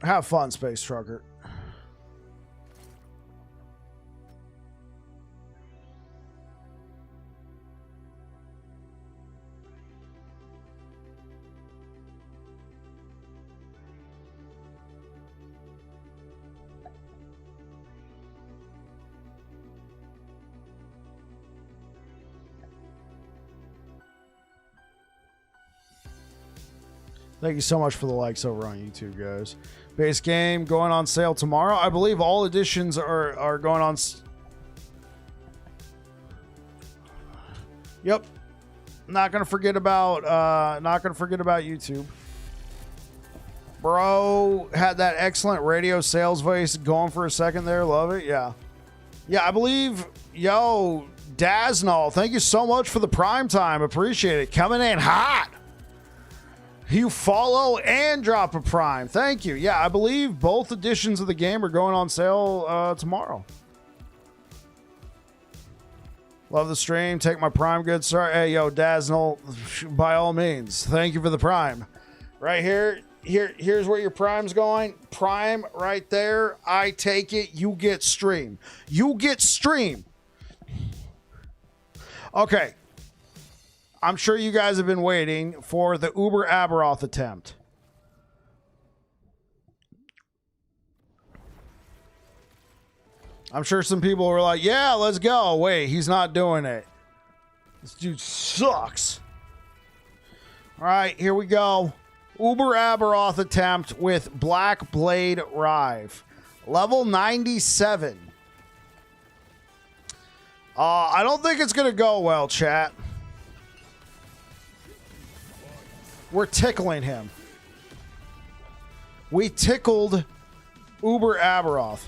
Have fun, Space Trucker. Thank you so much for the likes over on YouTube, guys. Base game going on sale tomorrow. I believe all editions are going on. Yep. Not gonna forget about YouTube. Bro had that excellent radio sales voice going for a second there. Love it. Yeah. I believe, yo, Daznall, thank you so much for the prime time. Appreciate it. Coming in hot. You follow and drop a prime. Thank you. Yeah, I believe both editions of the game are going on sale tomorrow. Love the stream. Take my prime, good sir. Hey, yo, Daznell, by all means. Thank you for the prime. Right here. Here's where your prime's going. Prime right there. I take it. You get stream. You get stream. Okay. I'm sure you guys have been waiting for the Uber Aberoth attempt. I'm sure some people were like, yeah, let's go. Wait, he's not doing it. This dude sucks. All right, here we go. Uber Aberoth attempt with Black Blade Rive. Level 97. I don't think it's going to go well, chat. We're tickling him. We tickled Uber Aberoth.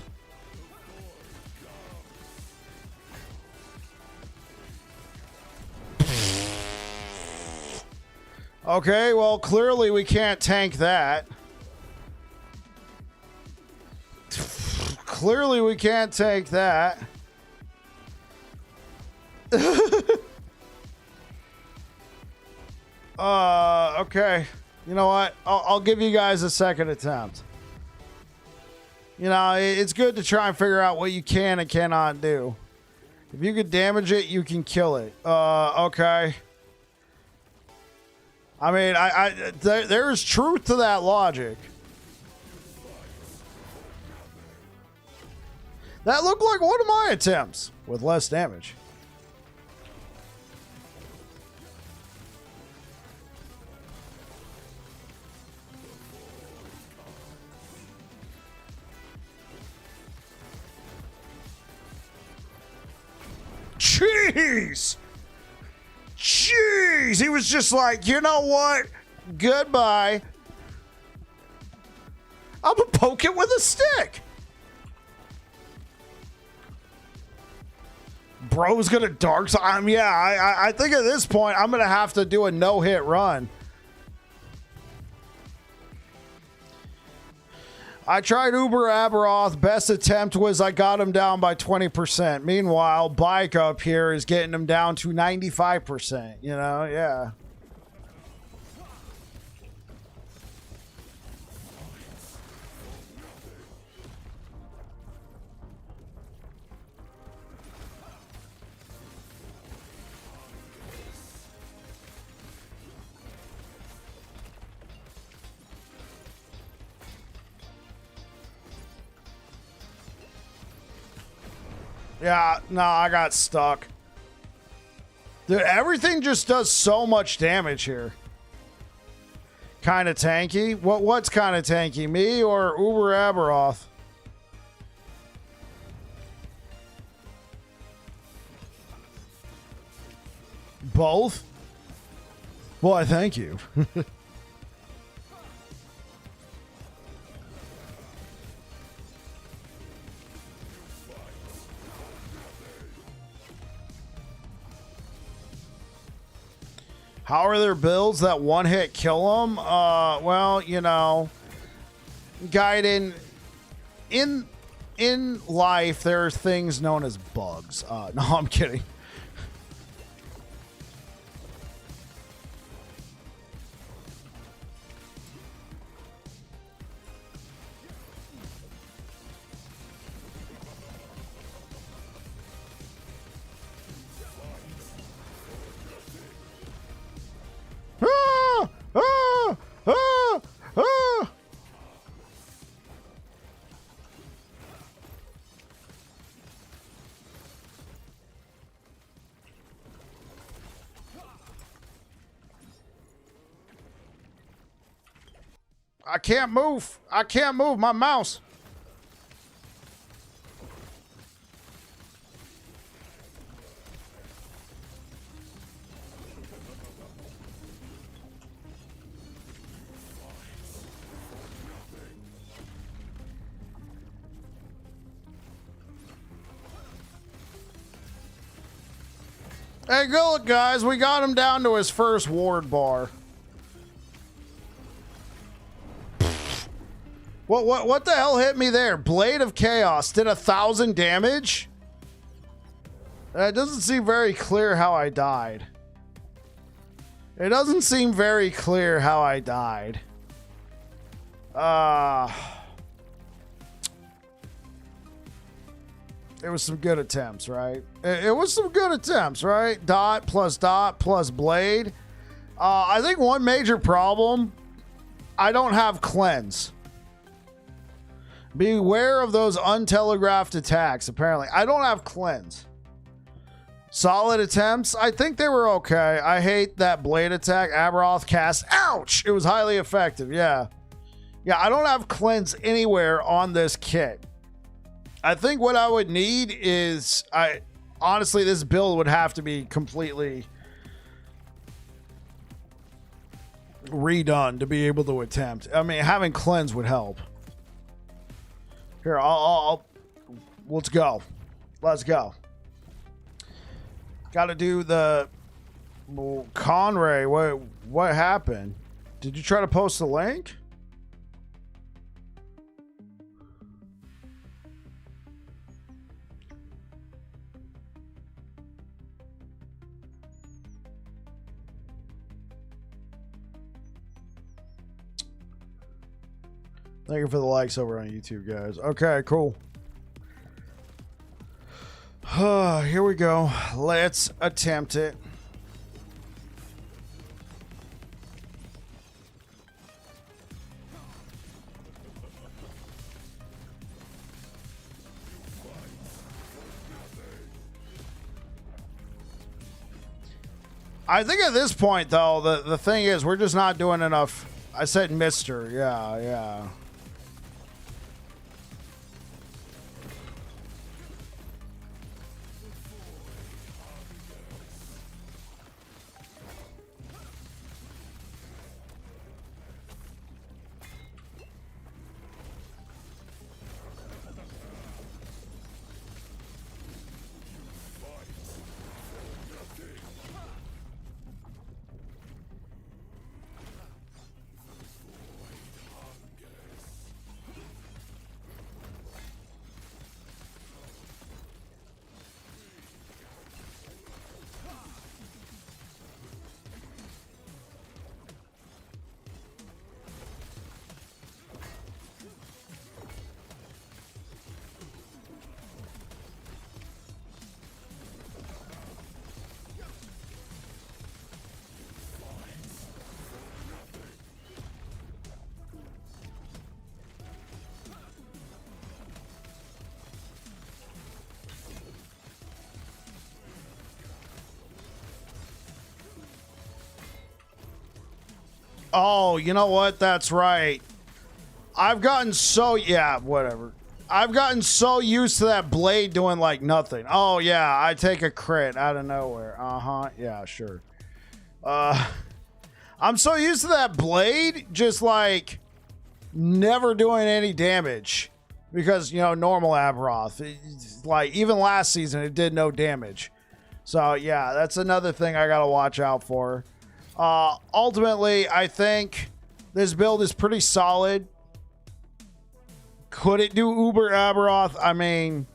Okay, well, clearly we can't tank that. Clearly we can't tank that. Okay. You know what? I'll give you guys a second attempt. You know, it's good to try and figure out what you can and cannot do. If you can damage it, you can kill it. Okay. I mean, there's truth to that logic. That looked like one of my attempts with less damage. Jeez! Jeez! He was just like, you know what? Goodbye. I'm gonna poke it with a stick. Bro's gonna dark side. Yeah, I think at this point I'm gonna have to do a no-hit run. I tried Uber Aberoth. Best attempt was I got him down by 20%. Meanwhile, Bike up here is getting him down to 95%. You know, yeah. Yeah, no, I got stuck. Dude, everything just does so much damage here. Kind of tanky? What's kind of tanky? Me or Uber Aberoth? Both? Boy, thank you. How are their builds that one hit kill them? Well, you know, Gaiden, in life, there's things known as bugs. No, I'm kidding. I can't move. I can't move my mouse. Hey, good guys. We got him down to his first ward bar. What the hell hit me there? Blade of Chaos did 1,000 damage? It doesn't seem very clear how I died. It doesn't seem very clear how I died. It was some good attempts, right? It was some good attempts, right? Dot plus blade. I think one major problem, I don't have cleanse. Beware of those untelegraphed attacks, apparently. I don't have cleanse. Solid attempts. I think they were okay. I hate that blade attack. Aberoth cast. Ouch! It was highly effective. Yeah. Yeah, I don't have cleanse anywhere on this kit. I think what I would need is... honestly, this build would have to be completely redone to be able to attempt. I mean, having cleanse would help. Here, let's go. Let's go. Got to do the Conray. What happened? Did you try to post a link? Thank you for the likes over on YouTube, guys. Okay, cool. Here we go. Let's attempt it. I think at this point, though, the thing is, we're just not doing enough. I said Mr. Yeah, yeah. Oh, you know what? That's right. I've gotten so... Yeah, whatever. I've gotten so used to that blade doing, like, nothing. Oh, yeah, I take a crit out of nowhere. Uh-huh. Yeah, sure. I'm so used to that blade just, like, never doing any damage. Because, you know, normal Aberoth. Like, even last season, it did no damage. So, yeah, that's another thing I gotta watch out for. Ultimately, I think this build is pretty solid. Could it do Uber Aberoth? I mean,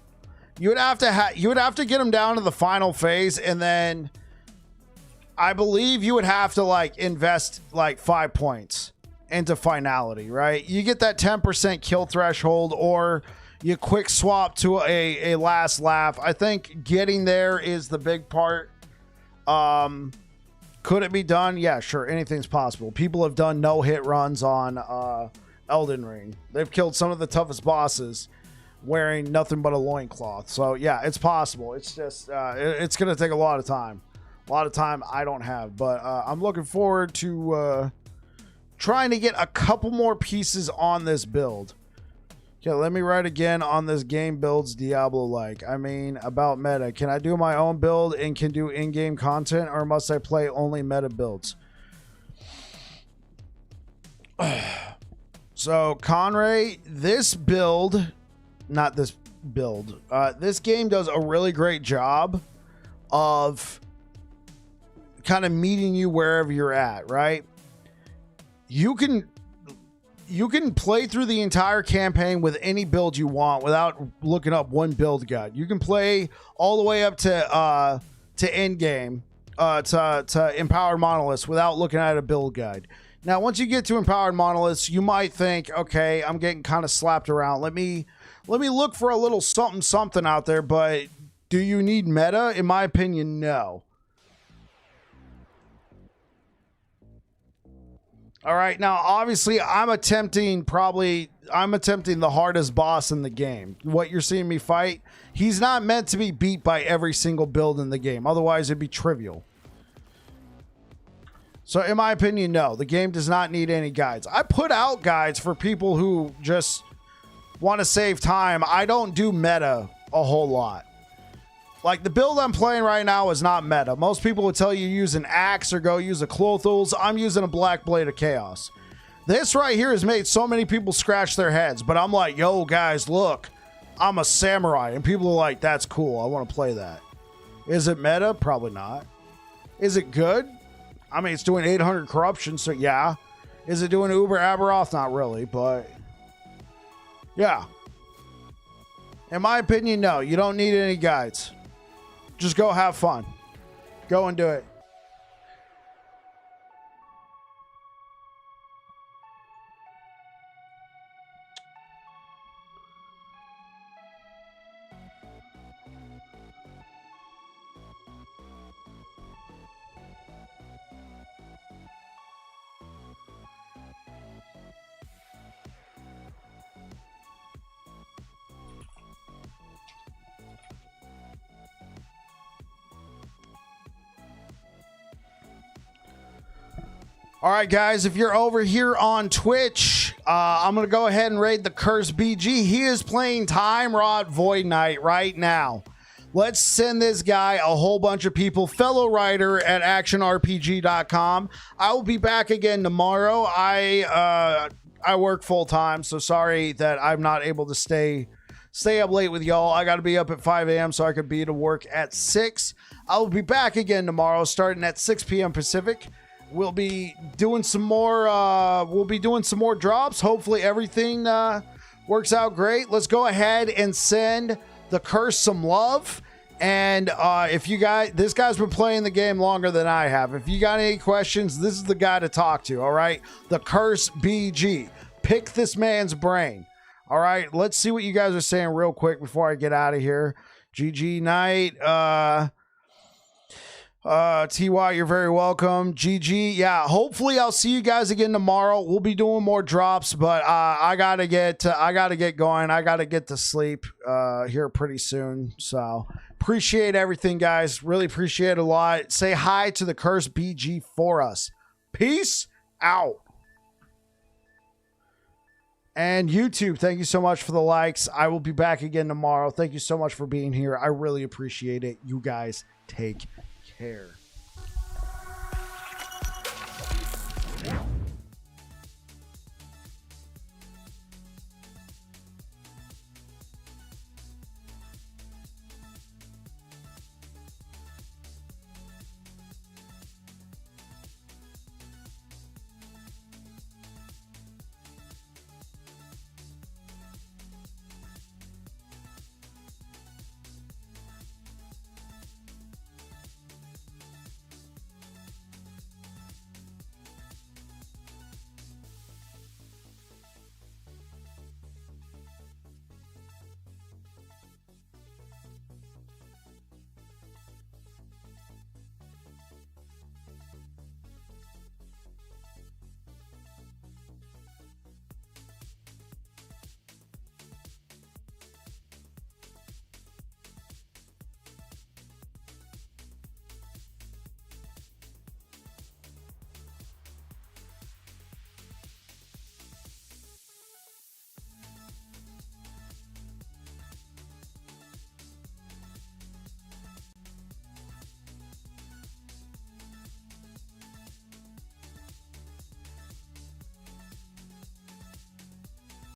you would have to get him down to the final phase, and then I believe you would have to like invest like 5 points into finality, right? You get that 10% kill threshold, or you quick swap to a last laugh. I think getting there is the big part. Could it be done? Yeah, sure. Anything's possible. People have done no-hit runs on Elden Ring. They've killed some of the toughest bosses wearing nothing but a loincloth. So, yeah, it's possible. It's just, it's going to take a lot of time. A lot of time I don't have. But I'm looking forward to trying to get a couple more pieces on this build. Okay, let me write again on this game builds Diablo-like. I mean, about meta. Can I do my own build and can do in-game content, or must I play only meta builds? So, Conray, this build, not this build, this game does a really great job of kind of meeting you wherever you're at, right? You can play through the entire campaign with any build you want without looking up one build guide. You can play all the way up to end game, to Empowered Monoliths without looking at a build guide. Now, once you get to Empowered Monoliths, you might think, okay, I'm getting kind of slapped around. Let me look for a little something out there. But do you need meta? In my opinion, no. All right, now obviously I'm attempting the hardest boss in the game. What you're seeing me fight, he's not meant to be beat by every single build in the game. Otherwise, it'd be trivial. So in my opinion, no, the game does not need any guides. I put out guides for people who just want to save time. I don't do meta a whole lot. Like the build I'm playing right now is not meta. Most people would tell you use an axe or go use a Clothals. I'm using a Black Blade of Chaos. This right here has made so many people scratch their heads, but I'm like, yo guys, look, I'm a samurai. And people are like, that's cool. I want to play that. Is it meta? Probably not. Is it good? I mean, it's doing 800 corruption, so yeah. Is it doing Uber Aberoth? Not really, but yeah. In my opinion, no. You don't need any guides. Just go have fun. Go and do it. All right, guys, if you're over here on Twitch, I'm going to go ahead and raid the Curse BG. He is playing Time Rot Void Knight right now. Let's send this guy a whole bunch of people. Fellow writer at actionrpg.com. I will be back again tomorrow. I work full time, so sorry that I'm not able to stay up late with y'all. I got to be up at 5 a.m. so I could be to work at 6. I will be back again tomorrow starting at 6 p.m. Pacific. We'll be doing some more drops. Hopefully everything works out great. Let's go ahead and send the Curse some love. And if you guys, this guy's been playing the game longer than I have. If you got any questions, this is the guy to talk to. All right, the Curse BG. Pick this man's brain. All right, let's see what you guys are saying real quick before I get out of here. GG Knight. TY, you're very welcome. GG. Yeah, hopefully I'll see you guys again tomorrow. We'll be doing more drops, but I gotta get going. I gotta get to sleep here pretty soon. So appreciate everything, guys. Really appreciate it a lot. Say hi to the Curse BG for us. Peace out. And YouTube, thank you so much for the likes. I will be back again tomorrow. Thank you so much for being here. I really appreciate it. You guys take care.